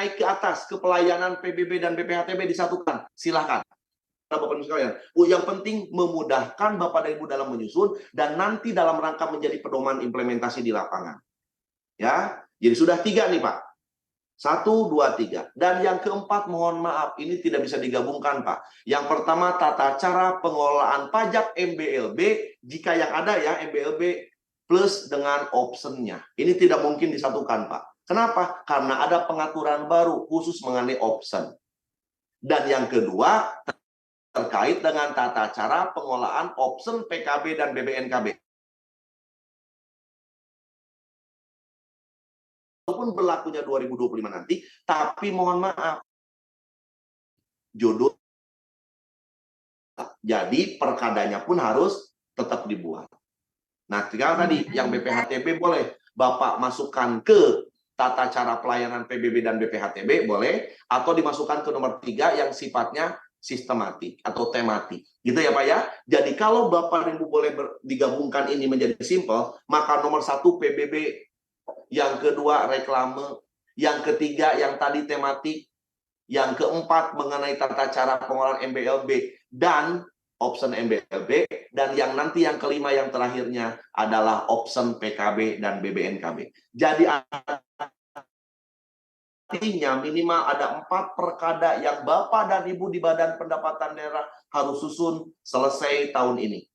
naik ke atas ke pelayanan PBB dan BPHTB disatukan, silahkan. Bapak Ibu sekalian, yang penting memudahkan Bapak dan Ibu dalam menyusun dan nanti dalam rangka menjadi pedoman implementasi di lapangan. Ya, jadi sudah 3 nih Pak. 1, 2, 3. Dan yang keempat, mohon maaf, ini tidak bisa digabungkan Pak. Yang pertama, tata cara pengelolaan pajak MBLB, jika yang ada ya MBLB plus dengan optionnya. Ini tidak mungkin disatukan Pak. Kenapa? Karena ada pengaturan baru khusus mengenai option. Dan yang kedua, terkait dengan tata cara pengelolaan option PKB dan BBNKB. Walaupun berlakunya 2025 nanti, tapi mohon maaf, jodoh. Jadi perkadanya pun harus tetap dibuat. Nah, tinggal tadi yang BPHTB boleh Bapak masukkan ke tata cara pelayanan PBB dan BPHTB boleh, atau dimasukkan ke nomor 3 yang sifatnya sistematik atau tematik. Gitu ya Pak ya. Jadi kalau Bapak dan Ibu boleh digabungkan ini menjadi simple, maka nomor 1 PBB, yang kedua reklame, yang ketiga yang tadi tematik, yang keempat mengenai tata cara pengelolaan MBLB dan option MBLB, dan yang nanti yang kelima yang terakhirnya adalah option PKB dan BBNKB. Jadi artinya minimal ada 4 perkada yang Bapak dan Ibu di Badan Pendapatan Daerah harus susun selesai tahun ini.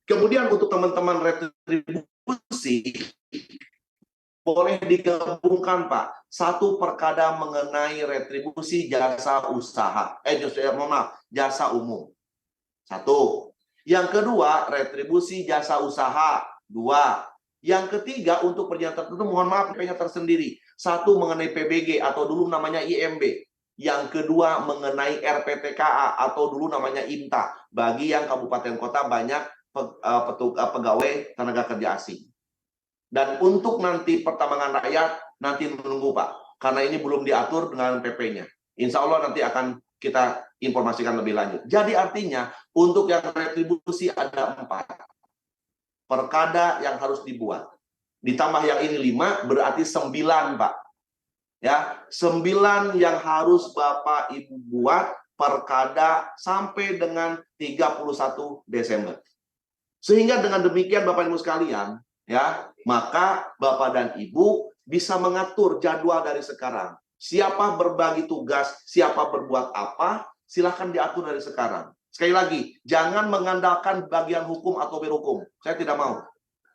Kemudian untuk teman-teman retribusi, boleh digabungkan Pak, 1 perkada mengenai retribusi jasa usaha, jasa umum. 1. Yang kedua, retribusi jasa usaha. 2. Yang ketiga, untuk perjanjian tertentu, mohon maaf, PP-nya tersendiri. 1 mengenai PBG atau dulu namanya IMB. Yang kedua mengenai RPTKA atau dulu namanya IMTA. Bagi yang kabupaten kota banyak pegawai tenaga kerja asing. Dan untuk nanti pertambangan rakyat, nanti menunggu Pak. Karena ini belum diatur dengan PP-nya. Insya Allah nanti akan kita informasikan lebih lanjut. Jadi artinya, untuk yang retribusi ada 4. Perkada yang harus dibuat. Ditambah yang ini 5, berarti 9 Pak. Ya, 9 yang harus Bapak Ibu buat perkada sampai dengan 31 Desember. Sehingga dengan demikian Bapak Ibu sekalian, ya, maka Bapak dan Ibu bisa mengatur jadwal dari sekarang. Siapa berbagi tugas, siapa berbuat apa, silahkan diatur dari sekarang. Sekali lagi, jangan mengandalkan bagian hukum atau biro hukum. Saya tidak mau.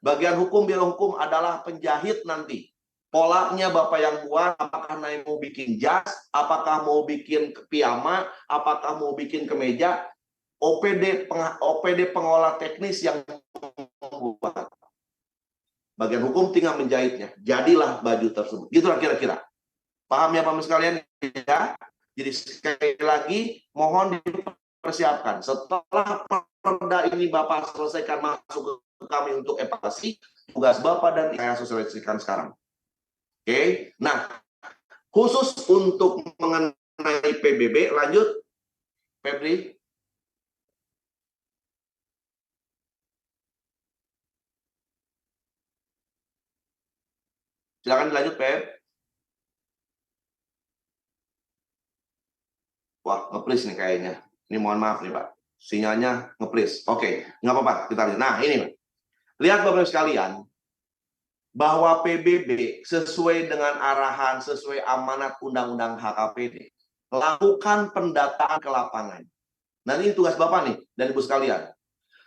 Bagian hukum, biro hukum adalah penjahit nanti. Polanya Bapak yang buat, apakah mau bikin jas, apakah mau bikin piyama, apakah mau bikin kemeja, OPD pengolah teknis yang membuat. Bagian hukum tinggal menjahitnya. Jadilah baju tersebut. Gitulah kira-kira. Paham ya Bapak sekalian ya? Jadi sekali lagi mohon dipersiapkan. Setelah perda ini Bapak selesaikan masuk ke kami untuk evaluasi, tugas Bapak dan saya sosialisasikan sekarang. Oke. Nah, khusus untuk mengenai PBB, lanjut Febri. Silakan dilanjut, Pep. Wah, nge-please nih kayaknya. Ini mohon maaf nih, Pak. Sinyalnya nge-please. Oke, nggak apa-apa. Kita lihat. Nah, ini, Pak. Lihat Bapak sekalian, bahwa PBB sesuai dengan arahan, sesuai amanat Undang-Undang HKPD, lakukan pendataan ke lapangan. Nah, ini tugas Bapak nih, dan Ibu sekalian.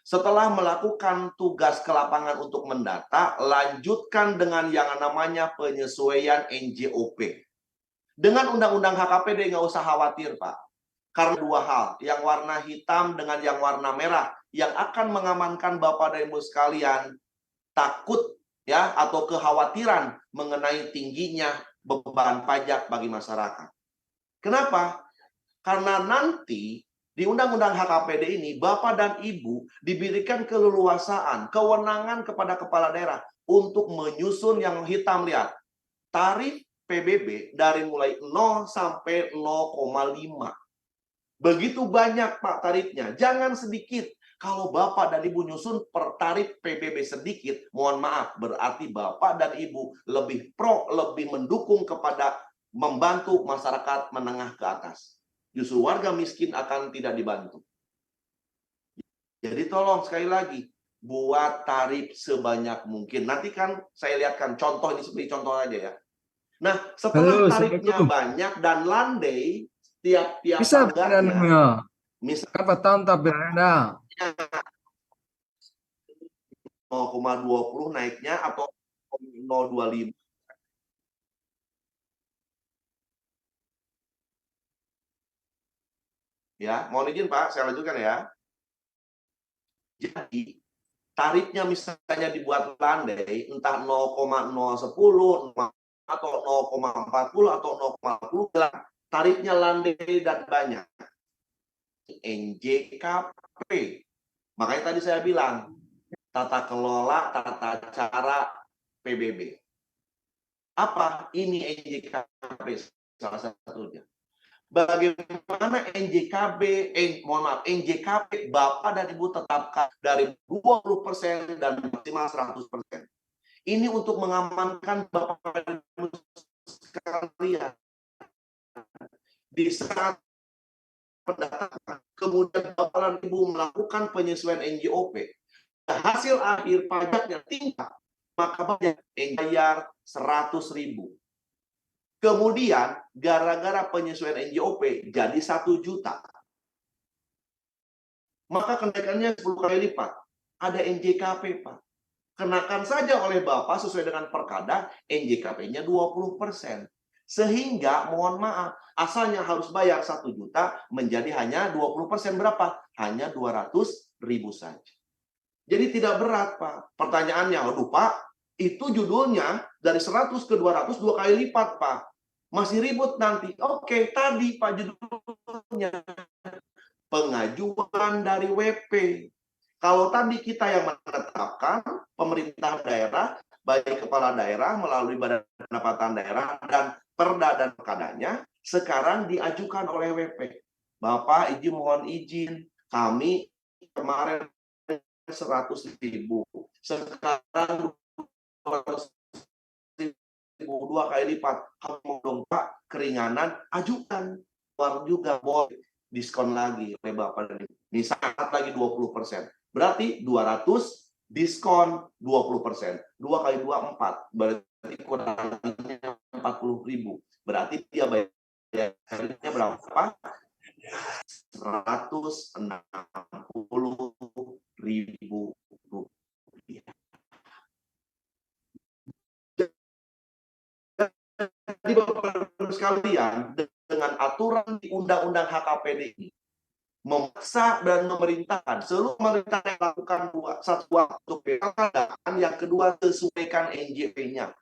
Setelah melakukan tugas ke lapangan untuk mendata, lanjutkan dengan yang namanya penyesuaian NJOP. Dengan Undang-Undang HKPD nggak usah khawatir, Pak. Karena 2 hal, yang warna hitam dengan yang warna merah, yang akan mengamankan Bapak dan Ibu sekalian takut ya atau kekhawatiran mengenai tingginya beban pajak bagi masyarakat. Kenapa? Karena nanti di Undang-Undang HKPD ini, Bapak dan Ibu diberikan keleluasaan, kewenangan kepada kepala daerah untuk menyusun yang hitam, lihat. Tarif PBB dari mulai 0 sampai 0,5. Begitu banyak Pak tarifnya, jangan sedikit. Kalau Bapak dan Ibu nyusun per tarif PBB sedikit, mohon maaf, berarti Bapak dan Ibu lebih pro, lebih mendukung kepada membantu masyarakat menengah ke atas. Justru warga miskin akan tidak dibantu. Jadi tolong sekali lagi, buat tarif sebanyak mungkin. Nanti kan saya lihatkan contoh ini seperti contoh aja ya. Nah, setelah Halo, tarifnya Assalamualaikum. banyak dan landai, tiap-tiap Bisa tangganya, namanya? misalnya Apa tahun tapi ada? 0,20 naiknya atau 0,025. Ya, mohon izin Pak, saya lanjutkan ya. Jadi, tarifnya misalnya dibuat landai, entah 0,010 atau 0,40 atau 0,10, tarifnya landai dan banyak. NJKP. Makanya tadi saya bilang, tata kelola, tata cara PBB. Apa? Ini NJKP salah satunya. Bagaimana NJKP Bapak dan Ibu tetapkan dari 20% dan maksimal 100%. Ini untuk mengamankan Bapak dan Ibu sekalian di saat pendataan. Kemudian Bapak dan Ibu melakukan penyesuaian NJOP. Hasil akhir pajaknya tingkat, maka banyak yang bayar 100.000. Kemudian, gara-gara penyesuaian NJOP jadi 1 juta. Maka kenaikannya 10 kali lipat. Ada NJKP, Pak. Kenakan saja oleh Bapak sesuai dengan Perkada, NJKP-nya 20%. Sehingga, mohon maaf, asalnya harus bayar 1 juta, menjadi hanya 20%. Berapa? Hanya 200.000 saja. Jadi tidak berat, Pak. Pertanyaannya, aduh Pak, itu judulnya dari 100 ke 200, 2 kali lipat, Pak. Masih ribut nanti. Oke, tadi Pak judulnya pengajuan dari WP. Kalau tadi kita yang menetapkan, pemerintah daerah, baik kepala daerah melalui Badan Pendapatan Daerah dan Perda dan Perkadanya, sekarang diajukan oleh WP. Bapak izin, mohon izin, kami kemarin 100.000, sekarang 2 kali lipat. Kalau dong Pak, keringanan, ajukan. Uang juga boleh diskon lagi oleh Bapak dan Ibu. Misalnya lagi 20%. Berarti 200 diskon 20%. 2 kali 2, 4. Berarti kurangnya 40.000. Berarti dia bayarnya berapa? 160.000 rupiah. Jadi Bapak-Ibu sekalian, dengan aturan di Undang-Undang HKPD ini, memaksa dan memerintahkan seluruh pemerintah yang melakukan satu waktu keadaan, yang kedua sesuaikan NJP-nya.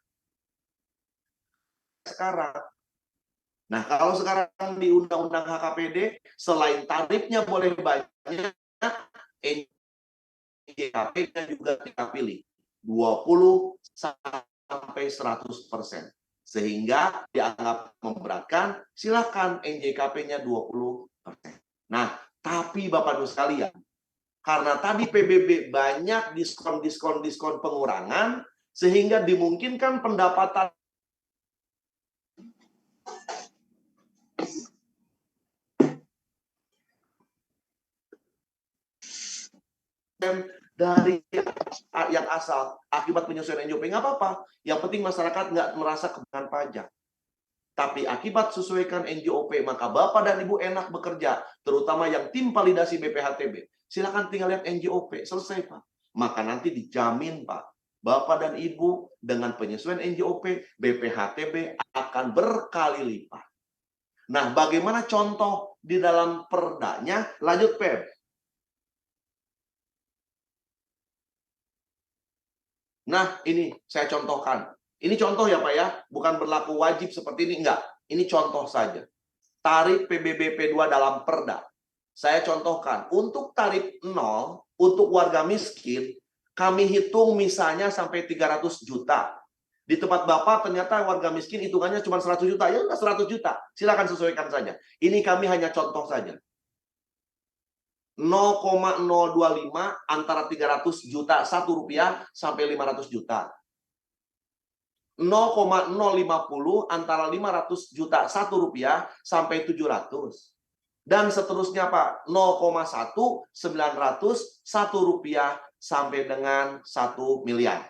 Sekarang, nah kalau sekarang di Undang-Undang HKPD, selain tarifnya boleh banyak, NJKP-nya juga kita pilih 20 sampai 100%. Sehingga dianggap memberatkan, silakan NJKP-nya 20%. Nah, tapi Bapak Ibu sekalian, karena tadi PBB banyak diskon pengurangan, sehingga dimungkinkan pendapatan dari yang asal akibat penyesuaian NJOP, nggak apa-apa. Yang penting masyarakat nggak merasa kebenaran pajak. Tapi akibat sesuaikan NJOP, maka Bapak dan Ibu enak bekerja, terutama yang tim validasi BPHTB. Silakan tinggal lihat NJOP, selesai Pak. Maka nanti dijamin Pak, Bapak dan Ibu dengan penyesuaian NJOP, BPHTB akan berkali lipat. Nah, bagaimana contoh di dalam perdanya? Lanjut, Pep. Nah, ini saya contohkan. Ini contoh ya Pak ya, bukan berlaku wajib seperti ini, enggak. Ini contoh saja. Tarif PBB P2 dalam Perda. Saya contohkan, untuk tarif 0, untuk warga miskin, kami hitung misalnya sampai 300 juta. Di tempat Bapak ternyata warga miskin hitungannya cuma 100 juta. Ya udah 100 juta, silakan sesuaikan saja. Ini kami hanya contoh saja. 0,025 antara 300 juta 1 rupiah sampai 500 juta. 0,050 antara 500 juta Rp1 sampai 700. Dan seterusnya Pak, 0,1 900 Rp1 sampai dengan 1 miliar.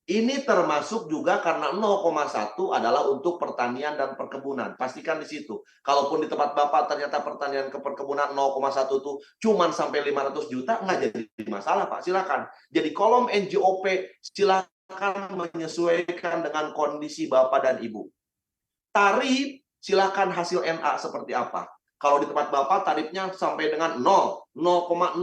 Ini termasuk juga karena 0,1 adalah untuk pertanian dan perkebunan. Pastikan di situ. Kalaupun di tempat Bapak ternyata pertanian ke perkebunan 0,1 itu cuma sampai 500 juta, nggak jadi masalah Pak, silakan. Jadi kolom NJOP silakan menyesuaikan dengan kondisi Bapak dan Ibu. Tarif silakan hasil NA seperti apa. Kalau di tempat Bapak tarifnya sampai dengan 0, 0,050,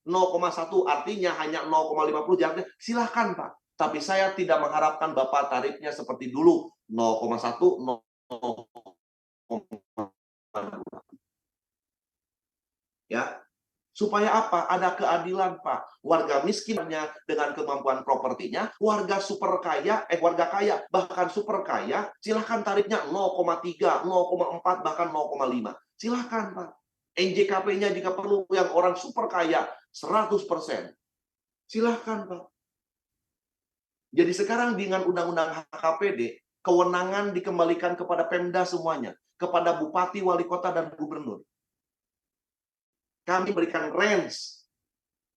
0,1 artinya hanya 0,50 jaraknya, silakan Pak. Tapi saya tidak mengharapkan Bapak tarifnya seperti dulu 0,1, 0,2. Ya. Supaya apa? Ada keadilan, Pak. Warga miskinnya dengan kemampuan propertinya, warga super kaya, warga kaya, bahkan super kaya, silahkan tarifnya 0,3, 0,4, bahkan 0,5. Silahkan, Pak. NJKP-nya jika perlu yang orang super kaya, 100%. Silahkan, Pak. Jadi sekarang dengan Undang-Undang HKPD, kewenangan dikembalikan kepada Pemda semuanya, kepada Bupati, Wali Kota, dan Gubernur. Kami memberikan range,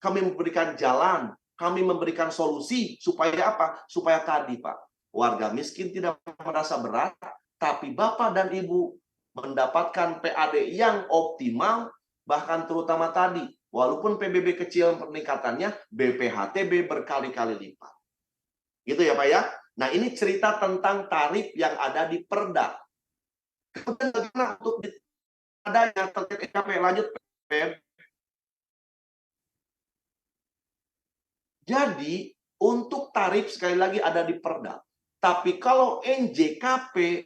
kami memberikan jalan, kami memberikan solusi, supaya apa? Supaya tadi, Pak, warga miskin tidak merasa berat, tapi Bapak dan Ibu mendapatkan PAD yang optimal, bahkan terutama tadi, walaupun PBB kecil peningkatannya, BPHTB berkali-kali lipat. Gitu ya Pak ya. Nah ini cerita tentang tarif yang ada di Perda. Kemudian bagaimana untuk adanya terkait EKP, lanjut. Jadi untuk tarif sekali lagi ada di Perda. Tapi kalau NJKP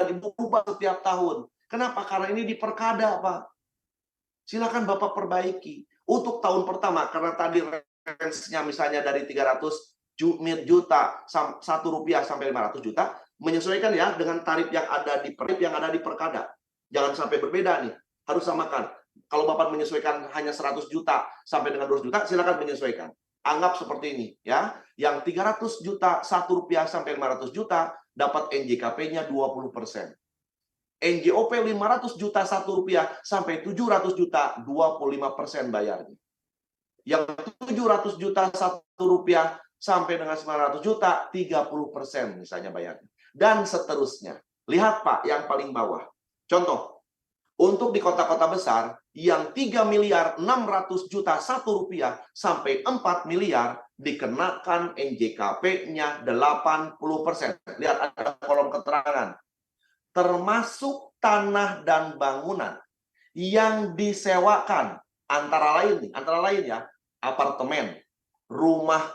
berubah setiap tahun. Kenapa? Karena ini di Perkada, Pak. Silakan Bapak perbaiki. Untuk tahun pertama, karena tadi range-nya misalnya dari 300 juta Rp1 sampai 500 juta, menyesuaikan ya dengan tarif yang ada di Perkada. Jangan sampai berbeda nih, harus samakan. Kalau Bapak menyesuaikan hanya 100 juta sampai dengan 200 juta, silakan menyesuaikan. Anggap seperti ini ya, yang 300 juta Rp1 sampai 500 juta dapat NJKP-nya 20%. NJOP 500 juta Rp1 sampai 700 juta 25% bayarnya. Yang 700 juta Rp1 sampai dengan 900 juta 30% misalnya bayarnya. Dan seterusnya. Lihat Pak yang paling bawah. Contoh, untuk di kota-kota besar yang 3 miliar 600 juta Rp1 sampai 4 miliar dikenakan NJKP-nya 80%. Lihat ada kolom keterangan. Termasuk tanah dan bangunan yang disewakan antara lain ya, apartemen, rumah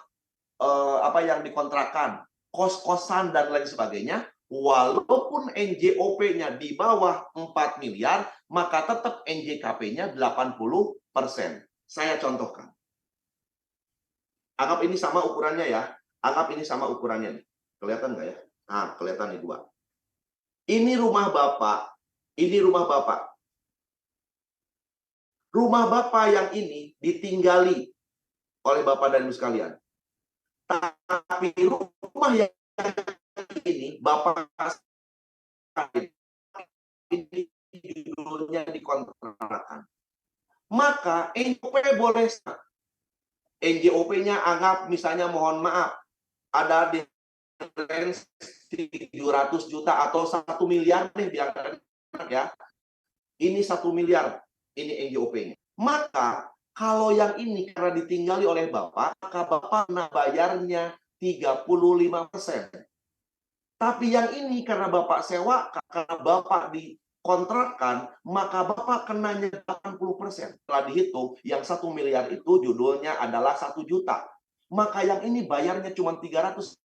yang dikontrakkan, kos-kosan dan lain sebagainya, walaupun NJOP-nya di bawah 4 miliar, maka tetap NJKP-nya 80%. Saya contohkan. Anggap ini sama ukurannya ya. Anggap ini sama ukurannya nih. Kelihatan nggak ya? Nah, kelihatan nih dua. Ini rumah Bapak. Ini rumah Bapak. Rumah Bapak yang ini ditinggali oleh Bapak dan Ibu sekalian. Tapi rumah yang ini Bapak ini judulnya dikontrakan. Maka NJOP boleh. NJOP-nya anggap misalnya mohon maaf ada di 700 juta atau 1 miliar deh biarkan ya. Ini 1 miliar, ini NJOP-nya. Maka kalau yang ini karena ditinggali oleh Bapak, maka Bapak bayarnya 35%. Tapi yang ini karena Bapak sewa, karena Bapak dikontrakkan, maka Bapak kenanya 80%. Setelah dihitung, yang 1 miliar itu judulnya adalah 1 juta. Maka yang ini bayarnya cuma 300.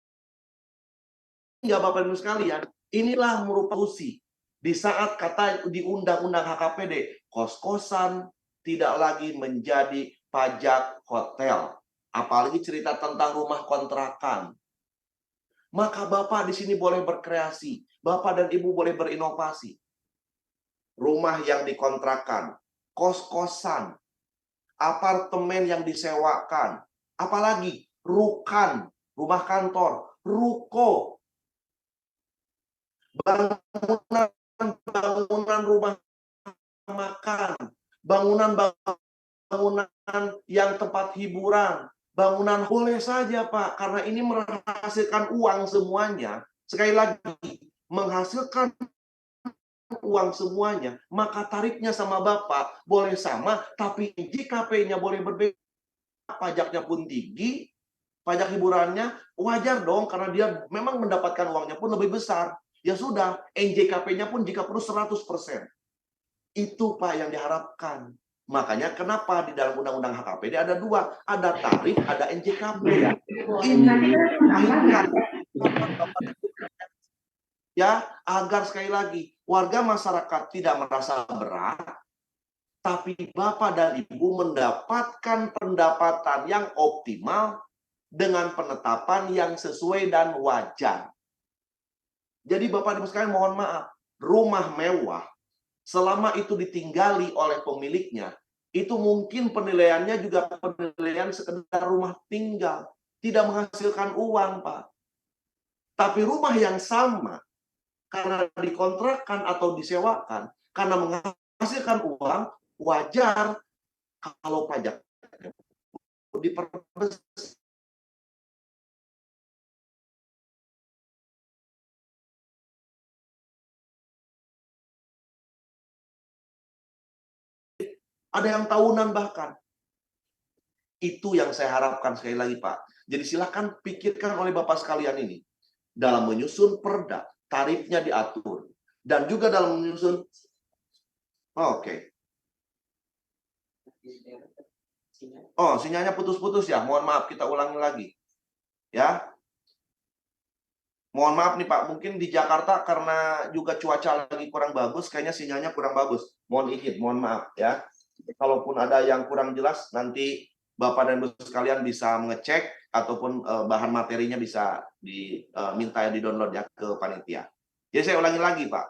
Enggak Bapak Ibu sekalian, inilah merupakan solusi. Di saat kata di Undang-Undang HKPD, kos-kosan tidak lagi menjadi pajak hotel. Apalagi cerita tentang rumah kontrakan. Maka Bapak di sini boleh berkreasi. Bapak dan Ibu boleh berinovasi. Rumah yang dikontrakkan, kos-kosan, apartemen yang disewakan, apalagi rukan, rumah kantor, ruko, bangunan rumah makan, bangunan yang tempat hiburan, bangunan boleh saja Pak, karena ini menghasilkan uang semuanya. Sekali lagi, menghasilkan uang semuanya, maka tarifnya sama Bapak boleh sama, tapi JKP-nya boleh berbeda, pajaknya pun tinggi, pajak hiburannya wajar dong, karena dia memang mendapatkan uangnya pun lebih besar. Ya sudah, NJKP-nya pun jika perlu 100%. Itu Pak yang diharapkan. Makanya kenapa di dalam Undang-Undang HKPD ada dua, ada tarif, ada NJKP. Ini ya, agar sekali lagi warga masyarakat tidak merasa berat, tapi Bapak dan Ibu mendapatkan pendapatan yang optimal dengan penetapan yang sesuai dan wajar. Jadi Bapak dan Ibu sekalian, mohon maaf, rumah mewah selama itu ditinggali oleh pemiliknya, itu mungkin penilaiannya juga penilaian sekedar rumah tinggal, tidak menghasilkan uang, Pak. Tapi rumah yang sama, karena dikontrakkan atau disewakan, karena menghasilkan uang, wajar kalau pajak diperbesar. Ada yang tahunan bahkan. Itu yang saya harapkan sekali lagi, Pak. Jadi silakan pikirkan oleh Bapak sekalian ini. Dalam menyusun perda, tarifnya diatur. Dan juga dalam menyusun... Oke. Oh, sinyalnya putus-putus ya. Mohon maaf, kita ulangi lagi. Ya. Mohon maaf nih Pak, mungkin di Jakarta karena juga cuaca lagi kurang bagus, kayaknya sinyalnya kurang bagus. Mohon izin, mohon maaf ya. Kalaupun ada yang kurang jelas, nanti Bapak dan Ibu sekalian bisa mengecek ataupun bahan materinya bisa diminta di-download ya ke panitia. Jadi saya ulangi lagi Pak.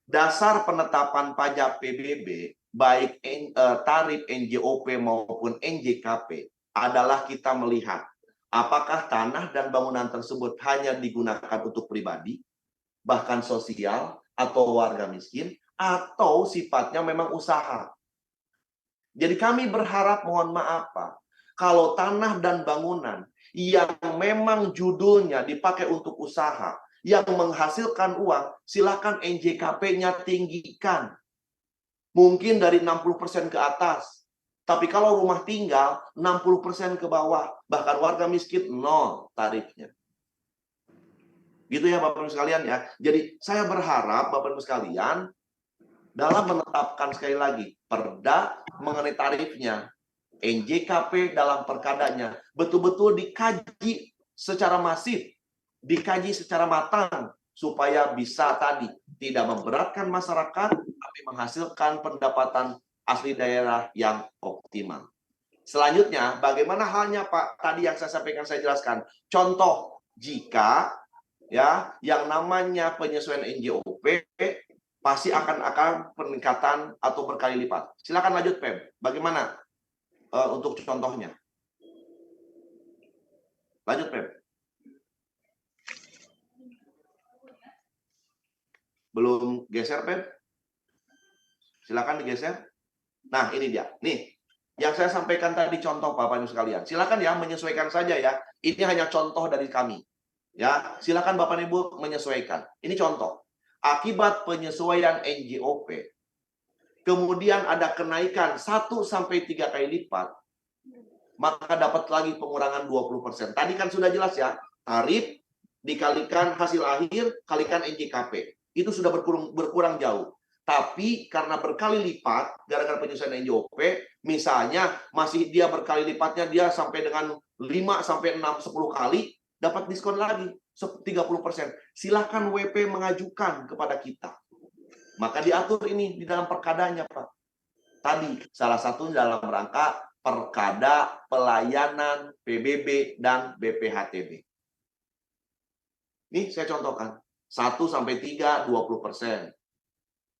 Dasar penetapan pajak PBB, baik tarif NJOP maupun NJKP, adalah kita melihat apakah tanah dan bangunan tersebut hanya digunakan untuk pribadi, bahkan sosial, atau warga miskin, atau sifatnya memang usaha. Jadi kami berharap, mohon maaf Pak, kalau tanah dan bangunan yang memang judulnya dipakai untuk usaha, yang menghasilkan uang, silakan NJKP-nya tinggikan. Mungkin dari 60% ke atas. Tapi kalau rumah tinggal, 60% ke bawah. Bahkan warga miskin, 0 tarifnya. Gitu ya Bapak-Ibu sekalian ya. Jadi saya berharap Bapak-Ibu sekalian, dalam menetapkan sekali lagi, perda mengenai tarifnya, NJKP dalam perkadanya, betul-betul dikaji secara masif, dikaji secara matang, supaya bisa tadi, tidak memberatkan masyarakat, tapi menghasilkan pendapatan asli daerah yang optimal. Selanjutnya, bagaimana halnya Pak, tadi yang saya sampaikan, saya jelaskan. Contoh, jika ya yang namanya penyesuaian NJOP, pasti akan peningkatan atau berkali lipat. Silakan lanjut, Pem. Bagaimana untuk contohnya? Lanjut, Pem. Belum geser, Pem? Silakan digeser. Nah, ini dia. Nih, yang saya sampaikan tadi contoh Bapak Ibu sekalian. Silakan ya menyesuaikan saja ya. Ini hanya contoh dari kami. Ya, silakan Bapak Ibu menyesuaikan. Ini contoh. Akibat penyesuaian NJOP, kemudian ada kenaikan 1 sampai 3 kali lipat, maka dapat lagi pengurangan 20%. Tadi kan sudah jelas ya, tarif dikalikan hasil akhir kalikan NJKP. Itu sudah berkurang jauh. Tapi karena berkali lipat gara-gara penyesuaian NJOP, misalnya masih dia berkali lipatnya, dia sampai dengan 5 sampai 6 10 kali dapat diskon lagi 30%. Silakan WP mengajukan kepada kita. Maka diatur ini di dalam perkadanya, Pak. Tadi salah satu dalam rangka perkada pelayanan PBB dan BPHTB. Ini saya contohkan. 1 sampai 3 20%.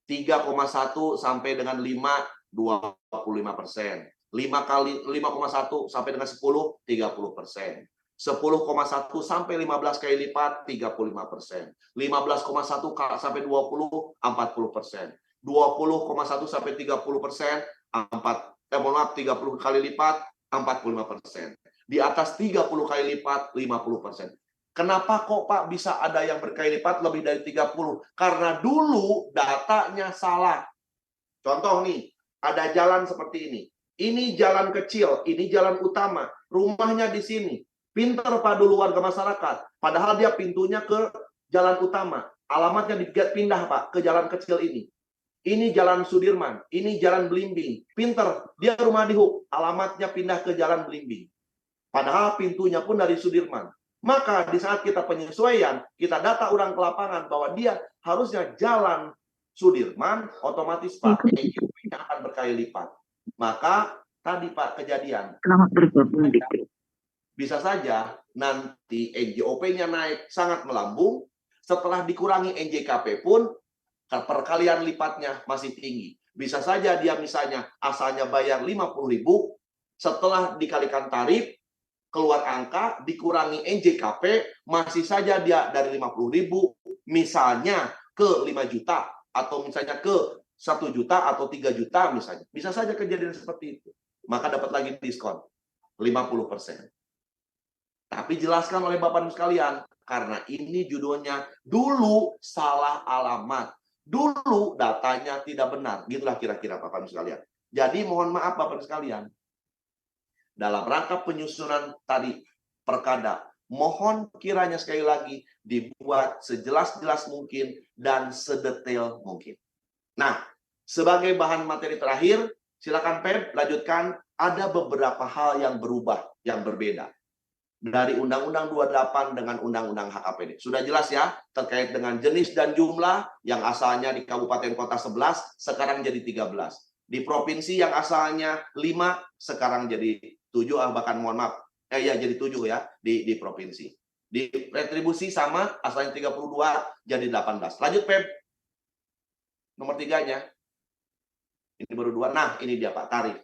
3,1 sampai dengan 5 25%. 5 kali 5,1 sampai dengan 10 30%. 10,1 sampai 15 kali lipat 35%. 15,1 sampai 20 40%. 20,1 sampai 30%, 30 kali lipat 45%. Di atas 30 kali lipat 50%. Kenapa kok Pak bisa ada yang berkali lipat lebih dari 30? Karena dulu datanya salah. Contoh nih, ada jalan seperti ini. Ini jalan kecil, ini jalan utama. Rumahnya di sini. Pinter Pak dulu warga masyarakat. Padahal dia pintunya ke jalan utama. Alamatnya dipindah Pak ke jalan kecil ini. Ini jalan Sudirman, ini jalan Belimbing. Pinter, dia rumah di Huk. Alamatnya pindah ke jalan Belimbing. Padahal pintunya pun dari Sudirman. Maka di saat kita penyesuaian, kita data orang ke lapangan bahwa dia harusnya jalan Sudirman, otomatis Pak, NJOP-nya akan berkali lipat. Maka tadi Pak kejadian. Selamat bergabung di grup. Bisa saja nanti NJOP-nya naik sangat melambung, setelah dikurangi NJKP pun perkalian lipatnya masih tinggi. Bisa saja dia misalnya asalnya bayar 50.000, setelah dikalikan tarif, keluar angka, dikurangi NJKP, masih saja dia dari 50.000, misalnya ke 5 juta, atau misalnya ke 1 juta atau 3 juta misalnya. Bisa saja kejadian seperti itu. Maka dapat lagi diskon 50%. Tapi jelaskan oleh Bapak Ibu sekalian, karena ini judulnya dulu salah alamat. Dulu datanya tidak benar. Gitulah kira-kira Bapak Ibu sekalian. Jadi mohon maaf Bapak Ibu sekalian. Dalam rangka penyusunan tadi perkada, mohon kiranya sekali lagi dibuat sejelas-jelas mungkin dan sedetail mungkin. Nah, sebagai bahan materi terakhir, silakan Pep lanjutkan. Ada beberapa hal yang berubah, yang berbeda dari Undang-Undang 28 dengan Undang-Undang HKPD. Sudah jelas ya, terkait dengan jenis dan jumlah yang asalnya di kabupaten kota 11, sekarang jadi 13. Di provinsi yang asalnya 5, sekarang jadi 7, bahkan mohon maaf, jadi 7 ya, di provinsi. Di retribusi sama, asalnya 32, jadi 18. Lanjut, Pep. Nomor 3-nya. Ini baru 2. Nah, ini dia, Pak, tarif.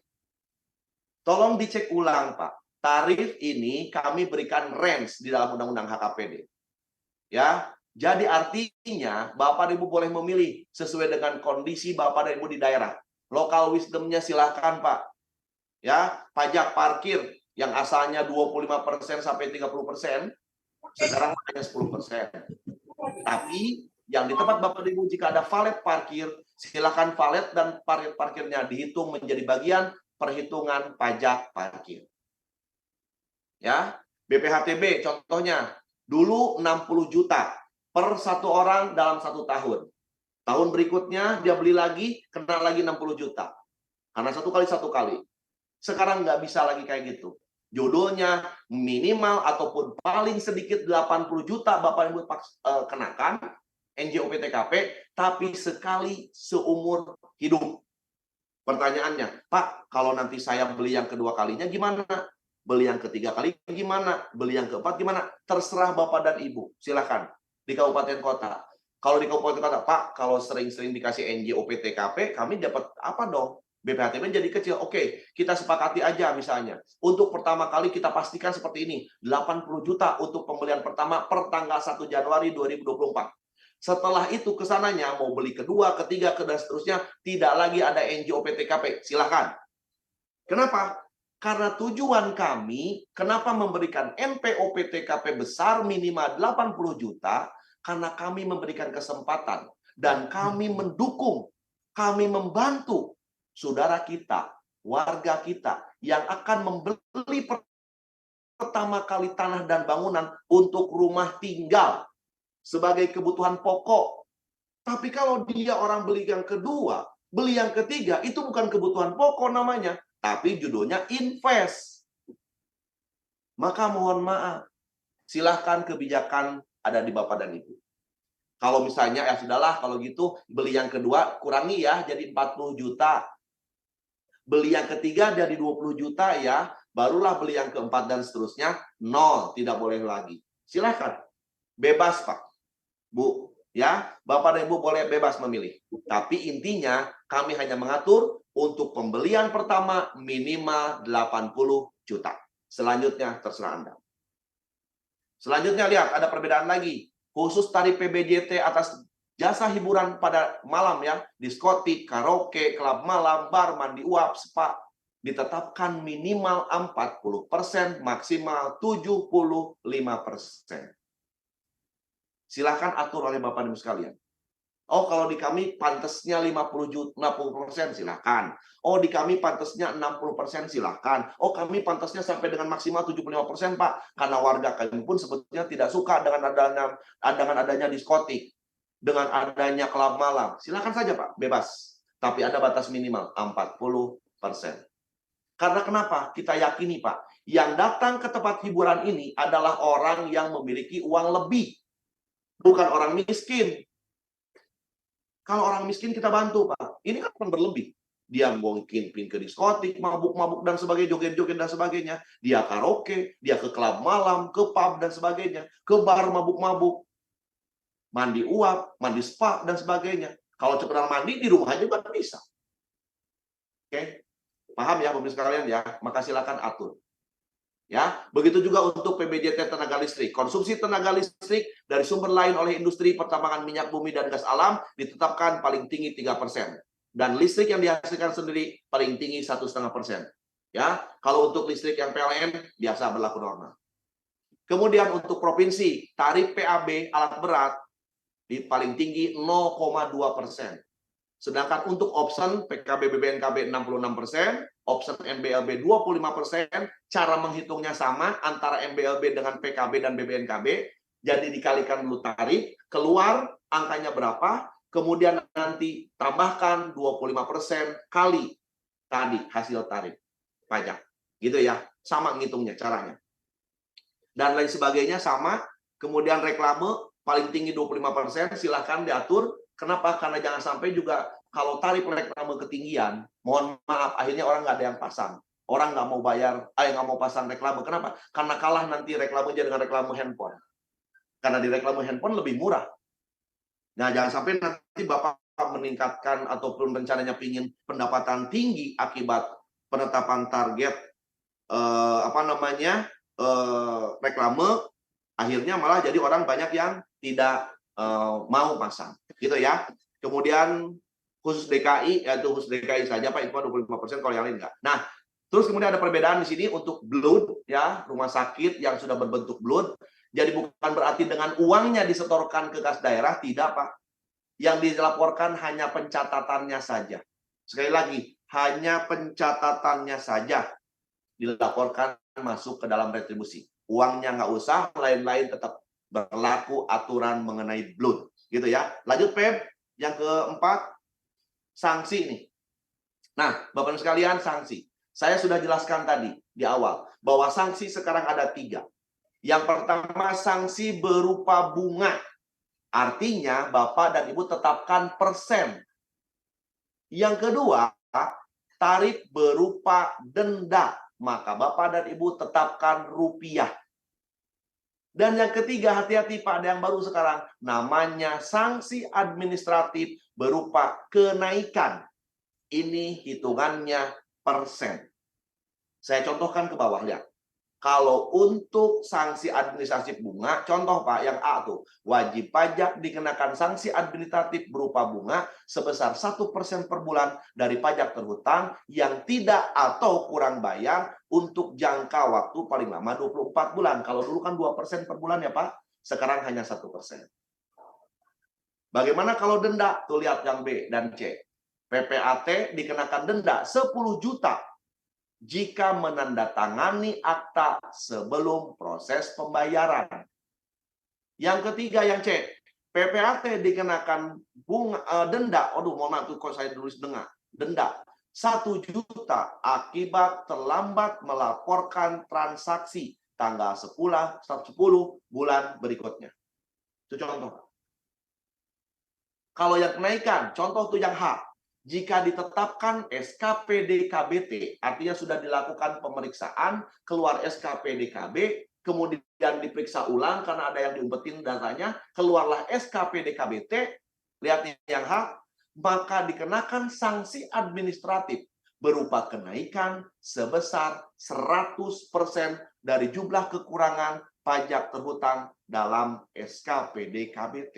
Tolong dicek ulang, Pak. Tarif ini kami berikan range di dalam Undang-Undang HKPD. Ya, jadi artinya Bapak dan Ibu boleh memilih sesuai dengan kondisi Bapak dan Ibu di daerah. Local wisdom-nya silakan, Pak. Ya, pajak parkir yang asalnya 25% sampai 30%, sekarang hanya 10%. Tapi yang di tempat Bapak dan Ibu jika ada valet parkir, silakan valet dan parkirnya dihitung menjadi bagian perhitungan pajak parkir. Ya, BPHTB contohnya dulu 60 juta per satu orang dalam 1 tahun. Tahun berikutnya dia beli lagi, kena lagi 60 juta. Karena 1 kali. Sekarang nggak bisa lagi kayak gitu. Judulnya minimal ataupun paling sedikit 80 juta Bapak Ibu kenakan NJOP TKP, tapi sekali seumur hidup. Pertanyaannya, Pak, kalau nanti saya beli yang kedua kalinya gimana? Beli yang ketiga kali gimana? Beli yang keempat gimana? Terserah Bapak dan Ibu. Silakan di kabupaten kota. Kalau di kabupaten kota, Pak, kalau sering-sering dikasih NJOP TKP, kami dapat apa dong? BPHTB jadi kecil. Oke, kita sepakati aja misalnya. Untuk pertama kali kita pastikan seperti ini. 80 juta untuk pembelian pertama per tanggal 1 Januari 2024. Setelah itu kesananya mau beli kedua, ketiga, dan seterusnya, tidak lagi ada NJOP TKP. Silakan. Kenapa? Karena tujuan kami, kenapa memberikan NPOP TKP besar minimal 80 juta, karena kami memberikan kesempatan, dan kami mendukung, kami membantu saudara kita, warga kita, yang akan membeli pertama kali tanah dan bangunan untuk rumah tinggal, sebagai kebutuhan pokok. Tapi kalau dia orang beli yang kedua, beli yang ketiga, itu bukan kebutuhan pokok namanya, tapi judulnya invest. Maka mohon maaf, silahkan kebijakan ada di Bapak dan Ibu. Kalau misalnya, ya sudahlah, kalau gitu beli yang kedua, kurangi ya, jadi 40 juta. Beli yang ketiga dari 20 juta ya, barulah beli yang keempat dan seterusnya, 0, tidak boleh lagi. Silahkan, bebas Pak, Bu. Ya, Bapak dan Ibu boleh bebas memilih. Tapi intinya kami hanya mengatur untuk pembelian pertama minimal 80 juta. Selanjutnya terserah Anda. Selanjutnya lihat ada perbedaan lagi. Khusus tarif PBJT atas jasa hiburan pada malam ya, diskotik, karaoke, klub malam, bar, mandi uap, spa, ditetapkan minimal 40%, maksimal 75%. Silahkan atur oleh Bapak dan Ibu sekalian. Oh, kalau di kami pantasnya 50%, silahkan. Oh, di kami pantasnya 60%, silahkan. Oh, kami pantasnya sampai dengan maksimal 75%, Pak. Karena warga kami pun sebetulnya tidak suka dengan adanya diskotik, dengan adanya klub malam. Silahkan saja, Pak, bebas. Tapi ada batas minimal 40%. Karena kenapa? Kita yakini, Pak, yang datang ke tempat hiburan ini adalah orang yang memiliki uang lebih, bukan orang miskin. Kalau orang miskin kita bantu, Pak. Ini kan berlebih. Dia mungkin ke diskotik, mabuk-mabuk dan sebagainya, joget-joget dan sebagainya. Dia karaoke, dia ke klub malam, ke pub dan sebagainya, ke bar mabuk-mabuk, mandi uap, mandi spa dan sebagainya. Kalau sekedar mandi di rumah juga bisa. Oke, paham ya, pemirsa sekalian ya? Maka silakan atur. Ya, begitu juga untuk PBJT tenaga listrik. Konsumsi tenaga listrik dari sumber lain oleh industri pertambangan minyak bumi dan gas alam ditetapkan paling tinggi 3%. Dan listrik yang dihasilkan sendiri paling tinggi 1,5%. Ya, kalau untuk listrik yang PLN biasa berlaku normal. Kemudian untuk provinsi, tarif PAB alat berat di paling tinggi 0,2%. Sedangkan untuk option PKB BBNKB 66%, option NBLB 25%, cara menghitungnya sama antara NBLB dengan PKB dan BBNKB, jadi dikalikan dulu tarif, keluar angkanya berapa, kemudian nanti tambahkan 25% kali tadi hasil tarif pajak. Gitu ya, sama ngitungnya caranya. Dan lain sebagainya sama, kemudian reklame paling tinggi 25%, silahkan diatur. Kenapa? Karena jangan sampai juga kalau tarif reklame ketinggian, mohon maaf, akhirnya orang nggak ada yang pasang. Orang nggak mau bayar, nggak mau pasang reklame. Kenapa? Karena kalah nanti reklamenya dengan reklame handphone. Karena di reklame handphone lebih murah. Nah, jangan sampai nanti Bapak meningkatkan ataupun rencananya ingin pendapatan tinggi akibat penetapan target reklame, akhirnya malah jadi orang banyak yang tidak mau pasang, gitu ya. Kemudian khusus DKI, yaitu khusus DKI saja Pak, itu 25%, kalau yang lain enggak. Nah, terus kemudian ada perbedaan di sini untuk blood ya, rumah sakit yang sudah berbentuk blood. Jadi bukan berarti dengan uangnya disetorkan ke kas daerah, tidak Pak. Yang dilaporkan hanya pencatatannya saja. Sekali lagi, hanya pencatatannya saja dilaporkan masuk ke dalam retribusi. Uangnya nggak usah, lain-lain tetap berlaku aturan mengenai blood. Gitu ya. Lanjut, Pep. Yang keempat, sanksi nih. Nah, Bapak-Ibu sekalian, sanksi. Saya sudah jelaskan tadi di awal, bahwa sanksi sekarang ada 3. Yang pertama, sanksi berupa bunga. Artinya, Bapak dan Ibu tetapkan persen. Yang kedua, tarif berupa denda. Maka Bapak dan Ibu tetapkan rupiah. Dan yang ketiga, hati-hati Pak, ada yang baru sekarang. Namanya sanksi administratif berupa kenaikan. Ini hitungannya persen. Saya contohkan ke bawah, lihat. Kalau untuk sanksi administratif bunga, contoh Pak, yang A tuh, wajib pajak dikenakan sanksi administratif berupa bunga sebesar 1% per bulan dari pajak terhutang yang tidak atau kurang bayar untuk jangka waktu paling lama 24 bulan. Kalau dulu kan 2% per bulan ya Pak, sekarang hanya 1%. Bagaimana kalau denda? Tuh lihat yang B dan C. PPAT dikenakan denda 10 juta jika menandatangani akta sebelum proses pembayaran. Yang ketiga, yang C, PPAT dikenakan denda, mohon maaf, kok saya tulis denda 1 juta akibat terlambat melaporkan transaksi tanggal 10 bulan berikutnya. Itu contoh. Kalau yang kenaikan, contoh tuh yang H. Jika ditetapkan SKPD-KBT, artinya sudah dilakukan pemeriksaan, keluar SKPD-KB, kemudian diperiksa ulang karena ada yang diumpetin datanya, keluarlah SKPD-KBT, lihat yang H, maka dikenakan sanksi administratif berupa kenaikan sebesar 100% dari jumlah kekurangan pajak terhutang dalam SKPD KBT.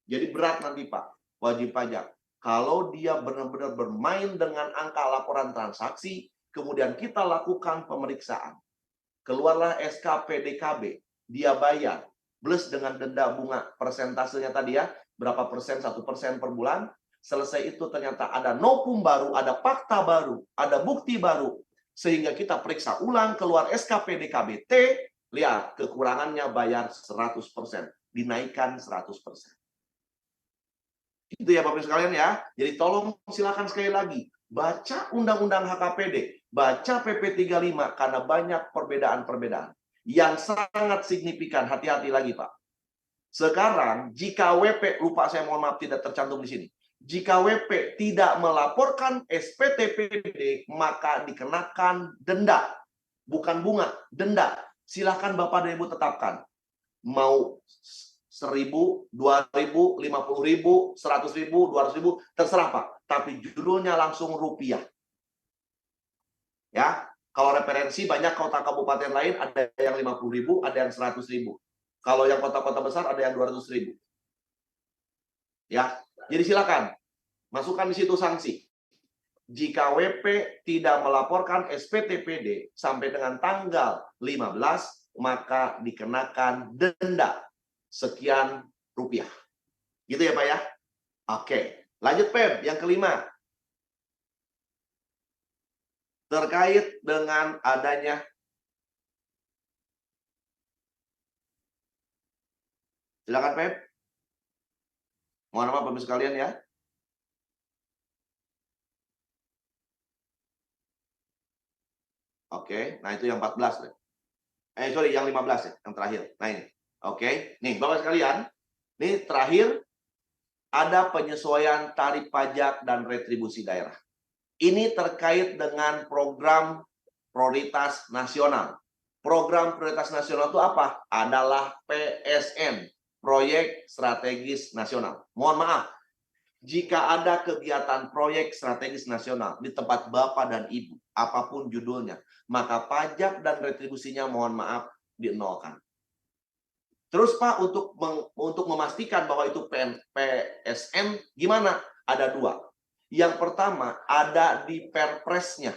Jadi berat nanti Pak, wajib pajak. Kalau dia benar-benar bermain dengan angka laporan transaksi, kemudian kita lakukan pemeriksaan. Keluarlah SKPDKB, dia bayar, plus dengan denda bunga persentasenya tadi ya, berapa persen, 1% per bulan. Selesai itu ternyata ada novum baru, ada fakta baru, ada bukti baru. Sehingga kita periksa ulang, keluar SKPDKBT, lihat kekurangannya bayar 100%, dinaikkan 100%. Itu ya Bapak Ibu sekalian ya. Jadi tolong silakan sekali lagi, baca Undang-Undang HKPD, baca PP 35 karena banyak perbedaan-perbedaan yang sangat signifikan. Hati-hati lagi Pak. Sekarang jika WP, lupa saya mohon maaf tidak tercantum di sini. Jika WP tidak melaporkan SPTPD, maka dikenakan denda. Bukan bunga, denda. Silakan Bapak dan Ibu tetapkan. Mau 1.000, 2.000, 50.000, 100.000, 200.000, terserah Pak. Tapi judulnya langsung rupiah. Ya, kalau referensi banyak kota kabupaten lain ada yang 50.000, ada yang 100.000. Kalau yang kota-kota besar ada yang 200.000. Ya, jadi silakan masukkan di situ sanksi. Jika WP tidak melaporkan SPTPD sampai dengan tanggal 15, maka dikenakan denda sekian rupiah. Gitu ya Pak ya? Oke, lanjut Pep, yang kelima. Terkait dengan adanya silakan Pep. Mohon maaf Bapak sekalian ya. Oke, nah itu yang 14 deh. Sorry, yang 15 ya, yang terakhir. Nah ini. Oke, nih Bapak sekalian, ini terakhir ada penyesuaian tarif pajak dan retribusi daerah. Ini terkait dengan program prioritas nasional. Program prioritas nasional itu apa? Adalah PSN, Proyek Strategis Nasional. Mohon maaf, jika ada kegiatan proyek strategis nasional di tempat Bapak dan Ibu, apapun judulnya, maka pajak dan retribusinya mohon maaf dinolkan. Terus Pak, untuk memastikan bahwa itu PSN, gimana? Ada dua. Yang pertama, ada di perpresnya.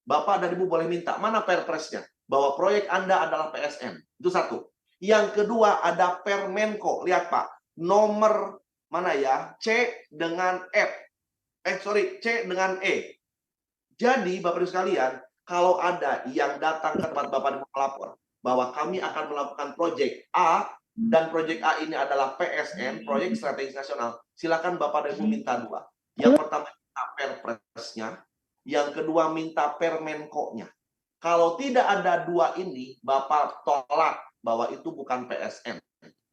Bapak dan Ibu boleh minta, mana perpresnya? Bahwa proyek Anda adalah PSN. Itu satu. Yang kedua, ada Permenko. Lihat Pak, nomor mana ya? C dengan F. C dengan E. Jadi Bapak Ibu sekalian, kalau ada yang datang ke tempat Bapak Ibu melapor bahwa kami akan melakukan proyek A dan proyek A ini adalah PSN, proyek strategis nasional, silakan Bapak dan Ibu minta dua. Yang pertama minta perpresnya, yang kedua minta Permenko-nya. Kalau tidak ada dua ini, Bapak tolak bahwa itu bukan PSN.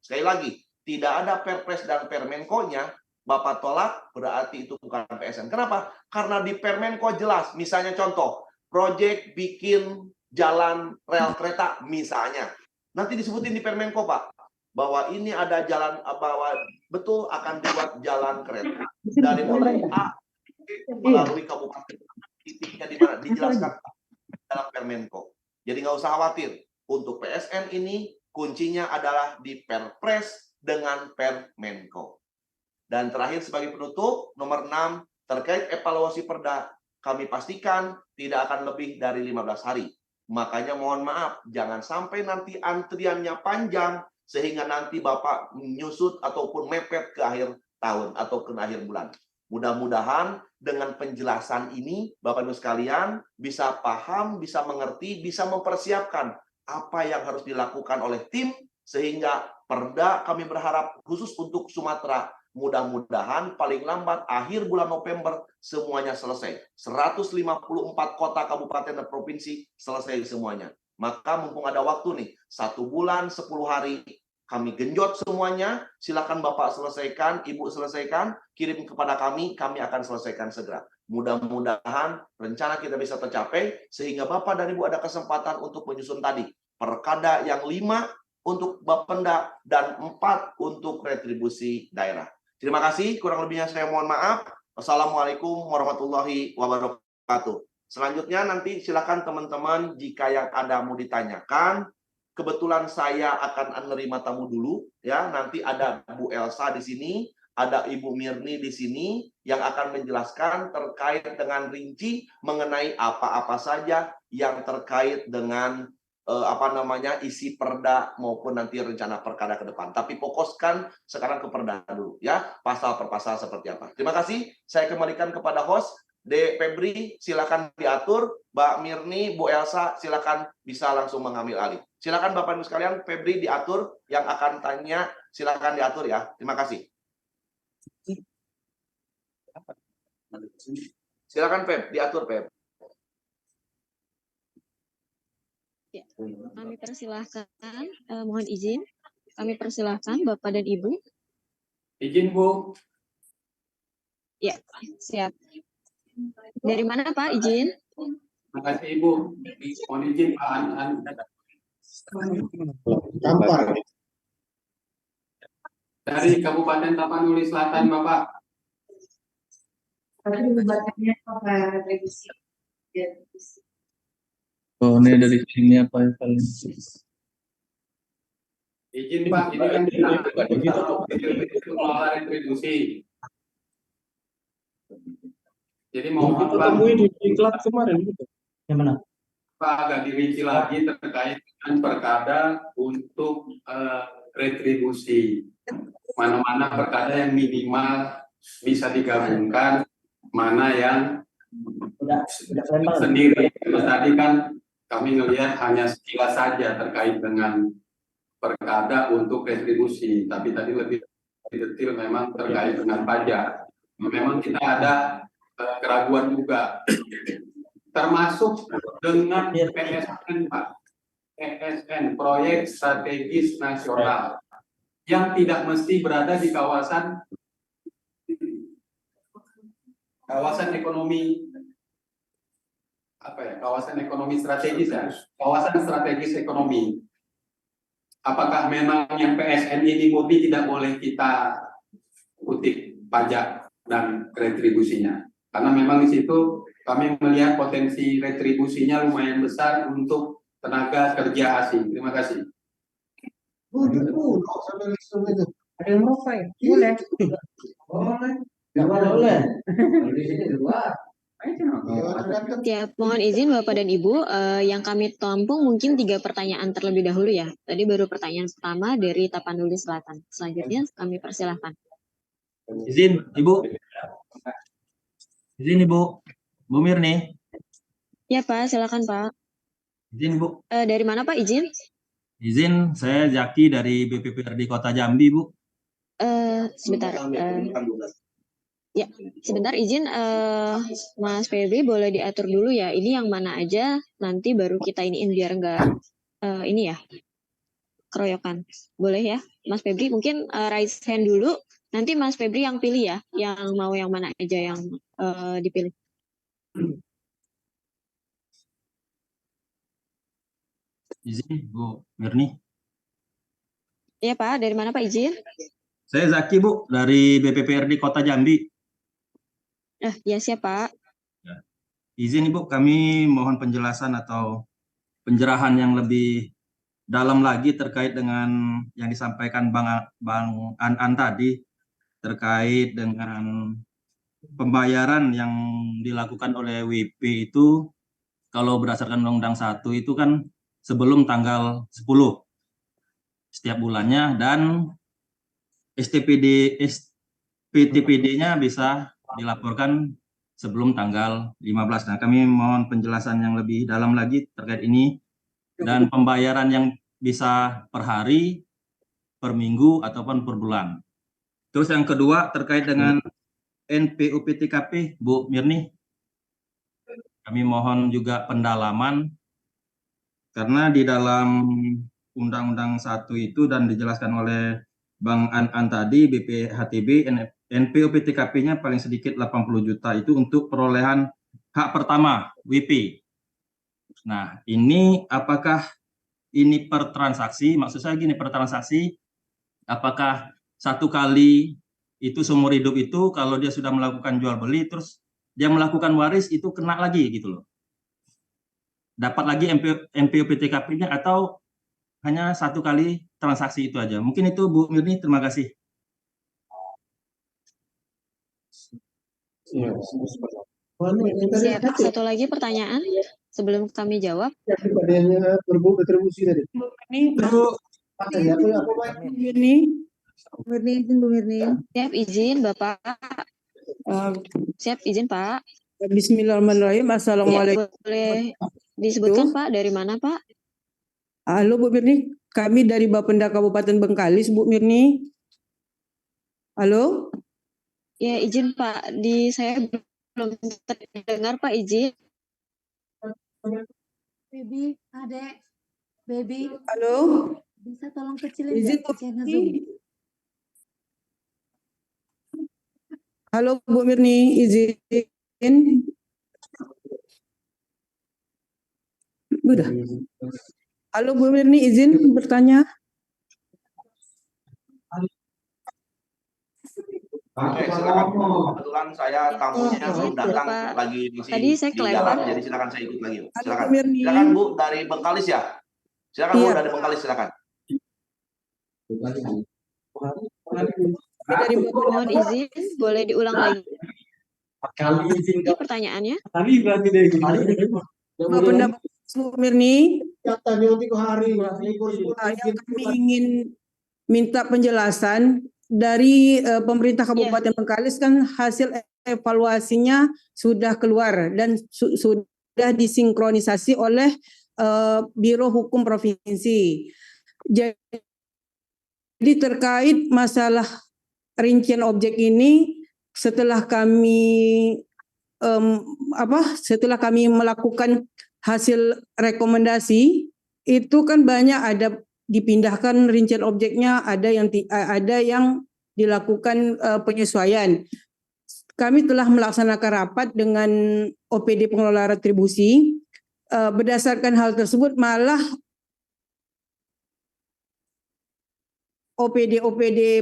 Sekali lagi, tidak ada perpres dan Permenko-nya, Bapak tolak, berarti itu bukan PSN. Kenapa? Karena di Permenko jelas, misalnya contoh, proyek bikin jalan rel kereta, misalnya. Nanti disebutin di Permenko, Pak, bahwa ini ada jalan, bahwa betul akan dibuat jalan kereta. Dari mulai A melalui kabupaten, titiknya di mana? Dijelaskan dalam Permenko. Jadi nggak usah khawatir. Untuk PSN ini, kuncinya adalah di Perpres dengan Permenko. Dan terakhir sebagai penutup, nomor 6, terkait evaluasi perda, kami pastikan tidak akan lebih dari 15 hari. Makanya mohon maaf, jangan sampai nanti antriannya panjang, sehingga nanti Bapak menyusut ataupun mepet ke akhir tahun atau ke akhir bulan. Mudah-mudahan dengan penjelasan ini, Bapak Ibu sekalian, bisa paham, bisa mengerti, bisa mempersiapkan apa yang harus dilakukan oleh tim, sehingga perda kami berharap khusus untuk Sumatera, mudah-mudahan paling lambat akhir bulan November semuanya selesai. 154 kota, kabupaten, dan provinsi selesai semuanya. Maka mumpung ada waktu nih, 1 bulan, 10 hari, kami genjot semuanya. Silakan Bapak selesaikan, Ibu selesaikan, kirim kepada kami akan selesaikan segera. Mudah-mudahan rencana kita bisa tercapai, sehingga Bapak dan Ibu ada kesempatan untuk menyusun tadi. Perkada yang 5 untuk Bapenda dan 4 untuk retribusi daerah. Terima kasih, kurang lebihnya saya mohon maaf. Wassalamualaikum warahmatullahi wabarakatuh. Selanjutnya nanti silakan teman-teman jika yang ada mau ditanyakan, kebetulan saya akan menerima tamu dulu ya. Nanti ada Bu Elsa di sini, ada Ibu Mirni di sini yang akan menjelaskan terkait dengan rinci mengenai apa-apa saja yang terkait dengan isi perda maupun nanti rencana perkara ke depan. Tapi fokuskan sekarang ke perda dulu ya, pasal per pasal seperti apa. Terima kasih. Saya kembalikan kepada host Febri, silakan diatur. Mbak Mirni, Bu Elsa, silakan bisa langsung mengambil alih. Silakan Bapak Ibu sekalian, Febri diatur, yang akan tanya silakan diatur ya. Terima kasih. Silakan Feb, diatur Feb. Ya, kami persilahkan, mohon izin, kami persilahkan Bapak dan Ibu. Izin Bu. Ya, siap. Dari mana Pak izin? Terima kasih Ibu. Mohon izin Pak An. Tampar. Dari Kabupaten Tapanuli Selatan Bapak. Oh, ini dari sini apa yang paling? Izin Pak, ini kan kita mengelola retribusi. Jadi mau Kita temui di iklan kemarin gitu. Yang mana? Pak agak dirinci lagi terkait dengan perkada untuk retribusi. Mana-mana perkada yang minimal bisa digabungkan, mana yang sendiri. Tadi kan kami melihat hanya sekilas saja terkait dengan perkada untuk retribusi, tapi tadi lebih detail memang terkait dengan pajak. Memang kita ada keraguan juga, termasuk dengan PSN Pak, PSN Proyek Strategis Nasional, yang tidak mesti berada di kawasan ekonomi kawasan ekonomi strategis ya, kawasan strategis ekonomi. Apakah memang yang PSN ini murni tidak boleh kita kutip pajak dan retribusinya? Karena memang di situ kami melihat potensi retribusinya lumayan besar untuk tenaga kerja asing. Terima kasih. Ada yang merokok ya? Boleh. Boleh. Nggak boleh. Di sini di luar. Ya, mohon izin Bapak dan Ibu, yang kami tampung mungkin 3 pertanyaan terlebih dahulu ya. Tadi baru pertanyaan pertama dari Tapanuli Selatan. Selanjutnya kami persilahkan. Izin Ibu. Izin Ibu. Bu Mirni. Ya Pak, silakan Pak. Izin Bu. Dari mana Pak izin? Izin, saya Zaki dari BPPRD Kota Jambi Bu. Sebentar. Ya, sebentar izin Mas PB boleh diatur dulu ya. Ini yang mana aja nanti baru kita iniin biar enggak ini ya keroyokan. Boleh ya, Mas Febri mungkin raise hand dulu. Nanti Mas Febri yang pilih ya, yang mau yang mana aja yang dipilih. Izin Bu Mirni. Iya Pak, dari mana Pak izin? Saya Zaki Bu dari BPPRD Kota Jambi. Ya siap Pak. Ya. Izin Ibu, kami mohon penjelasan atau pencerahan yang lebih dalam lagi terkait dengan yang disampaikan Bang An tadi terkait dengan pembayaran yang dilakukan oleh WP itu kalau berdasarkan Undang-Undang 1 itu kan sebelum tanggal 10 setiap bulannya, dan SPTPD-nya bisa dilaporkan sebelum tanggal 15. Nah, kami mohon penjelasan yang lebih dalam lagi terkait ini, dan pembayaran yang bisa per hari, per minggu, ataupun per bulan. Terus yang kedua terkait dengan NPUPTKP, Bu Mirni. Kami mohon juga pendalaman, karena di dalam Undang-Undang 1 itu dan dijelaskan oleh Bang An tadi, BPHTB, NPUPTKP-nya paling sedikit 80 juta itu untuk perolehan hak pertama, WP. Nah, ini apakah ini per transaksi? Maksud saya gini, per transaksi, apakah satu kali itu seumur hidup itu kalau dia sudah melakukan jual beli, terus dia melakukan waris itu kena lagi gitu loh. Dapat lagi NPUPTKP-nya, atau hanya 1 kali transaksi itu aja. Mungkin itu Bu Mirni, terima kasih. Siap. Satu lagi pertanyaan sebelum kami jawab. Siap, izin Bapak. Siap, izin Pak. Bismillahirrahmanirrahim. Ya, Assalamualaikum. boleh disebutkan Pak dari mana Pak? Halo Bu Mirni, kami dari Bapenda Kabupaten Bengkalis, Bu Mirni. Halo? Ya, izin Pak. Saya belum terdengar Pak, izin. Baby, adek, baby, Halo? bisa tolong kecilin Izin Bu nggak saya nge-zoom? Mirni. Halo Bu Mirni, izin. Udah. Halo Bu Mirni, izin bertanya. Oke, silakan. Kebetulan saya tamunya Izin, belum datang Bapak. lagi di Tadi saya di kelempar. jalan, jadi silakan saya ikut lagi. Halo Silakan. Bu Mirni. Silakan Bu dari Bengkalis ya. Silakan Bu Iya. dari Bengkalis, silakan. Dari Mohon izin, boleh diulang lagi pertanyaannya? Bapenda Bu Mirni. Yang kami ingin minta penjelasan dari pemerintah Kabupaten Bengkalis, kan hasil evaluasinya sudah keluar dan sudah disinkronisasi oleh Biro Hukum Provinsi. Jadi terkait masalah rincian objek ini, setelah kami melakukan hasil rekomendasi, itu kan banyak ada dipindahkan rincian objeknya, ada yang dilakukan penyesuaian. Kami telah melaksanakan rapat dengan OPD pengelola retribusi. Berdasarkan hal tersebut, malah OPD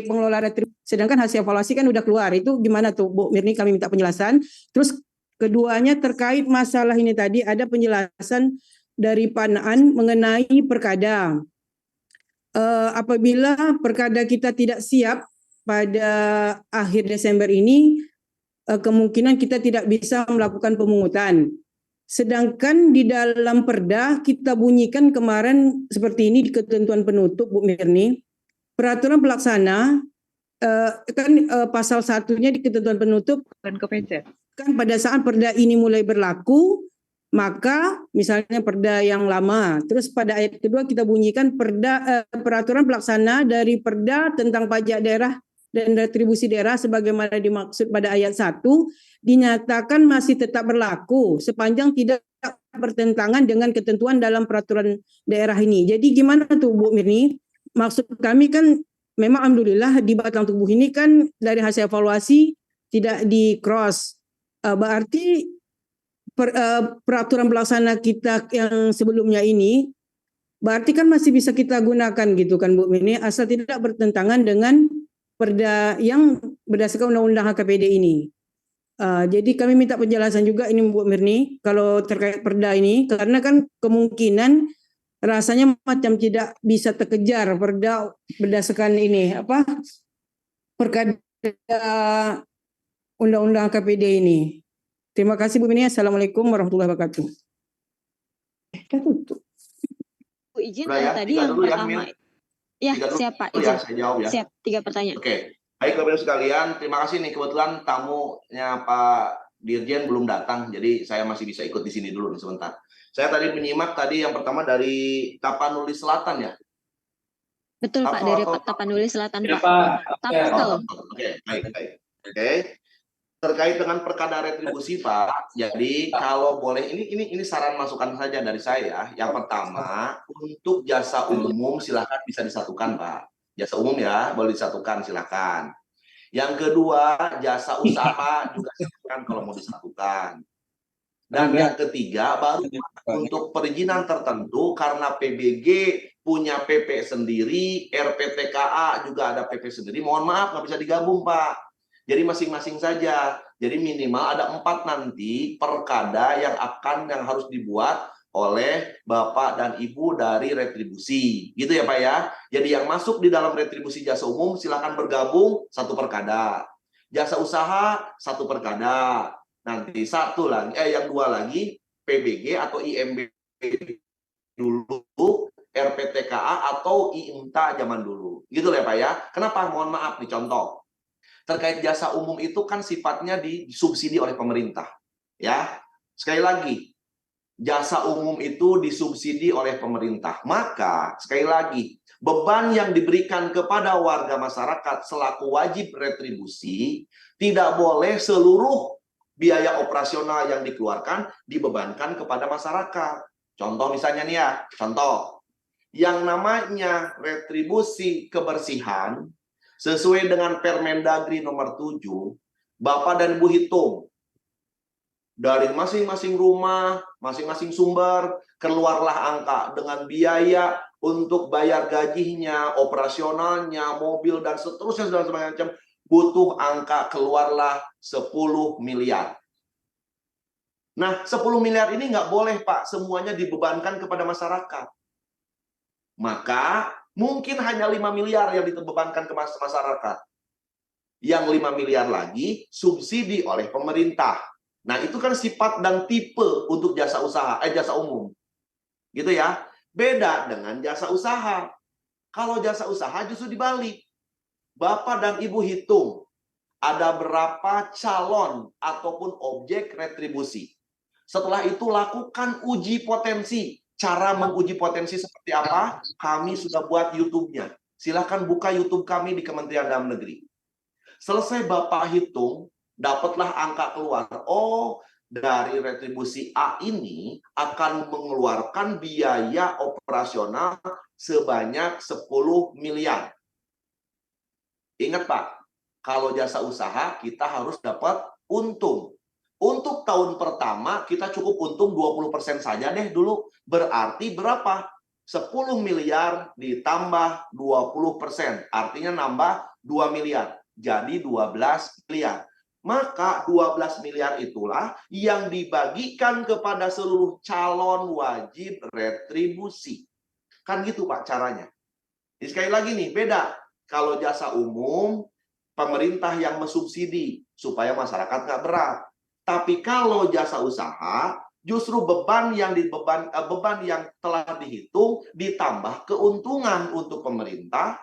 pengelola retribusi, sedangkan hasil evaluasi kan udah keluar. Itu gimana tuh Bu Mirni, kami minta penjelasan. Terus keduanya terkait masalah ini tadi, ada penjelasan dari Pak Naan mengenai perkada. Apabila perkada kita tidak siap pada akhir Desember ini, kemungkinan kita tidak bisa melakukan pemungutan. Sedangkan di dalam perda kita bunyikan kemarin seperti ini di ketentuan penutup Bu Mirni, peraturan pelaksana pasal 1-nya di ketentuan penutup kan pada saat perda ini mulai berlaku, maka misalnya perda yang lama, terus pada ayat kedua kita bunyikan peraturan pelaksana dari perda tentang pajak daerah dan retribusi daerah sebagaimana dimaksud pada ayat 1 dinyatakan masih tetap berlaku sepanjang tidak bertentangan dengan ketentuan dalam peraturan daerah ini. Jadi gimana tuh Bu Mirni? Maksud kami kan memang alhamdulillah di batang tubuh ini kan dari hasil evaluasi tidak di cross. Berarti peraturan pelaksana kita yang sebelumnya ini berarti kan masih bisa kita gunakan gitu kan Bu Mirni, asal tidak bertentangan dengan perda yang berdasarkan undang-undang HKPD ini. Jadi kami minta penjelasan juga ini Bu Mirni kalau terkait perda ini, karena kan kemungkinan rasanya macam tidak bisa terkejar perda berdasarkan ini perkada undang-undang KPD ini. Terima kasih Bu Mirni. Assalamualaikum warahmatullahi wabarakatuh. Bu izin Ya, tadi yang pertama. Ya, siap Pak. Izin. Saya jawab ya. Siap, 3 pertanyaan. Oke. Baik Bapak Ibu sekalian, terima kasih nih, kebetulan tamunya Pak Dirjen belum datang, jadi saya masih bisa ikut di sini dulu nih sebentar. Saya tadi menyimak tadi yang pertama dari Tapanuli Selatan ya. Betul Pak, dari Tapanuli Selatan Pak. Oke, baik. Oke. Terkait dengan perkada retribusi Pak, jadi kalau boleh ini saran masukan saja dari saya. Yang pertama, untuk jasa umum silakan bisa disatukan Pak. Jasa umum ya, boleh disatukan silakan. Yang kedua, jasa usaha juga silakan kalau mau disatukan. Dan yang ketiga, baru untuk perizinan tertentu karena PBG punya PP sendiri, RPTKA juga ada PP sendiri. Mohon maaf nggak bisa digabung Pak. Jadi masing-masing saja. Jadi minimal ada 4 nanti perkada yang harus dibuat oleh Bapak dan Ibu dari retribusi. Gitu ya Pak ya. Jadi yang masuk di dalam retribusi jasa umum silakan bergabung 1 perkada. Jasa usaha 1 perkada. Nanti yang 2 lagi PBG atau IMB dulu, RPTKA atau IMTA zaman dulu. Gitu ya Pak ya. Kenapa? Mohon maaf nih contoh. Terkait jasa umum itu kan sifatnya disubsidi oleh pemerintah. Ya. Sekali lagi, jasa umum itu disubsidi oleh pemerintah. Maka, sekali lagi, beban yang diberikan kepada warga masyarakat selaku wajib retribusi tidak boleh seluruh biaya operasional yang dikeluarkan dibebankan kepada masyarakat. Contoh misalnya nih ya, contoh. Yang namanya retribusi kebersihan sesuai dengan Permendagri nomor 7, Bapak dan Ibu hitung dari masing-masing rumah, masing-masing sumber, keluarlah angka dengan biaya untuk bayar gajinya, operasionalnya, mobil, dan seterusnya, dan semacam, butuh angka keluarlah 10 miliar. Nah, 10 miliar ini nggak boleh, Pak, semuanya dibebankan kepada masyarakat. Maka, mungkin hanya 5 miliar yang dibebankan ke masyarakat. Yang 5 miliar lagi subsidi oleh pemerintah. Nah, itu kan sifat dan tipe untuk jasa usaha, jasa umum. Gitu ya. Beda dengan jasa usaha. Kalau jasa usaha justru dibalik. Bapak dan Ibu hitung ada berapa calon ataupun objek retribusi. Setelah itu lakukan uji potensi. Cara menguji potensi seperti apa? Kami sudah buat YouTube-nya. Silahkan buka YouTube kami di Kementerian Dalam Negeri. Selesai Bapak hitung, dapatlah angka keluar. Oh, dari retribusi A ini akan mengeluarkan biaya operasional sebanyak 10 miliar. Ingat Pak, kalau jasa usaha kita harus dapat untung. Untuk tahun pertama kita cukup untung 20% saja deh dulu. Berarti berapa? 10 miliar ditambah 20%. Artinya nambah 2 miliar. Jadi 12 miliar. Maka 12 miliar itulah yang dibagikan kepada seluruh calon wajib retribusi. Kan gitu Pak caranya. Jadi sekali lagi nih, beda. Kalau jasa umum, pemerintah yang mensubsidi supaya masyarakat nggak berat. Tapi kalau jasa usaha, justru beban yang telah dihitung ditambah keuntungan untuk pemerintah,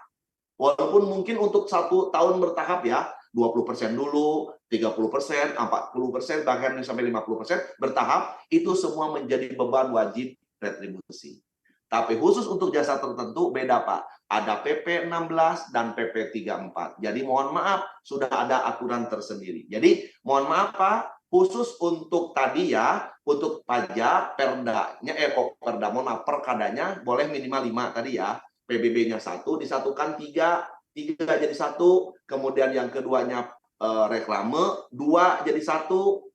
walaupun mungkin untuk 1 tahun bertahap ya, 20% dulu, 30%, 40%, bahkan sampai 50% bertahap, itu semua menjadi beban wajib retribusi. Tapi khusus untuk jasa tertentu beda Pak. Ada PP 16 dan PP 34. Jadi mohon maaf, sudah ada aturan tersendiri. Jadi mohon maaf Pak, khusus untuk tadi ya, untuk pajak perdanya, perkadanya boleh minimal 5 tadi ya. PBB-nya 1, disatukan 3 jadi 1, kemudian yang keduanya reklame, 2 jadi 1,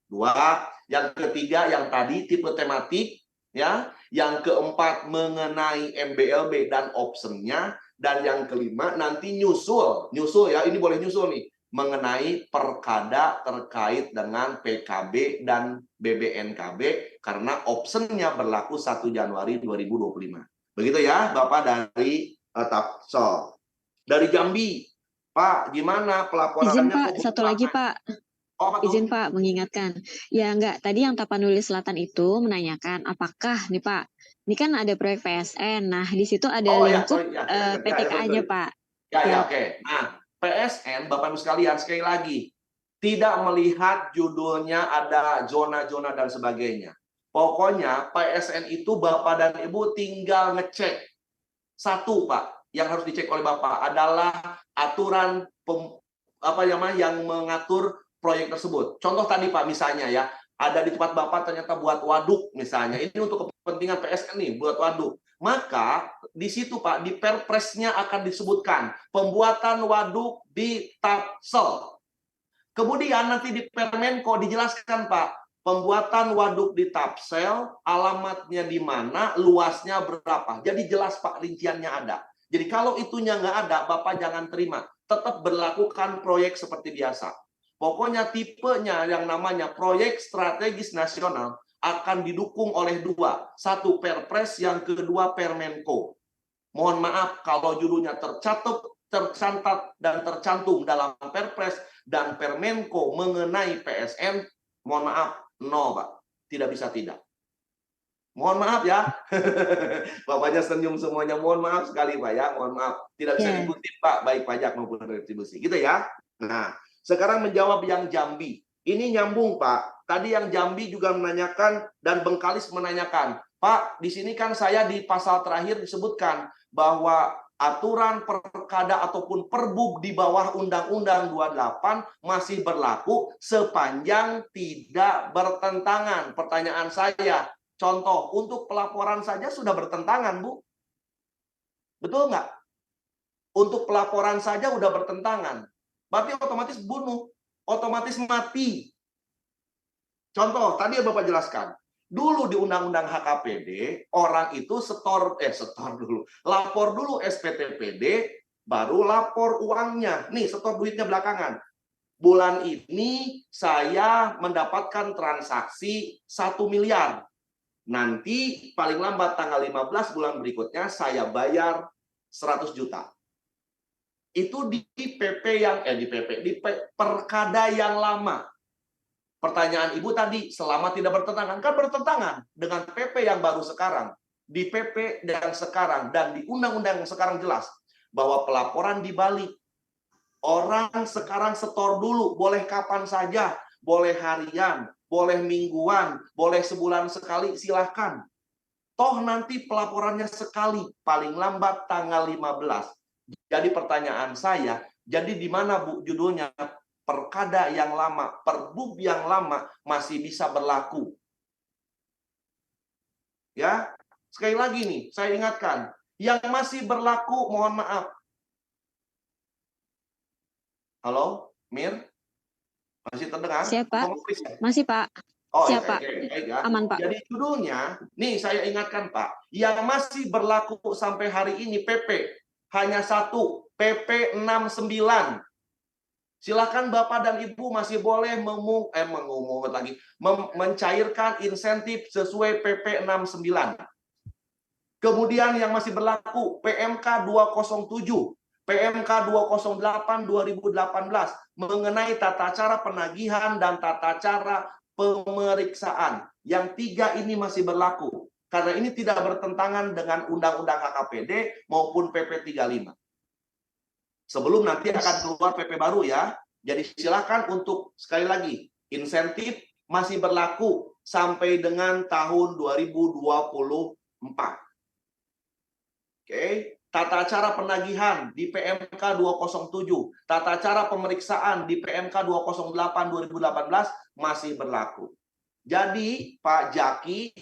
2, yang ketiga yang tadi tipe tematik, ya, yang keempat mengenai MBLB dan optionnya, dan yang kelima nanti nyusul ya, ini boleh nyusul nih, mengenai perkada terkait dengan PKB dan BBNKB karena optionnya berlaku 1 Januari 2025. Begitu ya Bapak dari Tapsol. Dari Jambi, Pak, gimana pelaporannya? Izin Pak, satu lagi Pak. Izin Pak, mengingatkan. Ya enggak, tadi yang Tapanuli Selatan itu menanyakan apakah nih Pak, ini kan ada proyek PSN, nah di situ ada lingkup PTKA-nya Pak. Ya, oke. Nah, PSN, Bapak Ibu sekalian, sekali lagi, tidak melihat judulnya ada zona-zona dan sebagainya. Pokoknya PSN itu Bapak dan Ibu tinggal ngecek. 1 Pak, yang harus dicek oleh Bapak adalah aturan yang mengatur proyek tersebut. Contoh tadi Pak, misalnya ya, ada di tempat Bapak ternyata buat waduk misalnya. Ini untuk kepentingan PSN nih, buat waduk. Maka di situ Pak, di Perpresnya akan disebutkan pembuatan waduk di Tapsel. Kemudian nanti di Permenko dijelaskan Pak, pembuatan waduk di Tapsel, alamatnya di mana, luasnya berapa. Jadi jelas Pak, rinciannya ada. Jadi kalau itunya nggak ada, Bapak jangan terima. Tetap berlakukan proyek seperti biasa. Pokoknya tipenya yang namanya proyek strategis nasional akan didukung oleh dua. Satu Perpres, yang kedua Permenko. Mohon maaf kalau judulnya tercantat dan tercantum dalam Perpres dan Permenko mengenai PSN, mohon maaf, no Pak. Tidak bisa tidak. Mohon maaf ya. Bapaknya senyum semuanya. Mohon maaf sekali Pak ya. Mohon maaf. Tidak bisa dikutip Pak, baik pajak maupun retribusi. Gitu ya. Nah, sekarang menjawab yang Jambi. Ini nyambung Pak. Tadi yang Jambi juga menanyakan dan Bengkalis menanyakan. Pak, di sini kan saya di pasal terakhir disebutkan bahwa aturan perkada ataupun perbub di bawah Undang-Undang 28 masih berlaku sepanjang tidak bertentangan. Pertanyaan saya, contoh, untuk pelaporan saja sudah bertentangan, Bu. Betul nggak? Untuk pelaporan saja udah bertentangan. Berarti otomatis bunuh, otomatis mati. Contoh, tadi yang Bapak jelaskan. Dulu di Undang-Undang HKPD, orang itu lapor dulu SPTPD, baru lapor uangnya. Nih, setor duitnya belakangan. Bulan ini saya mendapatkan transaksi 1 miliar. Nanti paling lambat tanggal 15 bulan berikutnya saya bayar 100 juta. Itu di PP yang di perkada yang lama. Pertanyaan Ibu tadi, selama tidak bertentangan, kan bertentangan dengan PP yang baru sekarang. Di PP yang sekarang dan di undang-undang yang sekarang jelas bahwa pelaporan dibalik. Orang sekarang setor dulu, boleh kapan saja, boleh harian, boleh mingguan, boleh sebulan sekali, silahkan. Toh nanti pelaporannya sekali, paling lambat tanggal 15. Jadi pertanyaan saya, jadi di mana Bu judulnya? Perkada yang lama, perbub yang lama masih bisa berlaku. Ya, sekali lagi nih, saya ingatkan, yang masih berlaku, mohon maaf. Halo, Mir? Masih terdengar? Siapa? Masih Pak. Oh, siapa? Ya. Aman Pak. Jadi judulnya, nih saya ingatkan Pak, yang masih berlaku sampai hari ini PP hanya satu, PP 69. Silakan Bapak dan Ibu masih boleh mencairkan insentif sesuai PP 69. Kemudian yang masih berlaku PMK 207, PMK 208 2018 mengenai tata cara penagihan dan tata cara pemeriksaan. Yang 3 ini masih berlaku karena ini tidak bertentangan dengan Undang-Undang HKPD maupun PP 35. Sebelum nanti akan keluar PP baru ya. Jadi silakan untuk sekali lagi, insentif masih berlaku sampai dengan tahun 2024. Oke, tata cara penagihan di PMK 207, tata cara pemeriksaan di PMK 208 2018 masih berlaku. Jadi Pak Jaki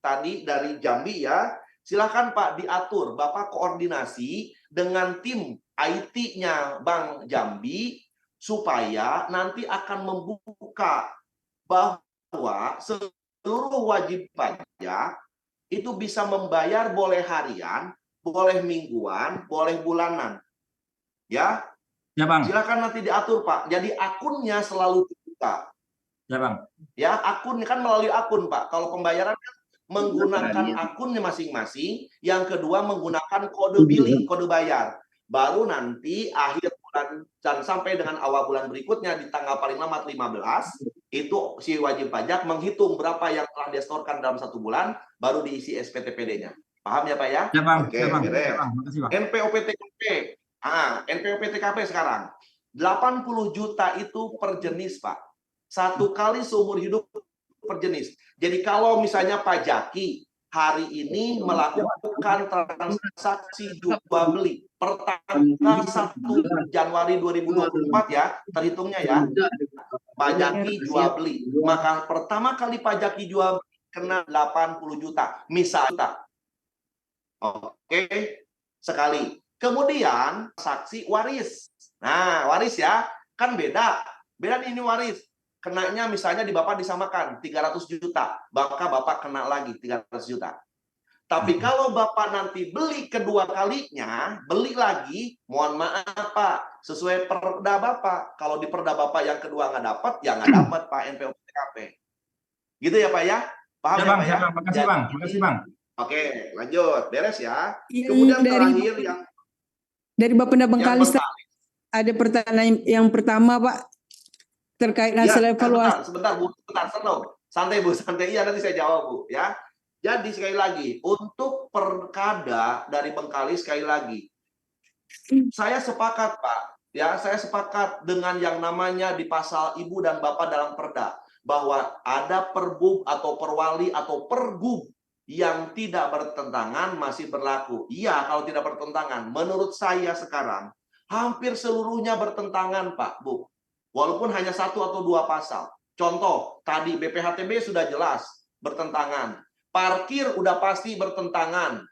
tadi dari Jambi ya, silakan Pak diatur, Bapak koordinasi dengan tim IT-nya Bank Jambi supaya nanti akan membuka bahwa seluruh wajib pajak itu bisa membayar boleh harian, boleh mingguan, boleh bulanan. Ya. Ya, Bang. Silakan nanti diatur, Pak. Jadi akunnya selalu dibuka. Ya, Bang. Ya, akun kan melalui akun, Pak. Kalau pembayaran kan menggunakan akunnya masing-masing. Yang kedua menggunakan kode billing, kode bayar. Baru nanti akhir bulan dan sampai dengan awal bulan berikutnya di tanggal paling lama 15 itu si wajib pajak menghitung berapa yang telah disetorkan dalam 1 bulan baru diisi SPTPD-nya. Paham ya Pak ya? Ya Bang. Oke, ya, Bang. beres. Ya, Bang. Makasih, Bang. NPOP-TKP. NPOP-TKP sekarang 80 juta itu per jenis Pak. 1 kali seumur hidup per jenis. Jadi kalau misalnya Pak Jaki hari ini melakukan transaksi jual beli per tanggal 1 Januari 2024 ya, terhitungnya ya, Pak Jaki jual beli. Maka pertama kali Pak Jaki jual beli kena 80 juta, misalnya. Oke, sekali. Kemudian saksi waris. Nah, waris ya, kan beda. Beda nih ini waris. Kenanya misalnya di Bapak disamakan 300 juta, maka Bapak kena lagi 300 juta. Tapi kalau Bapak nanti beli kedua kalinya, beli lagi, mohon maaf Pak, sesuai perda Bapak. Kalau di perda Bapak yang kedua nggak dapat, ya nggak dapat Pak NPOP-TKP. Gitu ya Pak ya? Paham Ya ya Bang, Pak ya ya? Bang. Makasih Bang, makasih Bang. Oke, lanjut. Beres ya. Yang Kemudian dari terakhir dari Bapenda yang Bengkalis pertama. ada pertanyaan yang pertama Pak terkait Ya, hasil evaluasi. sebentar Bu, sebentar, santai Bu, santai. Iya, nanti saya jawab Bu, ya. Jadi sekali lagi, untuk perkada dari Bengkalis sekali lagi, saya sepakat Pak, ya, saya sepakat dengan yang namanya di pasal Ibu dan Bapak dalam Perda bahwa ada perbub atau perwali atau pergub yang tidak bertentangan masih berlaku. Iya, kalau tidak bertentangan. Menurut saya sekarang hampir seluruhnya bertentangan Pak, Bu. Walaupun hanya 1 atau 2 pasal. Contoh, tadi BPHTB sudah jelas bertentangan. Parkir udah pasti bertentangan.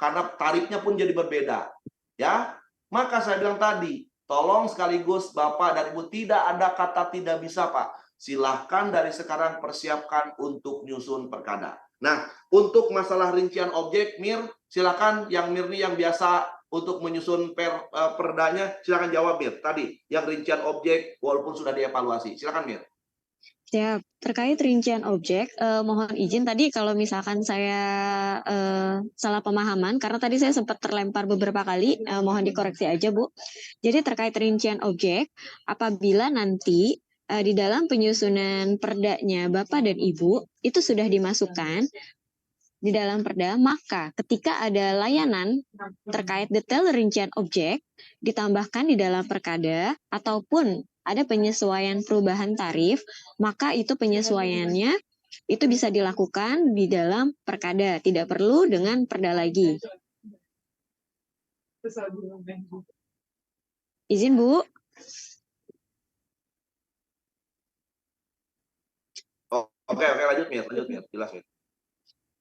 Karena tarifnya pun jadi berbeda. Ya, maka saya bilang tadi, tolong sekaligus Bapak dan Ibu tidak ada kata tidak bisa Pak. Silahkan dari sekarang persiapkan untuk nyusun perkada. Nah, untuk masalah rincian objek, Mir, silakan yang Mirni yang biasa untuk menyusun perdanya, silakan jawab Mir. Tadi yang rincian objek walaupun sudah dievaluasi. Silakan Mir. Siap. Terkait rincian objek, mohon izin tadi kalau misalkan saya salah pemahaman, karena tadi saya sempat terlempar beberapa kali, mohon dikoreksi aja Bu. Jadi terkait rincian objek, apabila nanti di dalam penyusunan perdanya Bapak dan Ibu, itu sudah dimasukkan di dalam perda, maka ketika ada layanan terkait detail rincian objek ditambahkan di dalam perkada ataupun ada penyesuaian perubahan tarif, maka itu penyesuaiannya itu bisa dilakukan di dalam perkada, tidak perlu dengan perda lagi. Izin Bu. Oke, lanjut Mir, jelas Mir.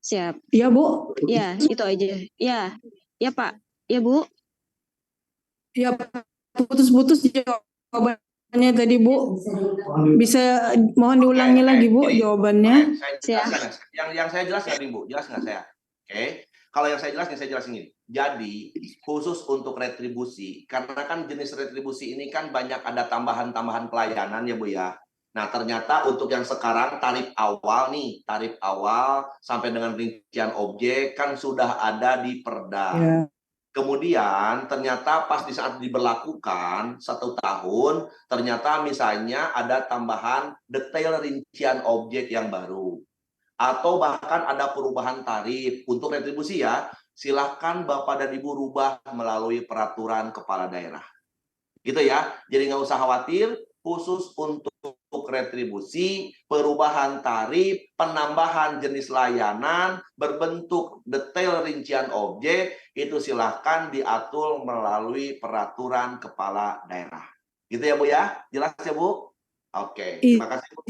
Siap. Iya Bu. Ya, itu aja. Ya Pak. Ya Bu. Ya putus-putus jawabannya tadi Bu. Bisa mohon diulangi lagi Bu jawabannya. Saya jelaskan. Yang saya jelas nggak nih Bu? Jelas nggak saya? Oke. Kalau yang saya jelaskan, saya jelasin ini. Jadi, khusus untuk retribusi, karena kan jenis retribusi ini kan banyak ada tambahan-tambahan pelayanan ya Bu ya. Nah, ternyata untuk yang sekarang tarif awal sampai dengan rincian objek kan sudah ada di Perda. Ya. Kemudian ternyata pas di saat diberlakukan 1 tahun, ternyata misalnya ada tambahan detail rincian objek yang baru. Atau bahkan ada perubahan tarif untuk retribusi ya, silakan Bapak dan Ibu rubah melalui peraturan kepala daerah. Gitu ya, jadi nggak usah khawatir, khusus untuk retribusi, perubahan tarif, penambahan jenis layanan, berbentuk detail rincian objek, itu silahkan diatur melalui peraturan kepala daerah. Gitu ya Bu ya? Jelas ya Bu? Oke, terima kasih Bu.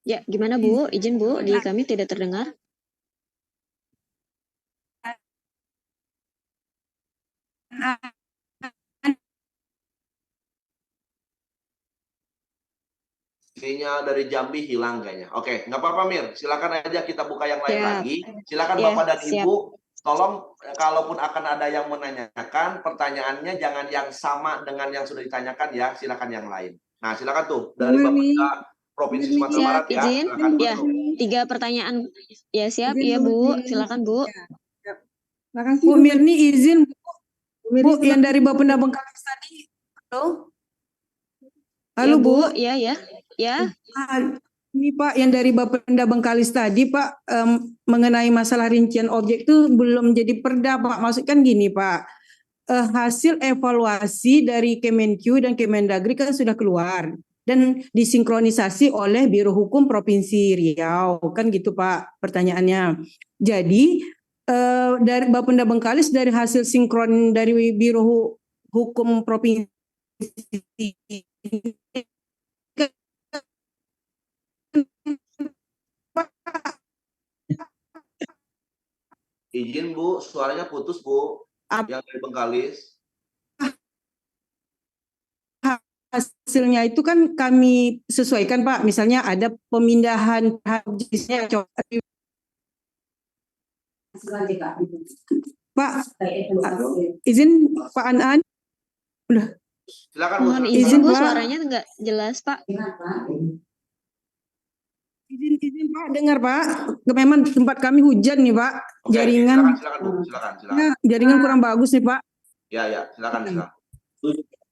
Ya, gimana Bu? Izin Bu, di kami tidak terdengar. Sinyal dari Jambi hilang kayaknya. Oke, nggak apa-apa Mir. Silakan aja kita buka yang lain lagi. Silakan Bapak dan Ibu. Tolong kalaupun akan ada yang menanyakan, pertanyaannya jangan yang sama dengan yang sudah ditanyakan ya. Silakan yang lain. Nah, silakan tuh dari Bapak Provinsi Sumatera Barat ya. Izin. Ya, 3 pertanyaan. Ya, siap. Iya, Bu. Silakan, Bu. Makasih. Bu Mirni izin Bu, yang dari Bapenda Bengkalis tadi. Halo. Halo, ya, Bu. Ya. Ini Pak, yang dari Bapenda Bengkalis tadi Pak, mengenai masalah rincian objek itu belum jadi perda Pak. Maksudkan gini Pak, hasil evaluasi dari Kemenkyu dan Kemendagri kan sudah keluar dan disinkronisasi oleh Biro Hukum Provinsi Riau, kan gitu Pak pertanyaannya. Jadi dari Bapenda Bengkalis dari hasil sinkron dari Biro Hukum Provinsi Izin Bu, suaranya putus Bu. Yang dari Bengkalis. Hasilnya itu kan kami sesuaikan Pak. Misalnya ada pemindahan habisnya Pak, izin Pak An. Udah. Silakan Bu. Mohon silakan. izin Bu, Pak. suaranya nggak jelas Pak. Izin Pak, dengar Pak. Memang tempat kami hujan nih Pak. Oke, Jaringan, silakan Bu, silakan. ya, jaringan kurang bagus nih Pak. Ya, silakan.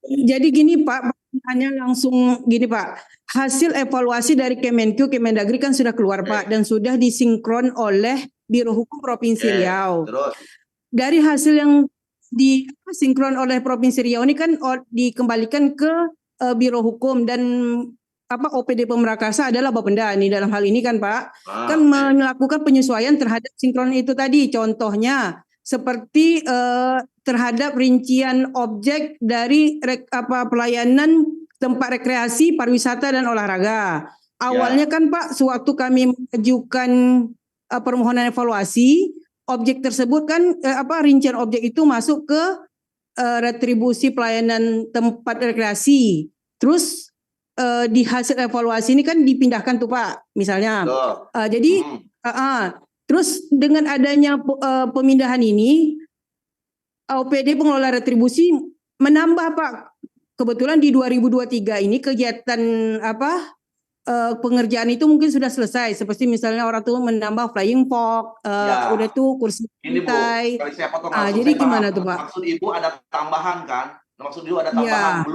Jadi gini Pak, hanya langsung gini Pak. Hasil evaluasi dari Kemenkyu, Kemendagri kan sudah keluar Pak, dan sudah disinkron oleh Biro Hukum Provinsi Oke, Riau. terus. Dari hasil yang disinkron oleh Provinsi Riau ini kan dikembalikan ke Biro Hukum, dan OPD Pemrakarsa adalah Bapenda nih dalam hal ini kan Pak, kan melakukan penyesuaian terhadap sinkron itu tadi. Contohnya seperti terhadap rincian objek dari pelayanan tempat rekreasi, pariwisata dan olahraga. Awalnya kan Pak, sewaktu kami mengajukan permohonan evaluasi, objek tersebut kan rincian objek itu masuk ke retribusi pelayanan tempat rekreasi. Terus di hasil evaluasi ini kan dipindahkan tuh Pak, misalnya. Jadi terus dengan adanya pemindahan ini, OPD pengelola retribusi menambah Pak. Kebetulan di 2023 ini kegiatan pengerjaan itu mungkin sudah selesai, seperti misalnya orang tuh menambah flying fox, udah tuh kursi lantai. Jadi gimana tuh Pak? Maksud Ibu ada tambahan kan? Maksud Ibu ada tambahan,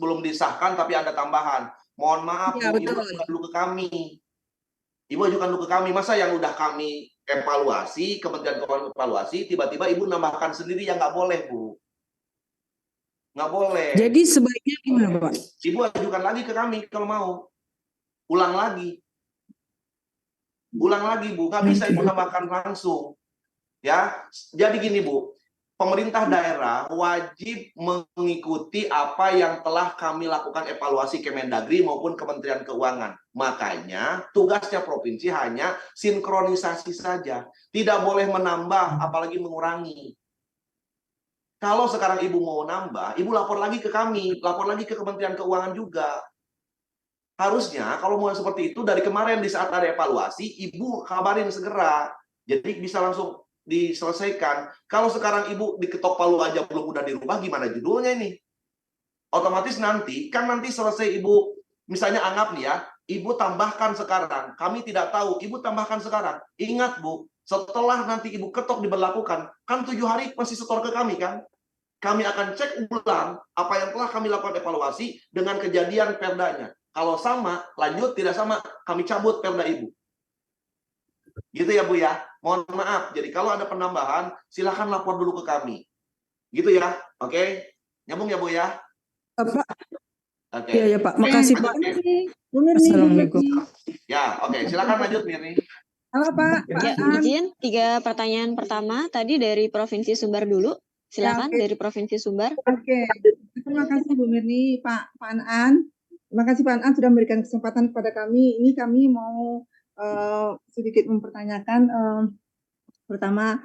belum disahkan tapi ada tambahan. Mohon maaf Bu, Ibu ajukan dulu ke kami. Ibu ajukan dulu ke kami. Masa yang udah kami evaluasi, Kementerian Keuangan evaluasi, tiba-tiba Ibu nambahkan sendiri, yang nggak boleh Bu. Nggak boleh. Jadi sebaiknya gimana Pak? Ibu ajukan lagi ke kami kalau mau. Ulang lagi Bu, nggak bisa Ibu nambahkan langsung. Ya, jadi gini Bu, pemerintah daerah wajib mengikuti apa yang telah kami lakukan evaluasi Kemendagri maupun Kementerian Keuangan. Makanya tugasnya provinsi hanya sinkronisasi saja, tidak boleh menambah apalagi mengurangi. Kalau sekarang Ibu mau nambah, Ibu lapor lagi ke kami, lapor lagi ke Kementerian Keuangan juga. Harusnya kalau mau seperti itu dari kemarin di saat ada evaluasi, Ibu kabarin segera. Jadi bisa langsung diselesaikan. Kalau sekarang Ibu diketok palu aja belum udah dirubah, gimana judulnya ini? Otomatis nanti selesai Ibu, misalnya anggap nih ya, Ibu tambahkan sekarang. Kami tidak tahu, Ibu tambahkan sekarang. Ingat Bu, setelah nanti Ibu ketok diberlakukan, kan 7 hari masih setor ke kami kan? Kami akan cek ulang apa yang telah kami lakukan evaluasi dengan kejadian perdanya. Kalau sama, lanjut, tidak sama, kami cabut perda Ibu. Gitu ya Bu ya. Mohon maaf, jadi kalau ada penambahan, silakan lapor dulu ke kami. Gitu ya, oke? Nyambung ya Bu ya? Pak. Oke. Iya ya Pak, makasih Pak. Assalamualaikum. Ya, oke, silakan lanjut Mirni. Halo Pak. Ya, izin 3 pertanyaan pertama tadi dari Provinsi Sumbar dulu. Silakan dari Provinsi Sumbar. Oke. Terima kasih Bu Mirni, Pak An. Terima kasih Pak An sudah memberikan kesempatan kepada kami. Ini kami mau sedikit mempertanyakan pertama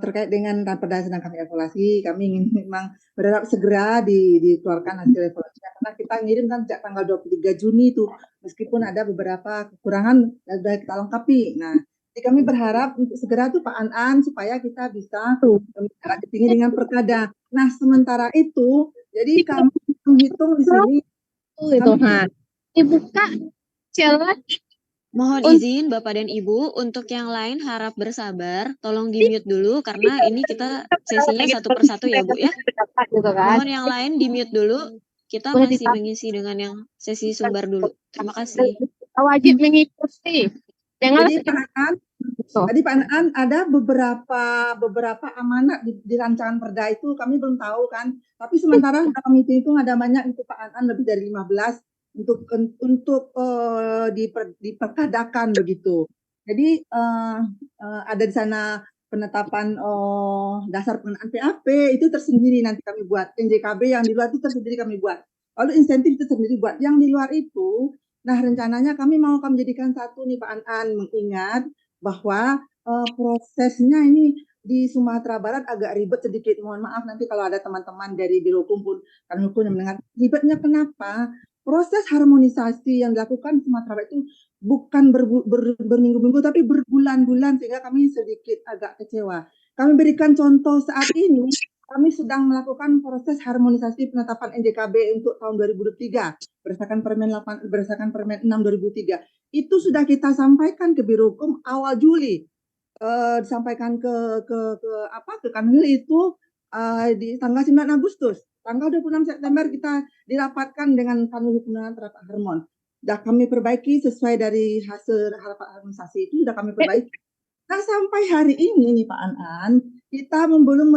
terkait dengan raperda sedang kami evaluasi. Kami ingin memang berharap segera dikeluarkan hasil evaluasi karena kita ngirim kan sejak tanggal 23 Juni itu, meskipun ada beberapa kekurangan sudah kita lengkapi. Nah, jadi kami berharap untuk segera tuh Pak An supaya kita bisa tinggi dengan perkada. Nah, sementara itu jadi kami menghitung di sini dibuka challenge. Mohon izin Bapak dan Ibu, untuk yang lain harap bersabar, tolong di-mute dulu karena ini kita sesinya satu persatu ya Bu ya. Mohon yang lain di-mute dulu, kita masih mengisi dengan yang sesi Sumbar dulu. Terima kasih. Wajib mengikuti. Jadi Pak An ada beberapa amanat di rancangan perda itu kami belum tahu kan. Tapi sementara kami hitung ada banyak itu Pak An lebih dari 15 untuk diperkadakan begitu. Jadi ada di sana penetapan dasar pengenaan PAP itu tersendiri nanti kami buat. NJKB yang di luar itu tersendiri kami buat. Lalu insentif itu sendiri buat. Yang di luar itu, nah rencananya kami mau kami jadikan satu nih Pak An, mengingat bahwa prosesnya ini di Sumatera Barat agak ribet sedikit. Mohon maaf nanti kalau ada teman-teman dari Biro Hukum pun kan hukum yang mendengar. Ribetnya kenapa? Proses harmonisasi yang dilakukan di Sumatera Barat itu bukan berminggu-minggu tapi berbulan-bulan sehingga kami sedikit agak kecewa. Kami berikan contoh saat ini kami sedang melakukan proses harmonisasi penetapan NJKB untuk tahun 2023 berdasarkan Permen 6 2003. Itu sudah kita sampaikan ke Biro Hukum awal Juli. Disampaikan ke Kanwil itu di tanggal 9 Agustus. Tanggal 26 September kita dirapatkan dengan Kanwil Hukum dan Rapat Harmon. Sudah kami perbaiki sesuai dari hasil rapat harmonisasi itu sudah kami perbaiki. Nah, sampai hari ini nih Pak An, kita belum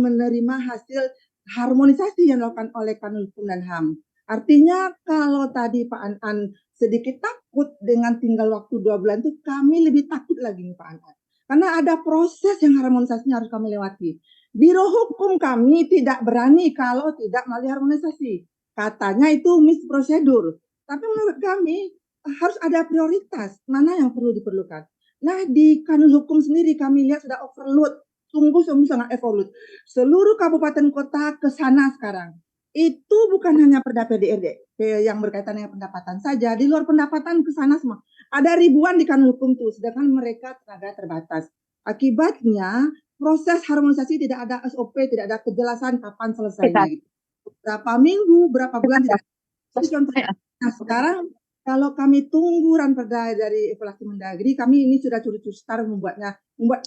menerima hasil harmonisasi yang dilakukan oleh Kanwil Hukum dan HAM. Artinya kalau tadi Pak An sedikit takut dengan tinggal waktu 2 bulan itu, kami lebih takut lagi nih Pak An. Karena ada proses yang harmonisasinya harus kami lewati. Biro Hukum kami tidak berani kalau tidak melalui harmonisasi. Katanya itu misprosedur. Tapi menurut kami harus ada prioritas mana yang perlu diperlukan. Nah, di Kanwil Hukum sendiri kami lihat sudah overload, sungguh-sungguh sangat overload. Seluruh kabupaten kota ke sana sekarang. Itu bukan hanya Perda PDRD yang berkaitan dengan pendapatan saja, di luar pendapatan ke sana semua. Ada ribuan di Kanwil Hukum itu, sedangkan mereka tenaga terbatas. Akibatnya proses harmonisasi tidak ada SOP, tidak ada kejelasan kapan selesainya. Berapa minggu, berapa bulan tidak. Contohnya. Nah, sekarang kalau kami tunggu ranperda dari evaluasi Mendagri, kami ini sudah curi-curi start membuat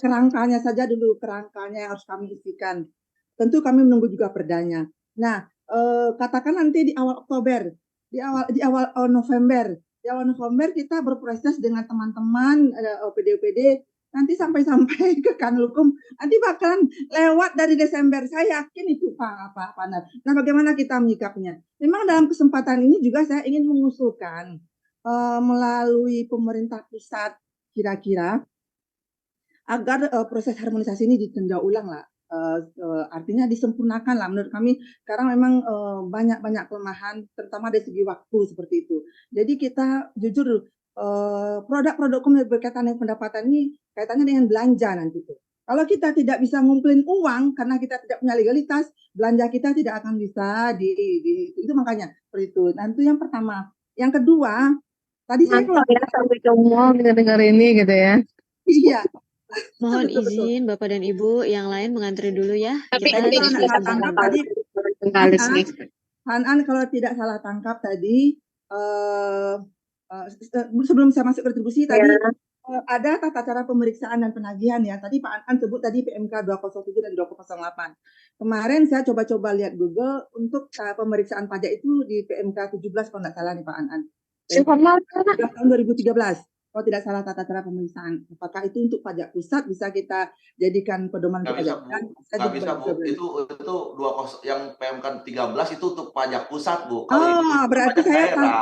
kerangkanya saja dulu, kerangkanya yang harus kami isikan. Tentu kami menunggu juga perdanya. Nah, katakan nanti di awal Oktober, di awal November kita berproses dengan teman-teman OPD, nanti sampai ke Kanwil Hukum, nanti bakalan lewat dari Desember. Saya yakin itu Pak Panar. Nah, bagaimana kita menyikapinya? Memang dalam kesempatan ini juga saya ingin mengusulkan melalui pemerintah pusat kira-kira agar proses harmonisasi ini ditinjau ulang lah. Artinya disempurnakan lah. Menurut kami sekarang memang banyak kelemahan, terutama dari segi waktu seperti itu. Jadi kita jujur produk-produk hukum yang berkaitan dengan pendapatan ini kaitannya dengan belanja nanti tuh. Kalau kita tidak bisa ngumpulin uang karena kita tidak punya legalitas, belanja kita tidak akan bisa itu makanya seperti itu. Nah, itu yang pertama. Yang kedua, tadi saya sampai ke mall dengar ini gitu ya. Iya. Mohon izin Bapak dan Ibu yang lain mengantri dulu ya. Tapi Kita ini diskusi salah tangkap tadi. Han kalau tidak salah tangkap tadi sebelum saya masuk retribusi tadi ada tata cara pemeriksaan dan penagihan ya. Tadi Pak An sebut tadi PMK 207 dan 208. Kemarin saya coba lihat Google untuk pemeriksaan pajak itu di PMK 17 kalau nggak salah nih Pak An. Tahun 2013. Kalau tidak salah tata cara pemeriksaan. Apakah itu untuk pajak pusat bisa kita jadikan pedoman untuk pajak daerah? Nggak bisa Bu. Itu 20 yang PMK 13 itu untuk pajak pusat Bu. Kalau berarti saya terima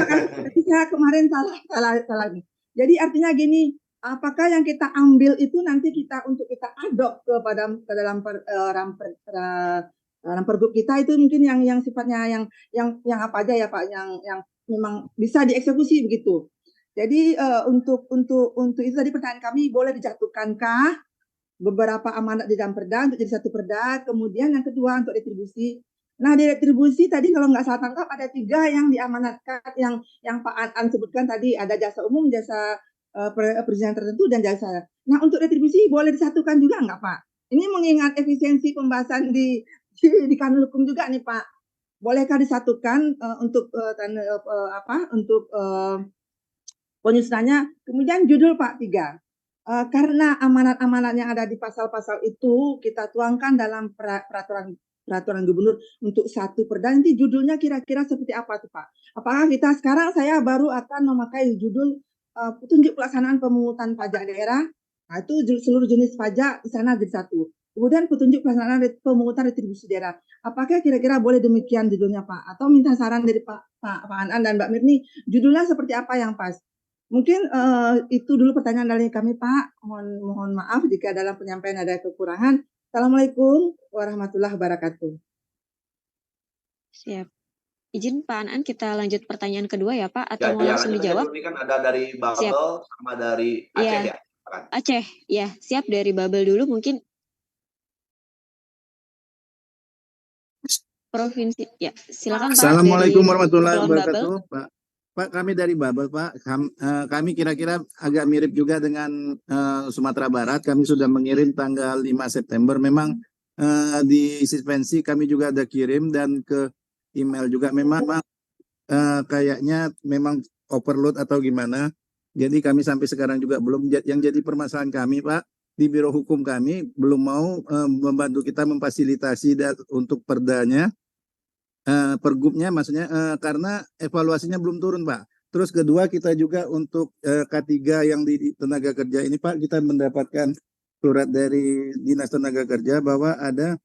kasih. Berarti saya kemarin salah nih. Jadi artinya gini, apakah yang kita ambil itu nanti kita adopt ke dalam pergub kita itu mungkin yang sifatnya yang apa aja ya Pak, yang memang bisa dieksekusi begitu. Jadi untuk itu tadi pertanyaan kami, boleh dijatuhkankah beberapa amanat di dalam perda untuk jadi satu perda? Kemudian yang kedua untuk retribusi. Nah, di retribusi tadi kalau nggak salah tangkap ada 3 yang diamanatkan yang Pak An sebutkan tadi, ada jasa umum, jasa perizinan tertentu dan jasa. Nah, untuk retribusi boleh disatukan juga nggak Pak? Ini mengingat efisiensi pembahasan di Kanwil Hukum juga nih Pak. Bolehkah disatukan untuk penyusunannya? Kemudian judul Pak 3. Karena amanat-amanat yang ada di pasal-pasal itu kita tuangkan dalam peraturan gubernur untuk satu perda, nanti judulnya kira-kira seperti apa tuh Pak? Apakah kita sekarang saya baru akan memakai judul petunjuk pelaksanaan pemungutan pajak daerah? Nah, itu seluruh jenis pajak di sana jadi satu. Kemudian petunjuk pelaksanaan pemungutan retribusi daerah. Apakah kira-kira boleh demikian judulnya Pak? Atau minta saran dari Pak An dan Mbak Mirni, judulnya seperti apa yang pas? Mungkin itu dulu pertanyaan dari kami Pak. Mohon maaf jika dalam penyampaian ada kekurangan. Assalamualaikum warahmatullahi wabarakatuh. Siap. Izin Pak An, kita lanjut pertanyaan kedua ya Pak, atau mau langsung dijawab? Ini kan ada dari Babel sama dari Aceh ya. Aceh, ya siap, dari Babel dulu mungkin. Provinsi, ya silakan Pak. Assalamualaikum warahmatullahi wabarakatuh Pak, kami dari Babel Pak. Kami kira-kira agak mirip juga dengan Sumatera Barat. Kami sudah mengirim tanggal 5 September. Memang disispensi, kami juga ada kirim dan ke email juga. Memang kayaknya memang overload atau gimana. Jadi kami sampai sekarang juga belum, yang jadi permasalahan kami Pak, di Biro Hukum kami belum mau membantu kita memfasilitasi untuk perdanya, pergubnya maksudnya, karena evaluasinya belum turun Pak. Terus kedua, kita juga untuk K3 yang di tenaga kerja ini Pak, kita mendapatkan surat dari Dinas Tenaga Kerja bahwa ada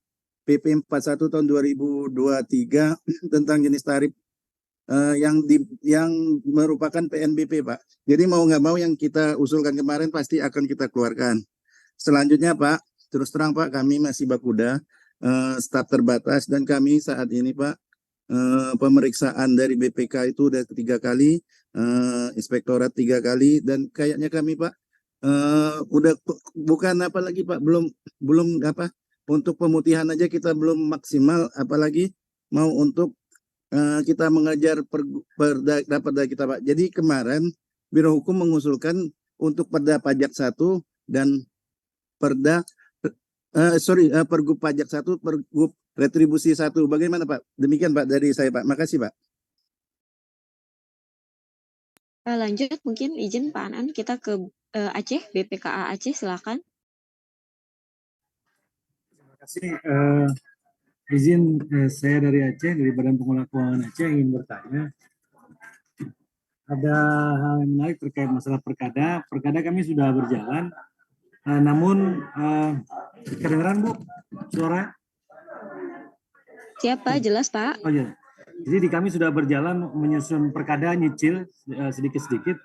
PP 41 tahun 2023 tentang jenis tarif yang merupakan PNBP Pak. Jadi mau nggak mau yang kita usulkan kemarin pasti akan kita keluarkan. Selanjutnya Pak, terus terang Pak, kami masih bakuda, staf terbatas, dan kami saat ini Pak, pemeriksaan dari BPK itu udah 3 kali, inspektorat 3 kali, dan kayaknya kami Pak udah bukan apa lagi Pak, belum apa, untuk pemutihan aja kita belum maksimal, apalagi mau untuk kita mengejar perda kita Pak. Jadi kemarin Biro Hukum mengusulkan untuk perda pajak 1 dan perda pergub pajak 1, pergub retribusi 1. Bagaimana Pak? Demikian Pak dari saya Pak. Makasih Pak. Lanjut, mungkin izin Pak Anan kita ke Aceh, BPKA Aceh, silakan. Terima kasih. Izin saya dari Aceh, dari Badan Pengelola Keuangan Aceh, ingin bertanya. Ada hal yang menarik terkait masalah perkada. Perkada kami sudah berjalan, namun kedengeran Bu suara? Siapa? Jelas Pak. Oh iya. Jadi kami sudah berjalan menyusun perkada, nyicil sedikit-sedikit,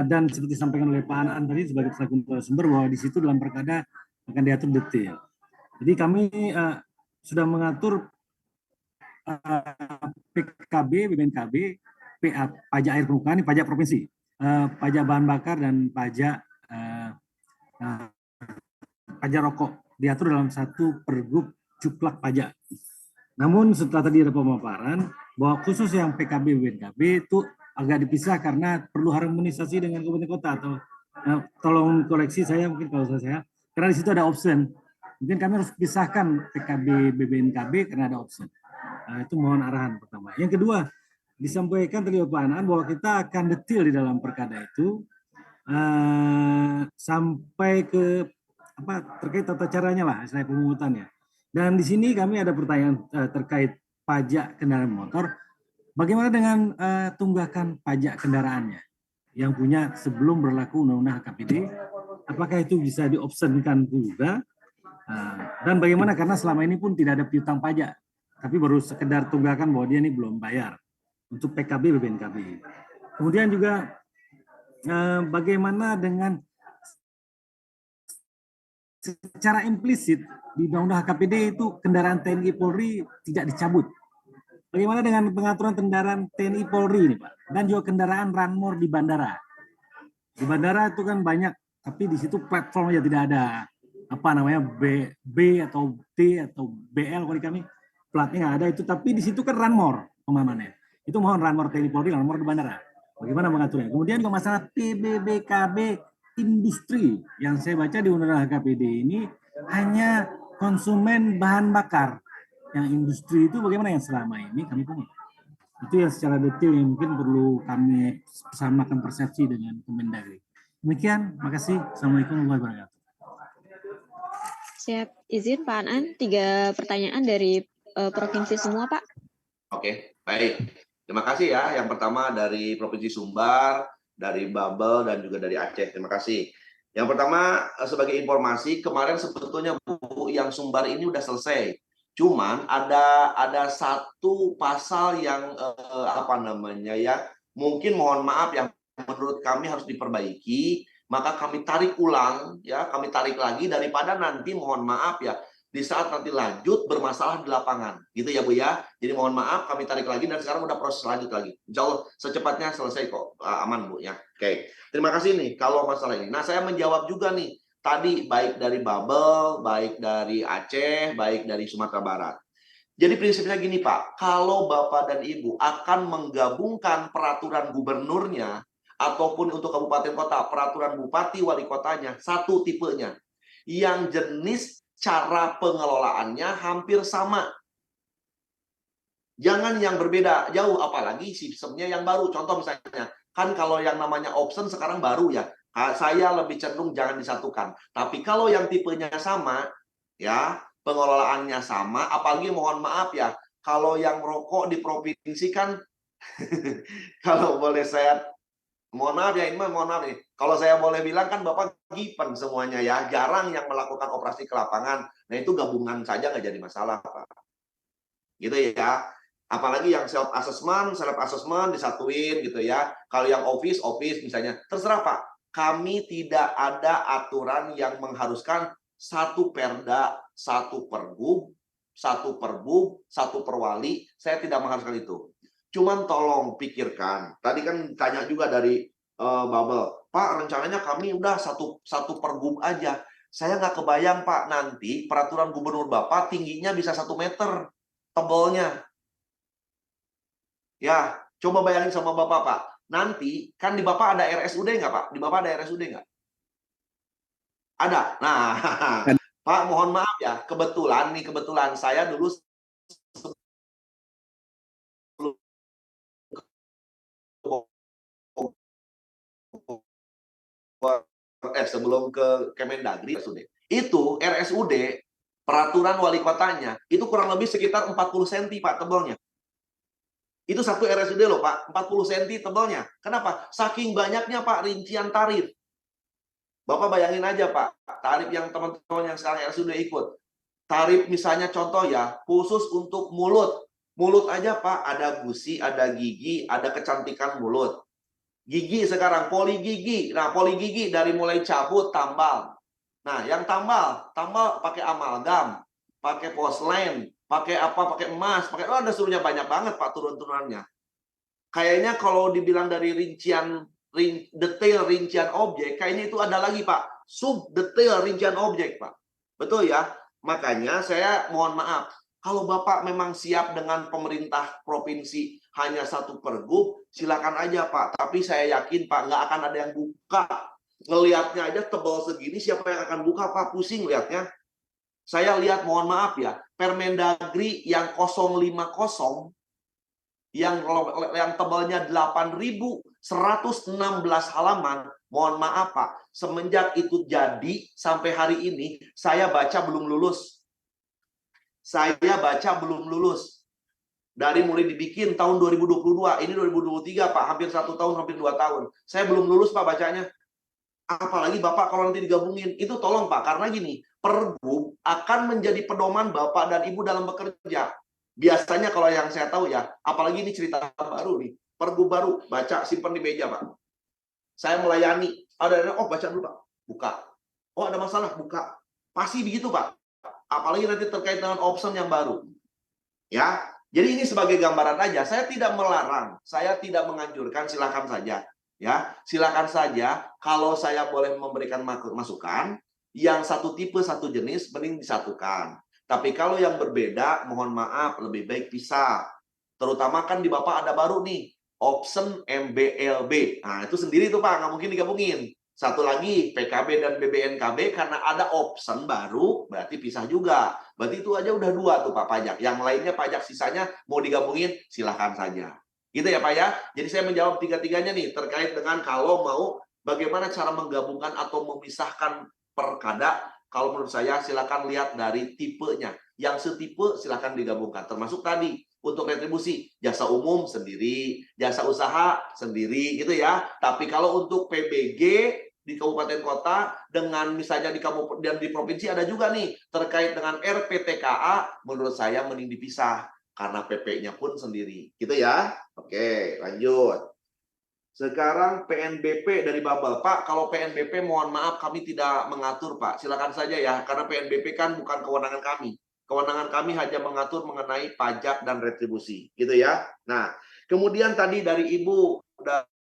dan seperti disampaikan oleh Pak Anan tadi sebagai selaku sumber bahwa di situ dalam perkada akan diatur detail. Jadi kami sudah mengatur PKB, BPNKB, PA, pajak air permukaan, pajak provinsi, pajak bahan bakar dan pajak rokok diatur dalam satu pergub cuplak pajak. Namun setelah tadi ada pemaparan bahwa khusus yang PKB, BPNKB itu agak dipisah karena perlu harmonisasi dengan kabupaten kota, atau tolong koreksi saya mungkin kalau saya, karena di situ ada option. Mungkin kami harus pisahkan PKB, BPNKB karena ada option. Itu mohon arahan pertama. Yang kedua, disampaikan tadi Pak Anan bahwa kita akan detail di dalam perkada itu sampai ke terkait tata caranya lah, istilah pemungutannya. Dan di sini kami ada pertanyaan terkait pajak kendaraan motor. Bagaimana dengan tunggakan pajak kendaraannya yang punya sebelum berlaku Undang-Undang HKPD? Apakah itu bisa diopsenkan juga? Dan bagaimana karena selama ini pun tidak ada piutang pajak, tapi baru sekedar tunggakan bahwa dia ini belum bayar untuk PKB, BPNKB. Kemudian juga bagaimana dengan secara implisit di Undang-Undang HKPD itu kendaraan TNI Polri tidak dicabut. Bagaimana dengan pengaturan kendaraan TNI Polri ini Pak? Dan juga kendaraan ranmor di bandara. Di bandara itu kan banyak, tapi di situ platformnya tidak ada B atau D atau BL kalau di kami platnya nggak ada itu, tapi di situ kan ranmor pemahamannya. Itu mohon ranmor TNI Polri, ranmor di bandara. Bagaimana mengaturnya? Kemudian juga masalah PBBKB industri yang saya baca di Undang-Undang HKPD ini hanya konsumen bahan bakar. Yang industri itu bagaimana yang selama ini kami punya. Itu yang secara detail yang mungkin perlu kami samakan persepsi dengan Kemendagri. Demikian, makasih. Assalamualaikum warahmatullahi wabarakatuh. Siap, izin Pak Anan, 3 pertanyaan dari provinsi semua Pak. Oke, baik. Terima kasih ya. Yang pertama dari Provinsi Sumbar, dari Babel, dan juga dari Aceh. Terima kasih. Yang pertama, sebagai informasi, kemarin sebetulnya Bu yang Sumbar ini udah selesai. Cuman ada satu pasal yang mungkin mohon maaf yang menurut kami harus diperbaiki, maka kami tarik ulang ya, kami tarik lagi daripada nanti mohon maaf ya di saat nanti lanjut bermasalah di lapangan gitu ya Bu ya. Jadi mohon maaf kami tarik lagi dan sekarang udah proses lanjut lagi. Insya Allah secepatnya selesai kok, aman Bu ya. Oke, terima kasih nih kalau masalah ini. Nah saya menjawab juga nih tadi baik dari Babel, baik dari Aceh, baik dari Sumatera Barat. Jadi prinsipnya gini Pak, kalau Bapak dan Ibu akan menggabungkan peraturan gubernurnya ataupun untuk kabupaten kota peraturan bupati wali kotanya satu tipenya yang jenis cara pengelolaannya hampir sama. Jangan yang berbeda jauh, apalagi sistemnya yang baru. Contoh misalnya, kan kalau yang namanya option sekarang baru ya, saya lebih cenderung jangan disatukan. Tapi kalau yang tipenya sama, ya pengelolaannya sama, apalagi mohon maaf ya, kalau yang rokok di provinsi kan, kalau boleh saya, mohon maaf ya, ini mohon maaf nih, kalau saya boleh bilang kan Bapak given semuanya ya, jarang yang melakukan operasi ke lapangan. Nah itu gabungan saja nggak jadi masalah Pak. Gitu ya. Apalagi yang self assessment disatuin gitu ya. Kalau yang office misalnya, terserah Pak. Kami tidak ada aturan yang mengharuskan satu perda, satu pergub, satu perbub, satu perwali. Saya tidak mengharuskan itu. Cuman tolong pikirkan. Tadi kan tanya juga dari Bubble, Pak rencananya kami udah satu pergub aja. Saya nggak kebayang Pak, nanti peraturan gubernur Bapak tingginya bisa 1 meter tebalnya. Ya, coba bayangin sama Bapak, Pak. Nanti, kan di Bapak ada RSUD nggak, Pak? Di Bapak ada RSUD nggak? Ada. Nah, Pak, mohon maaf ya. Kebetulan saya dulu sebelum ke Kemendagri, itu RSUD, peraturan wali kotanya, itu kurang lebih sekitar 40 cm, Pak, tebalnya. Itu satu RSUD loh Pak, 40 cm tebalnya. Kenapa? Saking banyaknya Pak rincian tarif. Bapak bayangin aja Pak, tarif yang teman-teman yang sekarang RSUD ikut. Tarif misalnya contoh ya, khusus untuk mulut. Mulut aja Pak, ada gusi, ada gigi, ada kecantikan mulut. Gigi sekarang, poli gigi. Nah, poli gigi dari mulai cabut, tambal. Nah, yang tambal pakai amalgam, pakai porcelain, pakai apa, pakai emas, pakai ada suruhnya banyak banget Pak turun-turunannya. Kayaknya kalau dibilang dari detail rincian objek, kayaknya itu ada lagi Pak, sub detail rincian objek Pak. Betul ya? Makanya saya mohon maaf, kalau Bapak memang siap dengan pemerintah provinsi hanya satu pergub, silakan aja Pak. Tapi saya yakin Pak nggak akan ada yang buka. Ngelihatnya aja tebal segini, siapa yang akan buka Pak? Pusing lihatnya. Saya lihat, mohon maaf ya, Permendagri yang 050 yang tebalnya 8.116 halaman, mohon maaf Pak, semenjak itu jadi sampai hari ini saya baca belum lulus. Dari mulai dibikin tahun 2022, ini 2023 Pak, hampir 1 tahun, hampir 2 tahun. Saya belum lulus Pak bacanya. Apalagi Bapak kalau nanti digabungin, itu tolong Pak, karena gini, pergub akan menjadi pedoman Bapak dan Ibu dalam bekerja. Biasanya kalau yang saya tahu ya, apalagi ini cerita baru nih, pergub baru, baca, simpan di meja Pak. Saya melayani, baca dulu Pak, buka. Oh ada masalah, buka. Pasti begitu Pak. Apalagi nanti terkait dengan option yang baru. Ya, jadi ini sebagai gambaran aja, saya tidak melarang, saya tidak menganjurkan, silakan saja. Ya, silakan saja. Kalau saya boleh memberikan masukan, yang satu tipe satu jenis mending disatukan. Tapi kalau yang berbeda, mohon maaf, lebih baik pisah. Terutama kan di Bapak ada baru nih, option MBLB. Nah itu sendiri tuh Pak, nggak mungkin digabungin. Satu lagi PKB dan BBNKB karena ada option baru, berarti pisah juga. Berarti itu aja udah 2 tuh Pak pajak. Yang lainnya pajak sisanya mau digabungin, silahkan saja. Gitu ya Pak ya. Jadi saya menjawab 3-tiganya nih terkait dengan kalau mau bagaimana cara menggabungkan atau memisahkan perkada. Kalau menurut saya silakan lihat dari tipenya. Yang setipe silakan digabungkan. Termasuk tadi untuk retribusi jasa umum sendiri, jasa usaha sendiri gitu ya. Tapi kalau untuk PBG di kabupaten kota dengan misalnya di kabupaten dan di provinsi ada juga nih terkait dengan RPTKA, menurut saya mending dipisah. Karena PP-nya pun sendiri. Gitu ya. Oke, lanjut. Sekarang PNBP dari Babel. Pak, kalau PNBP mohon maaf kami tidak mengatur Pak. Silakan saja ya. Karena PNBP kan bukan kewenangan kami. Kewenangan kami hanya mengatur mengenai pajak dan retribusi. Gitu ya. Nah, kemudian tadi dari Ibu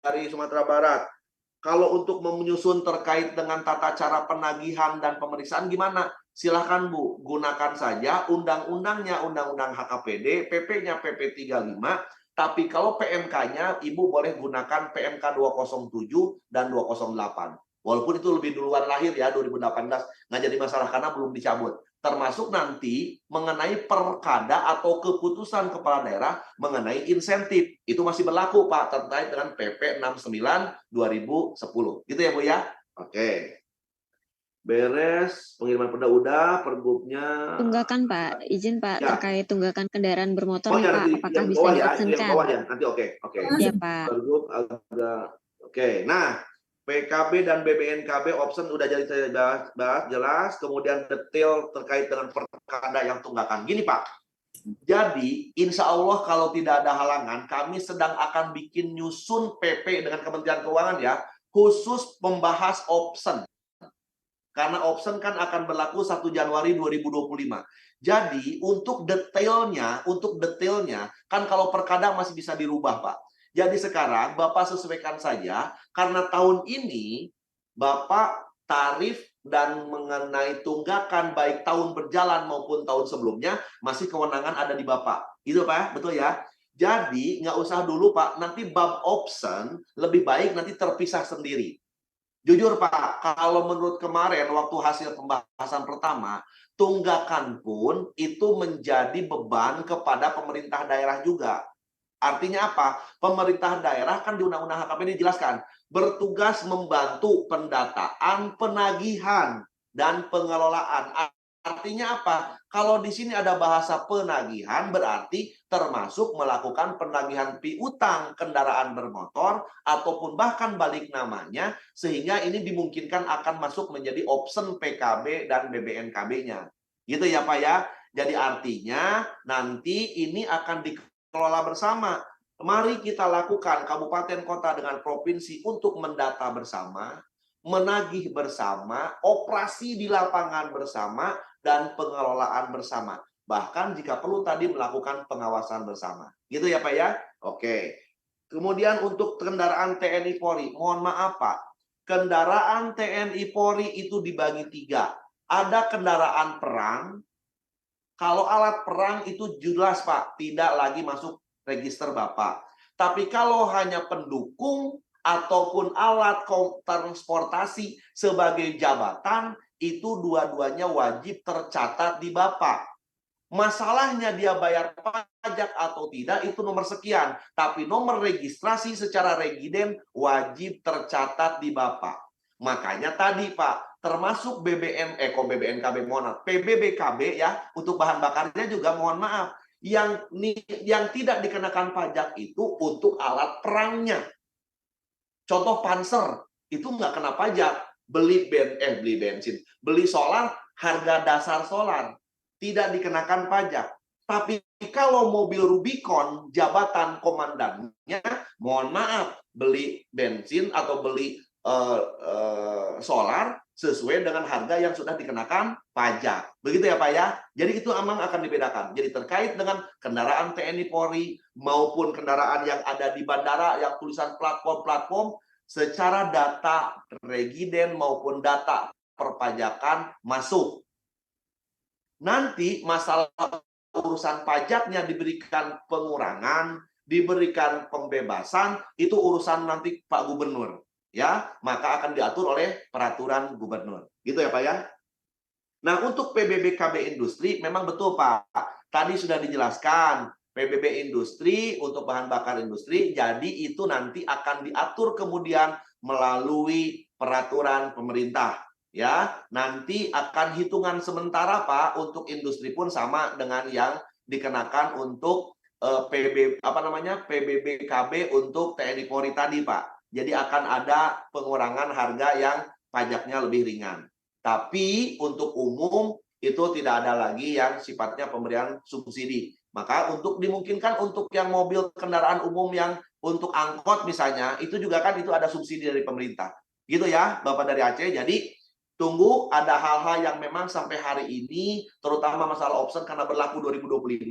dari Sumatera Barat. Kalau untuk menyusun terkait dengan tata cara penagihan dan pemeriksaan gimana? Silahkan Bu, gunakan saja undang-undangnya, undang-undang HKPD, PP-nya PP 35, tapi kalau PMK-nya Ibu boleh gunakan PMK 207 dan 208. Walaupun itu lebih duluan lahir ya, 2018, nggak jadi masalah karena belum dicabut. termasuk nanti mengenai perkada atau keputusan kepala daerah mengenai insentif. Itu masih berlaku, Pak, terkait dengan PP 69 2010. Gitu ya, Bu ya? Oke. Beres, pengiriman perda udah, pergubnya. Tunggakan Pak, izin Pak, Ya. terkait tunggakan kendaraan bermotor Oh nih ya, Pak, nanti apakah yang bisa bawah ya, yang diopsenkan? bawah ya. Nanti oke. Iya Pak. Pergub agak oke. Nah, PKB dan BBNKB option udah jadi saya bahas jelas, kemudian detail terkait dengan perkada yang tunggakan. Gini Pak, jadi insya Allah kalau tidak ada halangan, kami sedang akan bikin nyusun PP dengan Kementerian Keuangan ya, khusus membahas option. Karena option kan akan berlaku 1 Januari 2025. Jadi untuk detailnya kan kalau perkada masih bisa dirubah Pak. Jadi sekarang Bapak sesuaikan saja, karena tahun ini Bapak tarif dan mengenai tunggakan baik tahun berjalan maupun tahun sebelumnya masih kewenangan ada di Bapak. Gitu Pak, betul ya? Jadi nggak usah dulu Pak, nanti bab option lebih baik nanti terpisah sendiri. Jujur Pak, kalau menurut kemarin waktu hasil pembahasan pertama, tunggakan pun itu menjadi beban kepada pemerintah daerah juga. Artinya apa? Pemerintah daerah kan di Undang-Undang HKP dijelaskan, bertugas membantu pendataan, penagihan, dan pengelolaan. Artinya apa? Kalau di sini ada bahasa penagihan, berarti termasuk melakukan penagihan piutang kendaraan bermotor, ataupun bahkan balik namanya, sehingga ini dimungkinkan akan masuk menjadi option PKB dan BBNKB-nya. Gitu ya Pak ya? Jadi artinya nanti ini akan dikelola bersama. Mari kita lakukan kabupaten kota dengan provinsi untuk mendata bersama, menagih bersama, operasi di lapangan bersama, dan pengelolaan bersama. Bahkan jika perlu tadi melakukan pengawasan bersama. Gitu ya Pak ya? Oke. Kemudian untuk kendaraan TNI Polri, mohon maaf Pak, kendaraan TNI Polri itu dibagi 3. Ada kendaraan perang. Kalau alat perang itu jelas Pak, tidak lagi masuk register Bapak. Tapi kalau hanya pendukung ataupun alat transportasi sebagai jabatan, itu dua-duanya wajib tercatat di Bapak. Masalahnya dia bayar pajak atau tidak itu nomor sekian, tapi nomor registrasi secara regiden wajib tercatat di Bapak. Makanya tadi Pak, termasuk BBNKB mohon maaf, PBBKB ya, untuk bahan bakarnya juga mohon maaf, yang tidak dikenakan pajak itu untuk alat perangnya. Contoh Panzer itu nggak kena pajak. Beli bensin, beli solar, harga dasar solar tidak dikenakan pajak. Tapi kalau mobil Rubicon jabatan komandannya, mohon maaf, beli bensin atau beli solar sesuai dengan harga yang sudah dikenakan pajak. Begitu ya Pak ya. Jadi itu memang akan dibedakan. Jadi terkait dengan kendaraan TNI Polri maupun kendaraan yang ada di bandara yang tulisan platform secara data regiden maupun data perpajakan masuk. Nanti masalah urusan pajaknya diberikan pengurangan, diberikan pembebasan, itu urusan nanti Pak Gubernur. Ya, maka akan diatur oleh peraturan gubernur. Gitu ya Pak ya. Nah, untuk PBBKB industri memang betul Pak. Tadi sudah dijelaskan PBB industri untuk bahan bakar industri, jadi itu nanti akan diatur kemudian melalui peraturan pemerintah. Ya, nanti akan hitungan sementara Pak untuk industri pun sama dengan yang dikenakan untuk PBBKB untuk TNI Polri tadi Pak. Jadi akan ada pengurangan harga yang pajaknya lebih ringan. Tapi untuk umum itu tidak ada lagi yang sifatnya pemberian subsidi. Maka untuk dimungkinkan untuk yang mobil kendaraan umum yang untuk angkot misalnya, itu juga kan itu ada subsidi dari pemerintah. Gitu ya, Bapak dari Aceh. Jadi tunggu ada hal-hal yang memang sampai hari ini, terutama masalah option karena berlaku 2025,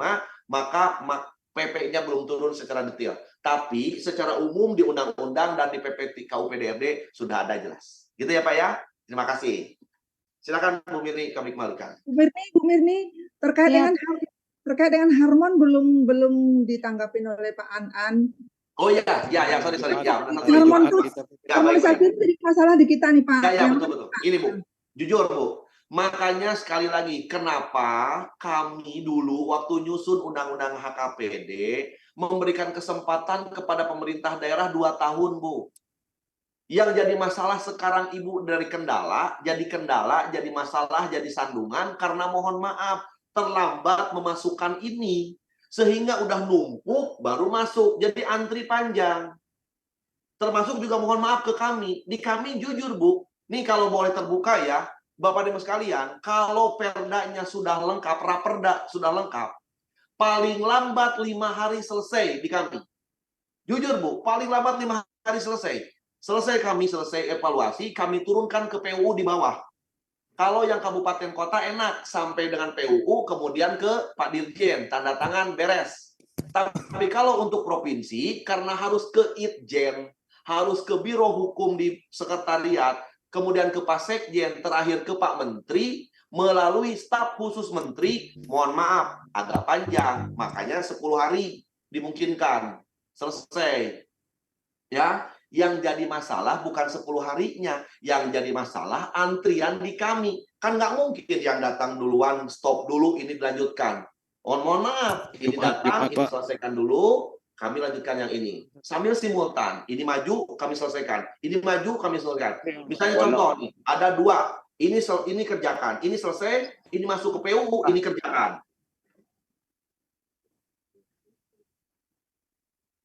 maka PP-nya belum turun secara detail. Tapi secara umum di undang-undang dan di PP KUPDRD sudah ada jelas. Gitu ya Pak ya. Terima kasih. Silakan Bu Mirni kami kembalikan. Bu Mirni terkait dengan Harmon belum ditanggapin oleh Pak An. Oh ya, sorry. Ya, Harmon itu harmonisasi jadi masalah di kita nih Pak. Ya, betul. Ini Bu, jujur Bu, Makanya sekali lagi, kenapa kami dulu waktu nyusun Undang-Undang HKPD memberikan kesempatan kepada pemerintah daerah 2 tahun, Bu. Yang jadi masalah sekarang Ibu dari kendala, jadi masalah, jadi sandungan karena mohon maaf, terlambat memasukkan ini. Sehingga udah numpuk baru masuk, jadi antri panjang. Termasuk juga mohon maaf ke kami. Di kami jujur, Bu, nih kalau boleh terbuka ya, Bapak Ibu sekalian, kalau perdanya sudah lengkap, raperda sudah lengkap, paling lambat 5 hari selesai di kami. Jujur, Bu, paling lambat 5 hari selesai. Selesai evaluasi, kami turunkan ke PUU di bawah. Kalau yang kabupaten kota enak, sampai dengan PUU, kemudian ke Pak Dirjen, tanda tangan beres. Tapi kalau untuk provinsi, karena harus ke Itjen, harus ke Biro Hukum di Sekretariat, kemudian ke Pak Sekjen, terakhir ke Pak Menteri, melalui staf khusus Menteri, mohon maaf, agak panjang. Makanya 10 hari dimungkinkan. Selesai. Ya, yang jadi masalah bukan 10 harinya, yang jadi masalah antrian di kami. Kan nggak mungkin yang datang duluan, stop dulu, ini dilanjutkan. Mohon maaf, ini datang, ini selesaikan dulu, kami lanjutkan yang ini. Sambil simultan, ini maju, kami selesaikan. Ini maju, kami selesaikan. Misalnya contoh nih, ada 2, ini kerjakan, ini selesai, ini masuk ke PUU, ini kerjakan.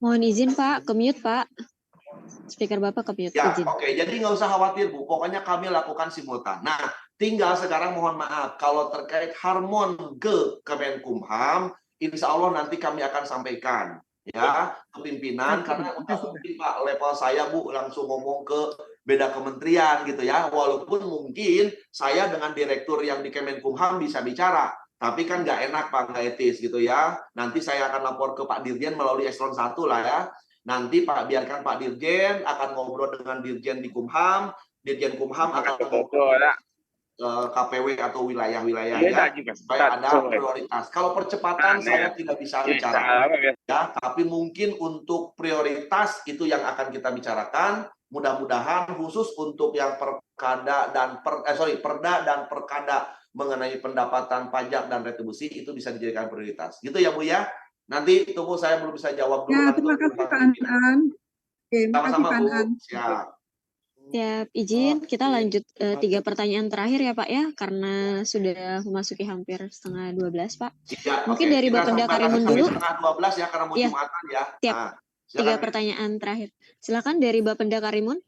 Mohon izin Pak, ke-mute Pak. Speaker Bapak ke-mute. Ya, izin. oke. Jadi nggak usah khawatir, Bu. Pokoknya kami lakukan simultan. Nah, tinggal sekarang mohon maaf, kalau terkait harmon ke Kemenkumham, insya Allah nanti kami akan sampaikan ya ke pimpinan, karena nggak mungkin Pak level saya, Bu, langsung ngomong ke beda kementerian gitu ya. Walaupun mungkin saya dengan direktur yang di Kemenkumham bisa bicara, tapi kan nggak enak Pak, nggak etis gitu ya. Nanti saya akan lapor ke Pak Dirjen melalui eselon 1 lah ya. Nanti biarkan Pak Dirjen akan ngobrol dengan Dirjen di Kumham, Dirjen Kumham akan ngobrol KPW atau wilayah-wilayah ya, supaya ada prioritas. Kalau percepatan saya tidak bisa bicara ya, tapi mungkin untuk prioritas itu yang akan kita bicarakan. Mudah-mudahan khusus untuk yang perda dan perkada mengenai pendapatan pajak dan retribusi itu bisa dijadikan prioritas. Gitu ya Bu ya. Nanti tunggu, saya belum bisa jawab dulu. Ya, terima kasih Pak An. Oke, sama-sama Bu. Siap, izin kita lanjut 3 pertanyaan terakhir ya Pak ya, karena sudah memasuki hampir setengah 12 Pak. Ya, mungkin dari Bapenda Karimun dulu. Setengah 12 ya, karena mau Jumatan ya. Siap. Nah, 3 pertanyaan terakhir. Silakan dari Bapenda Karimun.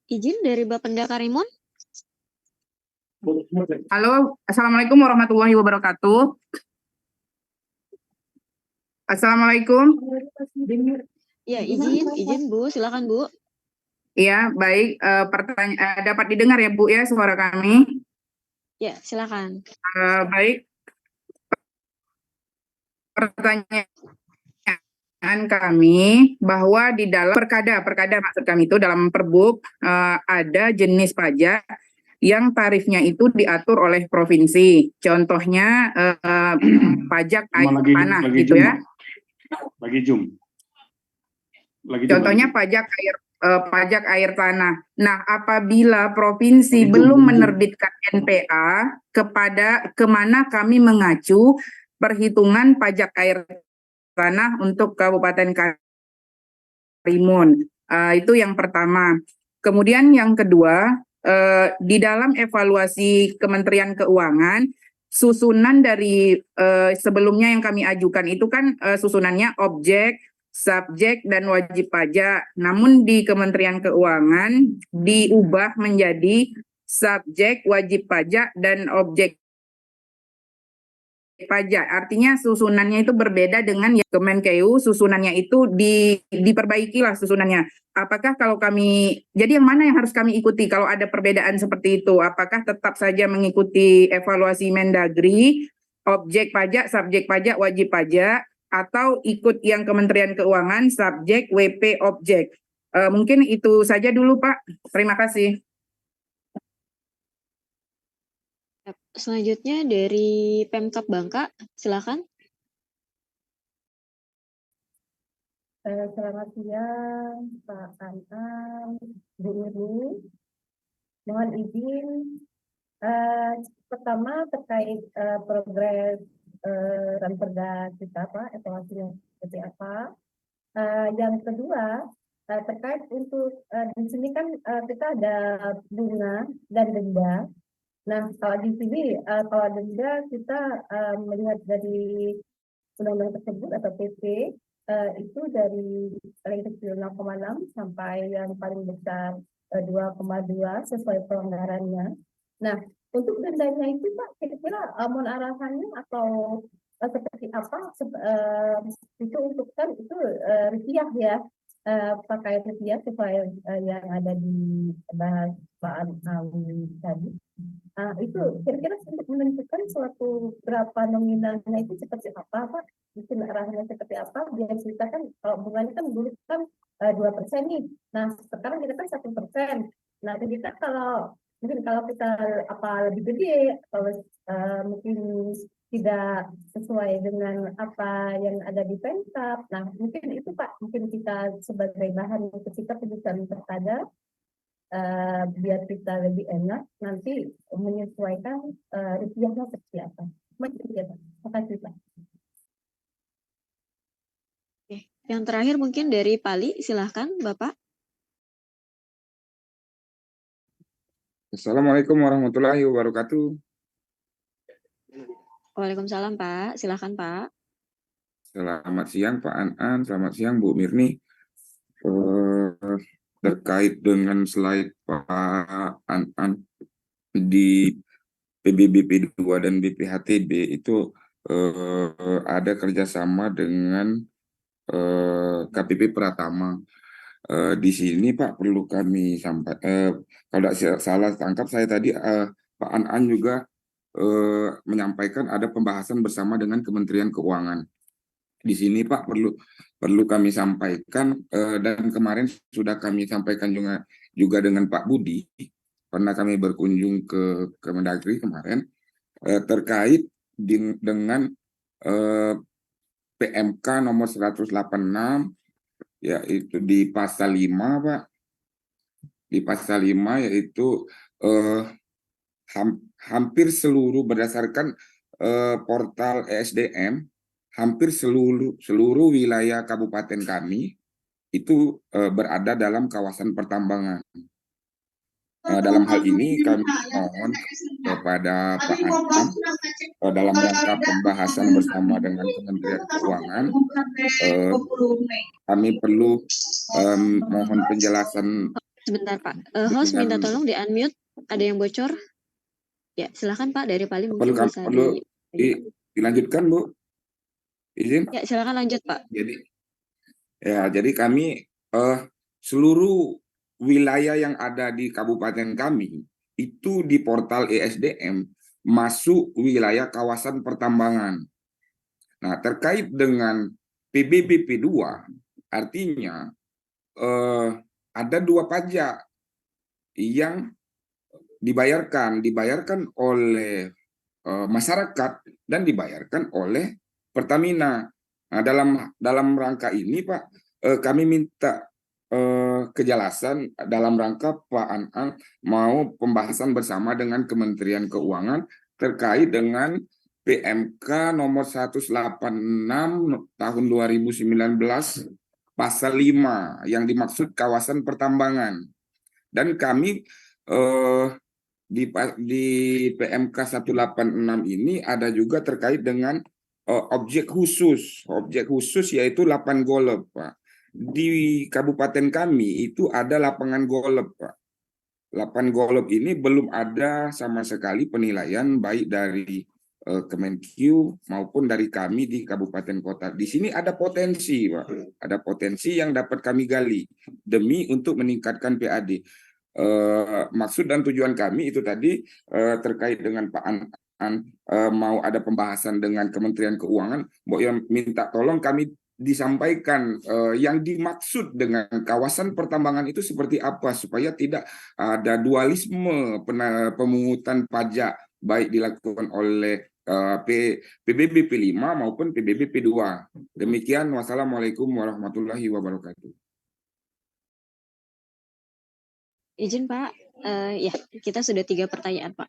Izin dari Bapenda Karimun. Halo, Assalamualaikum warahmatullahi wabarakatuh. Assalamualaikum. Ya, izin Bu, silakan Bu. Iya, baik. Dapat didengar ya Bu ya suara kami? Ya, silakan. Baik. Pertanyaan kami bahwa di dalam perkada maksud kami itu dalam Perbuk ada jenis pajak yang tarifnya itu diatur oleh provinsi. Contohnya pajak air tanah gitu ya. Contohnya pajak air tanah. Nah, apabila provinsi belum menerbitkan NPA, kemana kami mengacu perhitungan pajak air tanah untuk Kabupaten Karimun. Itu yang pertama. Kemudian yang kedua, di dalam evaluasi Kementerian Keuangan, susunan dari sebelumnya yang kami ajukan itu kan susunannya objek, subjek, dan wajib pajak. Namun di Kementerian Keuangan diubah menjadi subjek, wajib pajak, dan objek pajak. Artinya susunannya itu berbeda dengan yang Kemenkeu, susunannya itu diperbaikilah susunannya. Apakah kalau kami, jadi yang mana yang harus kami ikuti kalau ada perbedaan seperti itu? Apakah tetap saja mengikuti evaluasi Mendagri, objek pajak, subjek pajak, wajib pajak, atau ikut yang Kementerian Keuangan, subjek, WP, objek? Mungkin itu saja dulu Pak. Terima kasih. Selanjutnya dari Pemkab Bangka, silakan. Selamat siang, Pak Anam, Bu Nurni. Mohon izin, pertama terkait progres ranperda kita, Pak, evaluasinya seperti apa. Yang kedua, terkait untuk di sini kan kita ada bunga dan denda. Nah, kalau di sini kalau denda kita melihat dari undang-undang tersebut atau PP itu dari paling kecil 0,6 sampai yang paling besar 2,2 sesuai pelanggarannya. Nah, untuk dendanya itu Pak, kira-kira mohon arahannya atau seperti apa? Itu untuk kan itu rupiah ya, pakai rupiah supaya yang ada di bahas Pak tadi. Itu kira-kira untuk menentukan suatu berapa nominalnya itu seperti apa Pak? Mungkin arahnya seperti apa? Biar kita kan kalau bunganya kan dulu kan 2% nih. Nah sekarang kita kan 1%. Nah kita kalau mungkin kalau kita apa lebih gede atau mungkin tidak sesuai dengan apa yang ada di Pemkab. Nah mungkin itu Pak, mungkin kita sebagai bahan untuk kita penjelasan terkadang. Biar kita lebih enak nanti menyesuaikan rupiahnya seperti apa. Terima kasih Pak. Oke. Yang terakhir mungkin dari Pali, silahkan Bapak. Assalamualaikum warahmatullahi wabarakatuh. Waalaikumsalam Pak, silahkan Pak. Selamat siang Pak Anan, selamat siang Bu Mirni. Terkait dengan slide Pak Anan di PBBP 2 dan BPHTB itu ada kerjasama dengan KPP Pratama. Di sini Pak perlu kami sampaikan, kalau tidak salah tangkap saya tadi Pak Anan juga menyampaikan ada pembahasan bersama dengan Kementerian Keuangan. Di sini Pak perlu kami sampaikan dan kemarin sudah kami sampaikan juga dengan Pak Budi karena kami berkunjung ke Kemendagri kemarin terkait dengan PMK nomor 186 yaitu di pasal 5 Pak. Di pasal 5 yaitu hampir seluruh berdasarkan portal ESDM hampir seluruh wilayah kabupaten kami itu berada dalam kawasan pertambangan. Dalam hal ini kami mohon kepada Pak Anam dalam rangka pembahasan bersama dengan Kementerian Keuangan, kami perlu mohon penjelasan. Sebentar Pak, host minta tolong di unmute, ada yang bocor. Ya silakan Pak, dari Pali mungkin bisa dilanjutkan Bu. Izin? Ya, silakan lanjut, Pak. Jadi kami seluruh wilayah yang ada di kabupaten kami itu di portal ESDM masuk wilayah kawasan pertambangan. Nah, terkait dengan PBBP 2 artinya ada 2 pajak yang dibayarkan oleh masyarakat dan dibayarkan oleh Pertamina. Nah, dalam rangka ini Pak, kami minta kejelasan dalam rangka Pak Anan mau pembahasan bersama dengan Kementerian Keuangan terkait dengan PMK nomor 186 tahun 2019 pasal 5 yang dimaksud kawasan pertambangan. Dan kami di PMK 186 ini ada juga terkait dengan objek khusus yaitu 8 golf Pak. Di kabupaten kami itu ada lapangan golf Pak. 8 golf ini belum ada sama sekali penilaian baik dari Kemenkeu maupun dari kami di kabupaten kota. Di sini ada potensi Pak, ada potensi yang dapat kami gali demi untuk meningkatkan PAD. Maksud dan tujuan kami itu tadi terkait dengan Pak mau ada pembahasan dengan Kementerian Keuangan, yang minta tolong kami disampaikan yang dimaksud dengan kawasan pertambangan itu seperti apa supaya tidak ada dualisme pemungutan pajak baik dilakukan oleh PBB P5 maupun PBB P2. Demikian, wassalamualaikum warahmatullahi wabarakatuh. Izin Pak, ya kita sudah 3 pertanyaan Pak.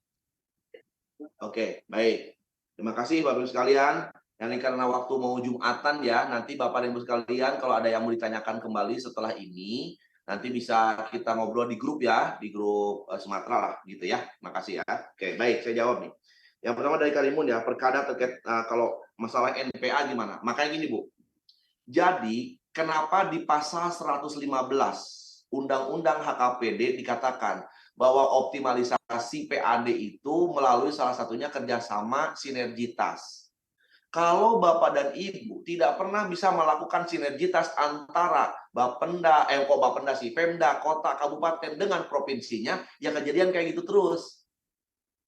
Oke, baik. Terima kasih Bapak Ibu sekalian. Ini karena waktu mau Jumatan ya, nanti Bapak dan Ibu sekalian kalau ada yang mau ditanyakan kembali setelah ini, nanti bisa kita ngobrol di grup ya, di grup Sumatera lah gitu ya. Makasih ya. Oke, baik, saya jawab nih. Yang pertama dari Karimun ya, perkada terkait kalau masalah NPA gimana? Makanya gini Bu. Jadi, kenapa di pasal 115 Undang-Undang HKPD dikatakan bahwa optimalisasi PAD itu melalui salah satunya kerjasama sinergitas. Kalau Bapak dan Ibu tidak pernah bisa melakukan sinergitas antara Bapenda, Pemda, kota, kabupaten dengan provinsinya, ya kejadian kayak gitu terus.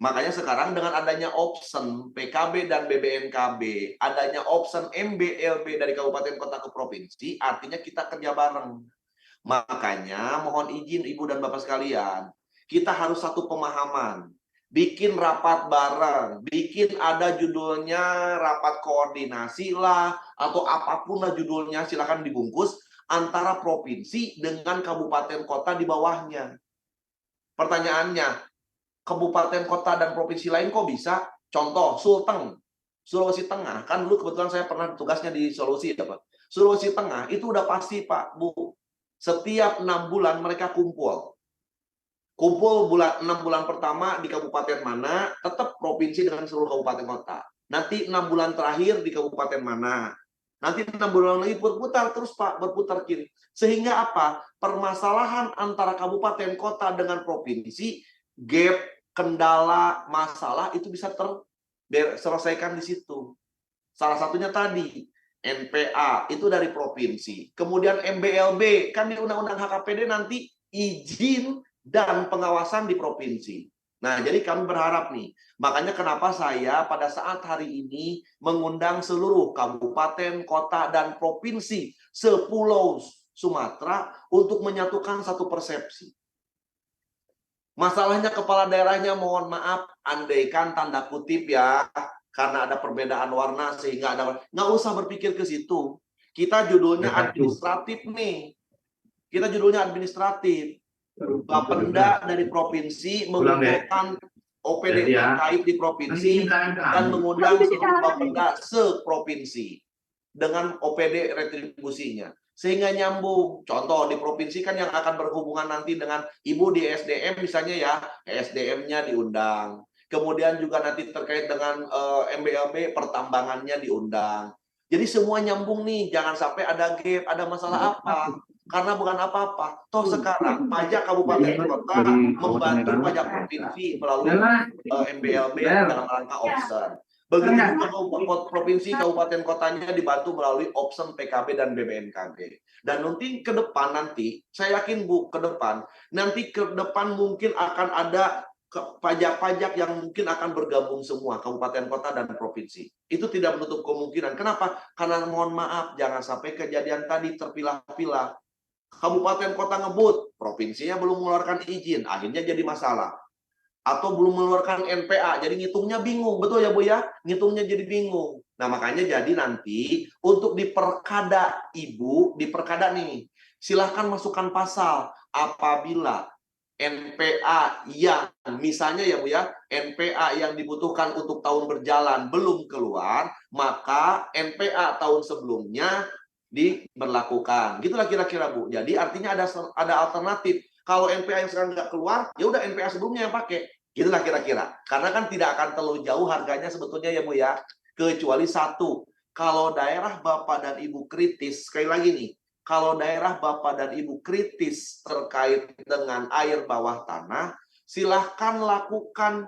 Makanya sekarang dengan adanya option PKB dan BBNKB, adanya option MBLB dari kabupaten kota ke provinsi, artinya kita kerja bareng. Makanya mohon izin Ibu dan Bapak sekalian, kita harus satu pemahaman. Bikin rapat bareng, bikin ada judulnya rapat koordinasi lah, atau apapun lah judulnya, silakan dibungkus antara provinsi dengan kabupaten kota di bawahnya. Pertanyaannya, kabupaten kota dan provinsi lain kok bisa? Contoh, Sulteng, Sulawesi Tengah, kan dulu kebetulan saya pernah tugasnya di Sulawesi ya Pak. Sulawesi Tengah itu udah pasti Pak, Bu. Setiap 6 bulan mereka kumpul. Kumpul 6 bulan pertama di kabupaten mana, tetap provinsi dengan seluruh kabupaten kota. Nanti 6 bulan terakhir di kabupaten mana. Nanti 6 bulan lagi berputar terus Pak, berputar kiri. Sehingga apa? Permasalahan antara kabupaten kota dengan provinsi, gap, kendala, masalah itu bisa terselesaikan di situ. Salah satunya tadi, NPA itu dari provinsi. Kemudian MBLB, kan di Undang-Undang HKPD nanti izin dan pengawasan di provinsi. Nah, jadi kami berharap nih, makanya kenapa saya pada saat hari ini mengundang seluruh kabupaten, kota, dan provinsi sepulau Sumatera untuk menyatukan satu persepsi. Masalahnya kepala daerahnya mohon maaf, andaikan tanda kutip ya, karena ada perbedaan warna sehingga ada, nggak usah berpikir ke situ. Kita judulnya administratif nih. Kita judulnya administratif. Bapenda dari provinsi mengumpulkan OPD terkait di provinsi dan mengundang seluruh Bapenda se-provinsi dengan OPD retribusinya. Sehingga nyambung. Contoh di provinsi kan yang akan berhubungan nanti dengan Ibu di SDM misalnya ya, SDM-nya diundang. Kemudian juga nanti terkait dengan MBLB pertambangannya diundang. Jadi semua nyambung nih, jangan sampai ada gap, ada masalah apa. Karena bukan apa-apa. Toh sekarang pajak kabupaten kota membantu pajak provinsi melalui MBLB dalam rangka option. Begitu juga provinsi kabupaten kotanya dibantu melalui option PKB dan BBNKB. Dan nanti ke depan nanti, saya yakin Bu, ke depan mungkin akan ada pajak-pajak yang mungkin akan bergabung semua kabupaten kota dan provinsi. Itu tidak menutup kemungkinan. Kenapa? Karena mohon maaf jangan sampai kejadian tadi terpilah-pilah. Kabupaten kota ngebut, provinsinya belum mengeluarkan izin, akhirnya jadi masalah. Atau belum mengeluarkan NPA, jadi ngitungnya bingung, betul ya Bu ya? Ngitungnya jadi bingung. Nah makanya jadi nanti untuk di perkada Ibu, di perkada nih, silahkan masukkan pasal apabila NPA yang misalnya ya Bu ya, NPA yang dibutuhkan untuk tahun berjalan belum keluar, maka NPA tahun sebelumnya diberlakukan. Gitulah kira-kira Bu. Jadi artinya ada alternatif. Kalau NPA yang sekarang nggak keluar, ya udah NPA sebelumnya yang pakai. Gitulah kira-kira. Karena kan tidak akan terlalu jauh harganya sebetulnya ya Bu ya. Kecuali satu, kalau daerah Bapak dan Ibu kritis, sekali lagi nih, kalau daerah Bapak dan Ibu kritis terkait dengan air bawah tanah, silahkan lakukan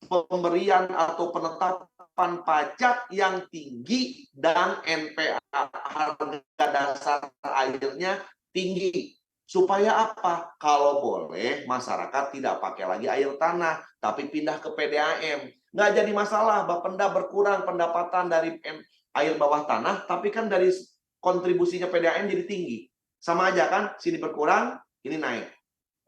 pemberian atau penetapan pajak yang tinggi dan NPA harga dasar airnya tinggi. Supaya apa? Kalau boleh masyarakat tidak pakai lagi air tanah, tapi pindah ke PDAM. Nggak jadi masalah, Bapenda berkurang pendapatan dari air bawah tanah, tapi kan dari kontribusinya PDAM jadi tinggi. Sama aja kan, sini berkurang, ini naik.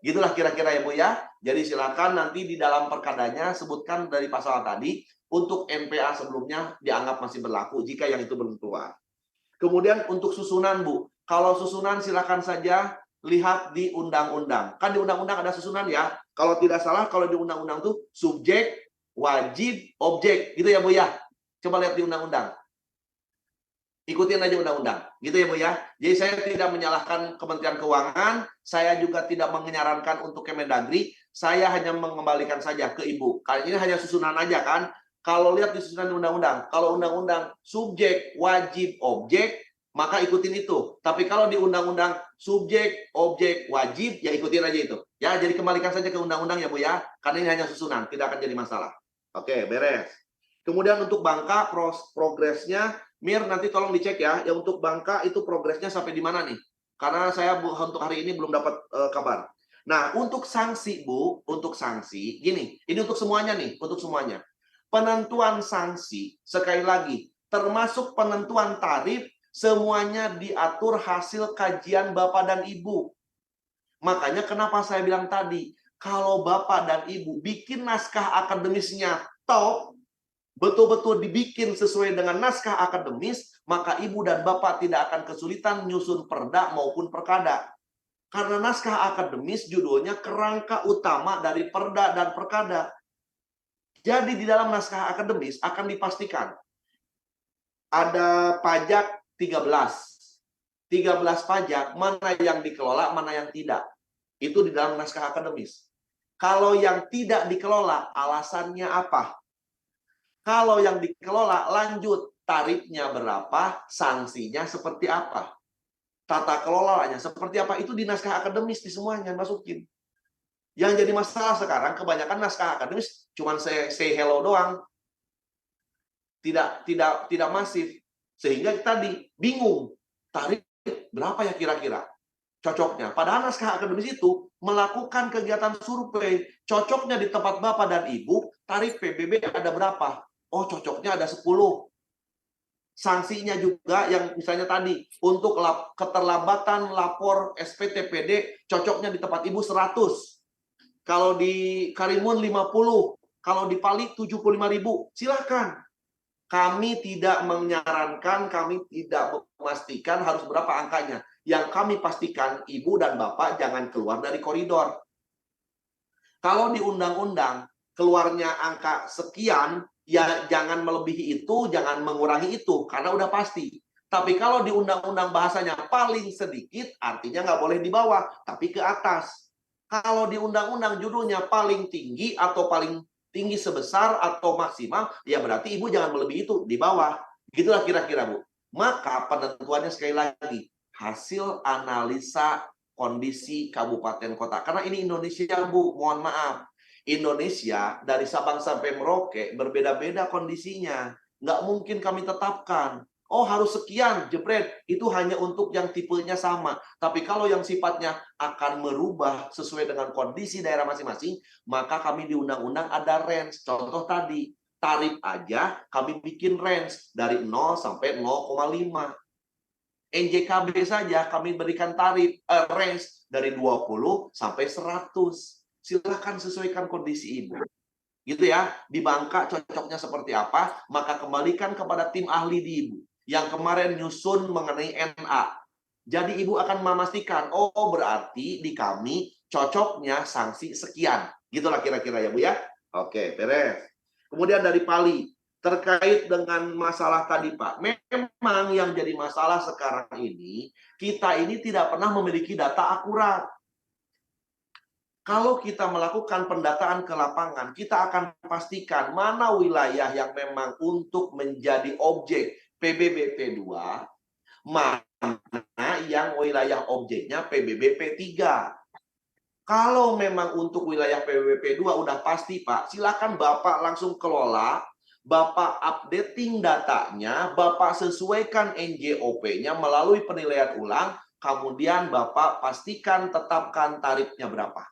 Gitulah kira-kira ya Bu ya. Jadi silakan nanti di dalam perkadanya sebutkan dari pasal tadi untuk NPA sebelumnya dianggap masih berlaku jika yang itu belum keluar. Kemudian untuk susunan, Bu. Kalau susunan silakan saja lihat di undang-undang. Kan di undang-undang ada susunan ya. Kalau tidak salah, kalau di undang-undang tuh subjek, wajib, objek. Gitu ya, Bu ya. Coba lihat di undang-undang. Ikutin aja undang-undang. Gitu ya, Bu ya. Jadi saya tidak menyalahkan Kementerian Keuangan, saya juga tidak menyarankan untuk Kemendagri, saya hanya mengembalikan saja ke Ibu. Kali ini hanya susunan aja kan. Kalau lihat di susunan undang-undang, kalau undang-undang subjek, wajib, objek, maka ikutin itu. Tapi kalau di undang-undang subjek, objek, wajib, ya ikutin aja itu. Ya, jadi kembalikan saja ke undang-undang ya, Bu ya. Karena ini hanya susunan, tidak akan jadi masalah. Oke, beres. Kemudian untuk Bangka, progresnya, Mir nanti tolong dicek ya. Yang untuk Bangka itu progresnya sampai di mana nih? Karena saya untuk hari ini belum dapat kabar. Nah, untuk sanksi, Bu, untuk sanksi, gini, ini untuk semuanya nih, untuk semuanya. Penentuan sanksi, sekali lagi, termasuk penentuan tarif, semuanya diatur hasil kajian Bapak dan Ibu. Makanya kenapa saya bilang tadi, kalau Bapak dan Ibu bikin naskah akademisnya top, betul-betul dibikin sesuai dengan naskah akademis, maka Ibu dan Bapak tidak akan kesulitan nyusun perda maupun perkada. Karena naskah akademis judulnya kerangka utama dari perda dan perkada. Jadi di dalam naskah akademis akan dipastikan ada pajak 13 pajak, mana yang dikelola, mana yang tidak. Itu di dalam naskah akademis. Kalau yang tidak dikelola, alasannya apa? Kalau yang dikelola, lanjut. Tarifnya berapa, sanksinya seperti apa. Tata kelolanya seperti apa, itu di naskah akademis di semuanya masukin. Yang jadi masalah sekarang, kebanyakan naskah akademis cuma say hello doang. Tidak masif. Sehingga tadi bingung. Tarif berapa ya kira-kira? Cocoknya. Padahal naskah akademis itu melakukan kegiatan survei. Cocoknya di tempat Bapak dan Ibu, tarif PBB ada berapa? Oh, cocoknya ada 10. Sanksinya juga yang misalnya tadi, untuk keterlambatan lapor SPTPD, cocoknya di tempat Ibu 100. Kalau di Karimun 50, kalau di Pali 75.000, silahkan. Kami tidak menyarankan, kami tidak memastikan harus berapa angkanya. Yang kami pastikan, Ibu dan Bapak jangan keluar dari koridor. Kalau di undang-undang keluarnya angka sekian, ya jangan melebihi itu, jangan mengurangi itu, karena udah pasti. Tapi kalau di undang-undang bahasanya paling sedikit, artinya nggak boleh di bawah, tapi ke atas. Kalau di undang-undang judulnya paling tinggi atau paling tinggi sebesar atau maksimal, ya berarti Ibu jangan melebihi itu, di bawah. Gitulah kira-kira, Bu. Maka penentuannya sekali lagi, hasil analisa kondisi kabupaten kota. Karena ini Indonesia, Bu, mohon maaf. Indonesia dari Sabang sampai Merauke berbeda-beda kondisinya. Nggak mungkin kami tetapkan. Oh, harus sekian, jebret. Itu hanya untuk yang tipenya sama. Tapi kalau yang sifatnya akan merubah sesuai dengan kondisi daerah masing-masing, maka kami di undang-undang ada range. Contoh tadi, tarif aja kami bikin range dari 0 sampai 0,5. NJKB saja kami berikan tarif range dari 20 sampai 100. Silahkan sesuaikan kondisi Ibu. Gitu ya. Di Bangka cocoknya seperti apa, maka kembalikan kepada tim ahli di Ibu. Yang kemarin nyusun mengenai NA. Jadi Ibu akan memastikan, oh berarti di kami cocoknya sanksi sekian. Gitulah kira-kira ya Bu ya. Oke, beres. Kemudian dari Pali, terkait dengan masalah tadi Pak, memang yang jadi masalah sekarang ini, kita ini tidak pernah memiliki data akurat. Kalau kita melakukan pendataan ke lapangan, kita akan pastikan mana wilayah yang memang untuk menjadi objek PBB P2, mana yang wilayah objeknya PBB P3. Kalau memang untuk wilayah PBB P2 udah pasti Pak, silakan Bapak langsung kelola, Bapak updating datanya, Bapak sesuaikan NJOP-nya melalui penilaian ulang, kemudian Bapak pastikan tetapkan tarifnya berapa.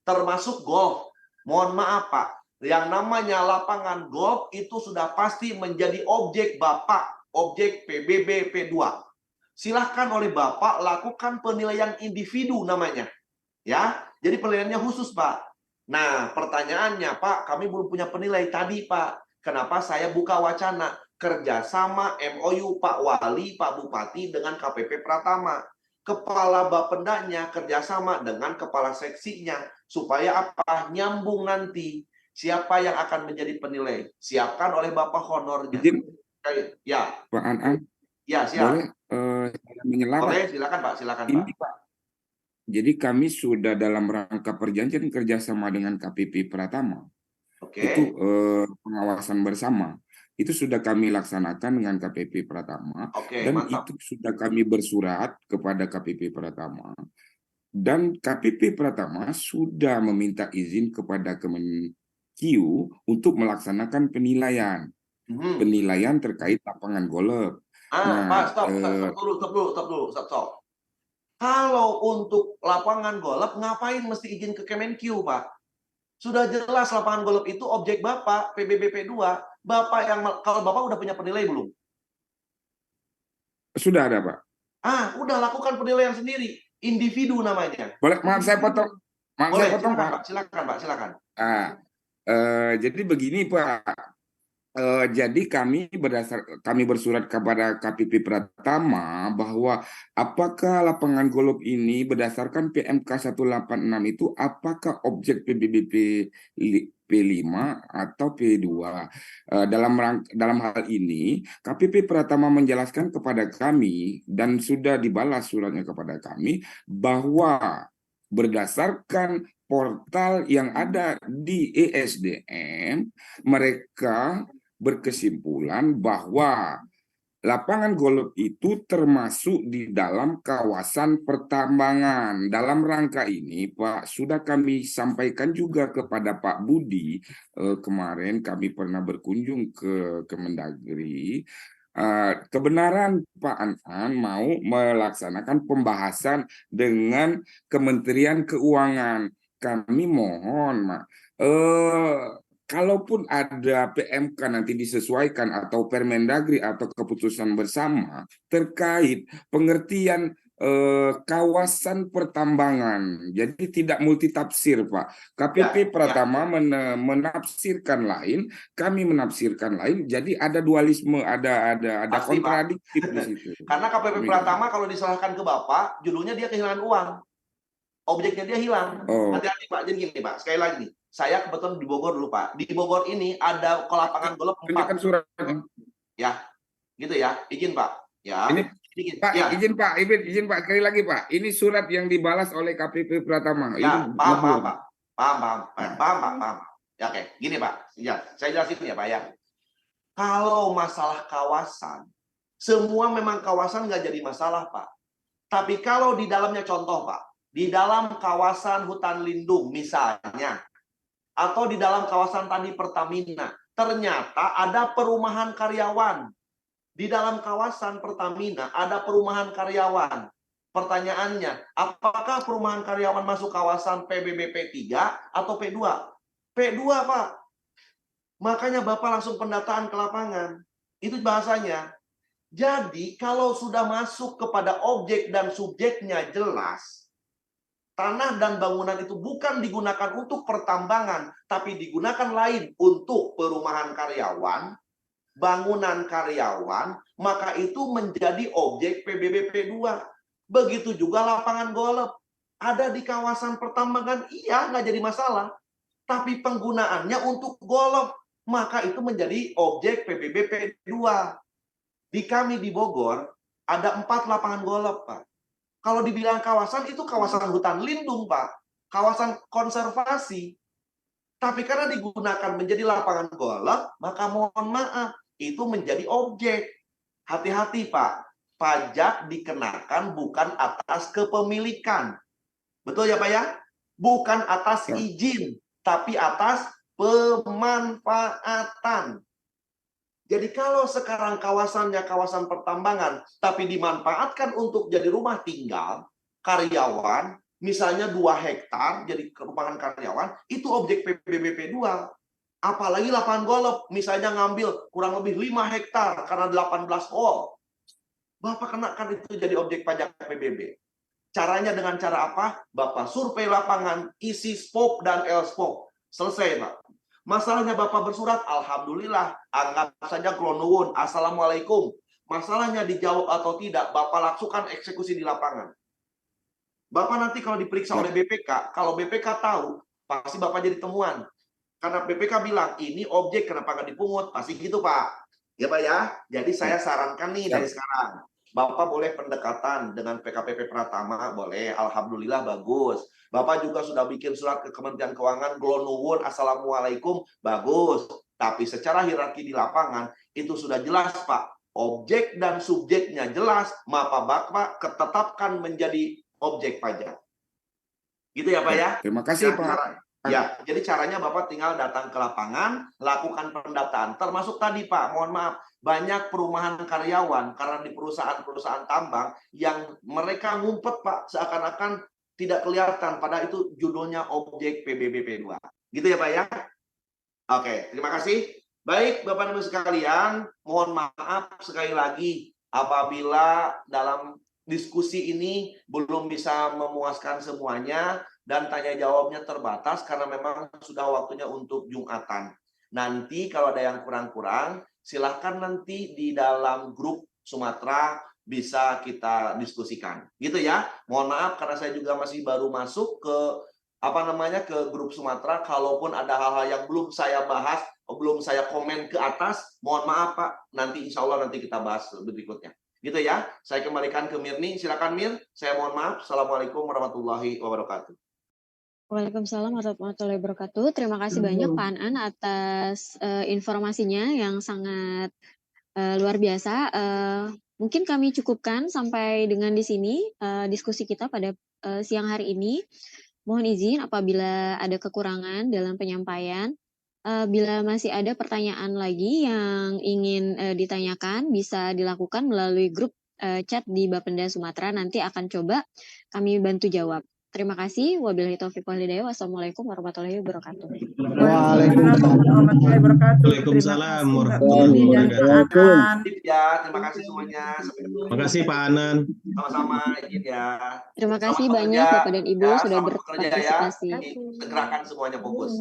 Termasuk golf. Mohon maaf Pak, yang namanya lapangan golf itu sudah pasti menjadi objek Bapak, objek PBB P2. Silahkan oleh Bapak lakukan penilaian individu namanya. Ya, jadi penilaiannya khusus Pak. Nah, pertanyaannya Pak, kami belum punya penilai tadi Pak. kenapa saya buka wacana kerjasama MOU Pak Wali, Pak Bupati dengan KPP Pratama. Kepala Bapendanya kerjasama dengan kepala seksinya. Supaya apa? Nyambung nanti. Siapa yang akan menjadi penilai? Siapkan oleh Bapak honornya. Ya. Pak An'am, ya, siap. boleh saya menyela, Boleh, Pak? silakan Pak, silakan Ini, Pak. Pak. Jadi kami sudah dalam rangka perjanjian kerjasama dengan KPP Pratama. Itu pengawasan bersama. Itu sudah kami laksanakan dengan KPP Pratama. Dan mantap. itu sudah kami bersurat kepada KPP Pratama. Dan KPP Pratama sudah meminta izin kepada Kemenq untuk melaksanakan penilaian. Penilaian terkait lapangan golf. Pak, stop dulu. Kalau untuk lapangan golf, ngapain mesti izin ke Kemenq, Pak? Sudah jelas lapangan golf itu objek Bapak, PBBP 2. Bapak kalau Bapak udah punya penilai belum? Sudah ada, Pak. Udah lakukan penilaian sendiri. Individu namanya. Boleh, maaf saya potong. Boleh, Pak. Silakan, Pak. Silakan. Jadi begini, Pak. Jadi kami bersurat kepada KPP Pratama bahwa apakah lapangan golf ini berdasarkan PMK 186 itu apakah objek PBBP P5 atau P2. Dalam hal ini KPP Pratama menjelaskan kepada kami dan sudah dibalas suratnya kepada kami bahwa berdasarkan portal yang ada di ESDM, mereka berkesimpulan bahwa lapangan golf itu termasuk di dalam kawasan pertambangan. Dalam rangka ini, Pak, sudah kami sampaikan juga kepada Pak Budi. Kemarin kami pernah berkunjung ke Kemendagri. Kebenaran Pak An'am mau melaksanakan pembahasan dengan Kementerian Keuangan. Kami mohon, kalaupun ada PMK nanti disesuaikan atau Permendagri atau keputusan bersama terkait pengertian kawasan pertambangan. Jadi tidak multitafsir, Pak. KPP Pratama menafsirkan lain, kami menafsirkan lain. Jadi ada dualisme, ada Pasti, kontradiktif Pak. di situ. Karena KPP Pratama kalau diserahkan ke Bapak, judulnya dia kehilangan uang. Objeknya dia hilang. Hati-hati, Pak. Jadi gini, Pak. Sekali lagi nih. Saya kebetulan di Bogor dulu, Pak. Di Bogor ini ada lapangan golf 4. Suratnya. Ya. Gitu ya. Izin, Pak. Ya. Ini Pak, izin Pak, sekali lagi Pak. Ini surat yang dibalas oleh KPP Pratama. Ya, paham, Pak. Paham. Ya, oke. Gini, Pak. Ya, saya jelasin ya, Pak ya. Kalau masalah kawasan, semua memang kawasan nggak jadi masalah, Pak. Tapi kalau di dalamnya contoh, Pak. Di dalam kawasan hutan lindung misalnya, atau di dalam kawasan tadi Pertamina, ternyata ada perumahan karyawan. Di dalam kawasan Pertamina ada perumahan karyawan. Pertanyaannya, apakah perumahan karyawan masuk kawasan PBBP 3 atau P2? P2, Pak. Makanya Bapak langsung pendataan ke lapangan. Itu bahasanya. Jadi, kalau sudah masuk kepada objek dan subjeknya jelas, tanah dan bangunan itu bukan digunakan untuk pertambangan, tapi digunakan lain untuk perumahan karyawan, bangunan karyawan, maka itu menjadi objek PBBP 2. Begitu juga lapangan golf. Ada di kawasan pertambangan, iya nggak jadi masalah. Tapi penggunaannya untuk golf, maka itu menjadi objek PBBP 2. Di kami di Bogor, ada 4 lapangan golf, Pak. Kalau dibilang kawasan, itu kawasan hutan lindung, Pak. Kawasan konservasi. Tapi karena digunakan menjadi lapangan golf, maka mohon maaf, itu menjadi objek. Hati-hati, Pak. Pajak dikenakan bukan atas kepemilikan. Betul ya, Pak ya? Bukan atas izin, tapi atas pemanfaatan. Jadi kalau sekarang kawasannya kawasan pertambangan, tapi dimanfaatkan untuk jadi rumah tinggal, karyawan, misalnya 2 hektar jadi perumahan karyawan, itu objek PBBP 2. Apalagi lapangan golf, misalnya ngambil kurang lebih 5 hektar karena 18 hole. Bapak kenakan itu jadi objek pajak PBB. Caranya dengan cara apa? Bapak survei lapangan, isi SPOP dan LSPOP. Selesai, Pak. Masalahnya Bapak bersurat, alhamdulillah, anggap saja klonuwun, assalamualaikum. Masalahnya dijawab atau tidak, Bapak lakukan eksekusi di lapangan. Bapak nanti kalau diperiksa oleh BPK, kalau BPK tahu, pasti Bapak jadi temuan. Karena BPK bilang, ini objek, kenapa nggak dipungut? Pasti gitu, Pak. Ya, Pak ya. Jadi saya sarankan nih dari sekarang. Bapak boleh pendekatan dengan PKPP Pratama, boleh. Alhamdulillah, bagus. Bapak juga sudah bikin surat ke Kementerian Keuangan, glonuwun, assalamualaikum, bagus. Tapi secara hierarki di lapangan, itu sudah jelas, Pak. Objek dan subjeknya jelas, maka Bapak ketetapkan menjadi objek pajak. Gitu ya, Pak ya? Terima kasih, Pak. Ya, jadi caranya Bapak tinggal datang ke lapangan, lakukan pendataan. Termasuk tadi, Pak, mohon maaf, banyak perumahan karyawan karena di perusahaan-perusahaan tambang yang mereka ngumpet, Pak, seakan-akan tidak kelihatan, padahal itu judulnya objek PBBP2. Gitu ya, Pak ya? Oke, terima kasih. Baik, Bapak Ibu sekalian, mohon maaf sekali lagi apabila dalam diskusi ini belum bisa memuaskan semuanya dan tanya jawabnya terbatas karena memang sudah waktunya untuk Jumatan. Nanti kalau ada yang kurang-kurang, silahkan nanti di dalam grup Sumatera bisa kita diskusikan. Gitu ya. Mohon maaf karena saya juga masih baru masuk ke ke grup Sumatera. Kalaupun ada hal-hal yang belum saya bahas, belum saya komen ke atas, mohon maaf Pak. Nanti insya Allah nanti kita bahas berikutnya. Gitu ya. Saya kembalikan ke Mirni. Silakan Mir. Saya mohon maaf. Assalamualaikum warahmatullahi wabarakatuh. Waalaikumsalam warahmatullahi wabarakatuh. Terima kasih banyak Pak Anan atas informasinya yang sangat luar biasa. Mungkin kami cukupkan sampai dengan di sini diskusi kita pada siang hari ini. Mohon izin apabila ada kekurangan dalam penyampaian. Bila masih ada pertanyaan lagi yang ingin ditanyakan, bisa dilakukan melalui grup chat di Bapenda Sumatera. Nanti akan coba kami bantu jawab. Terima kasih. Wabillahi taufiq wal hidayah. Wassalamualaikum warahmatullahi wabarakatuh. Waalaikumsalam warahmatullahi wabarakatuh. Ya, terima kasih semuanya. Terima kasih Pak Anan. Sama-sama, izin ya. Terima kasih banyak Bapak dan Ibu sudah berpartisipasi. Segerakan semuanya fokus.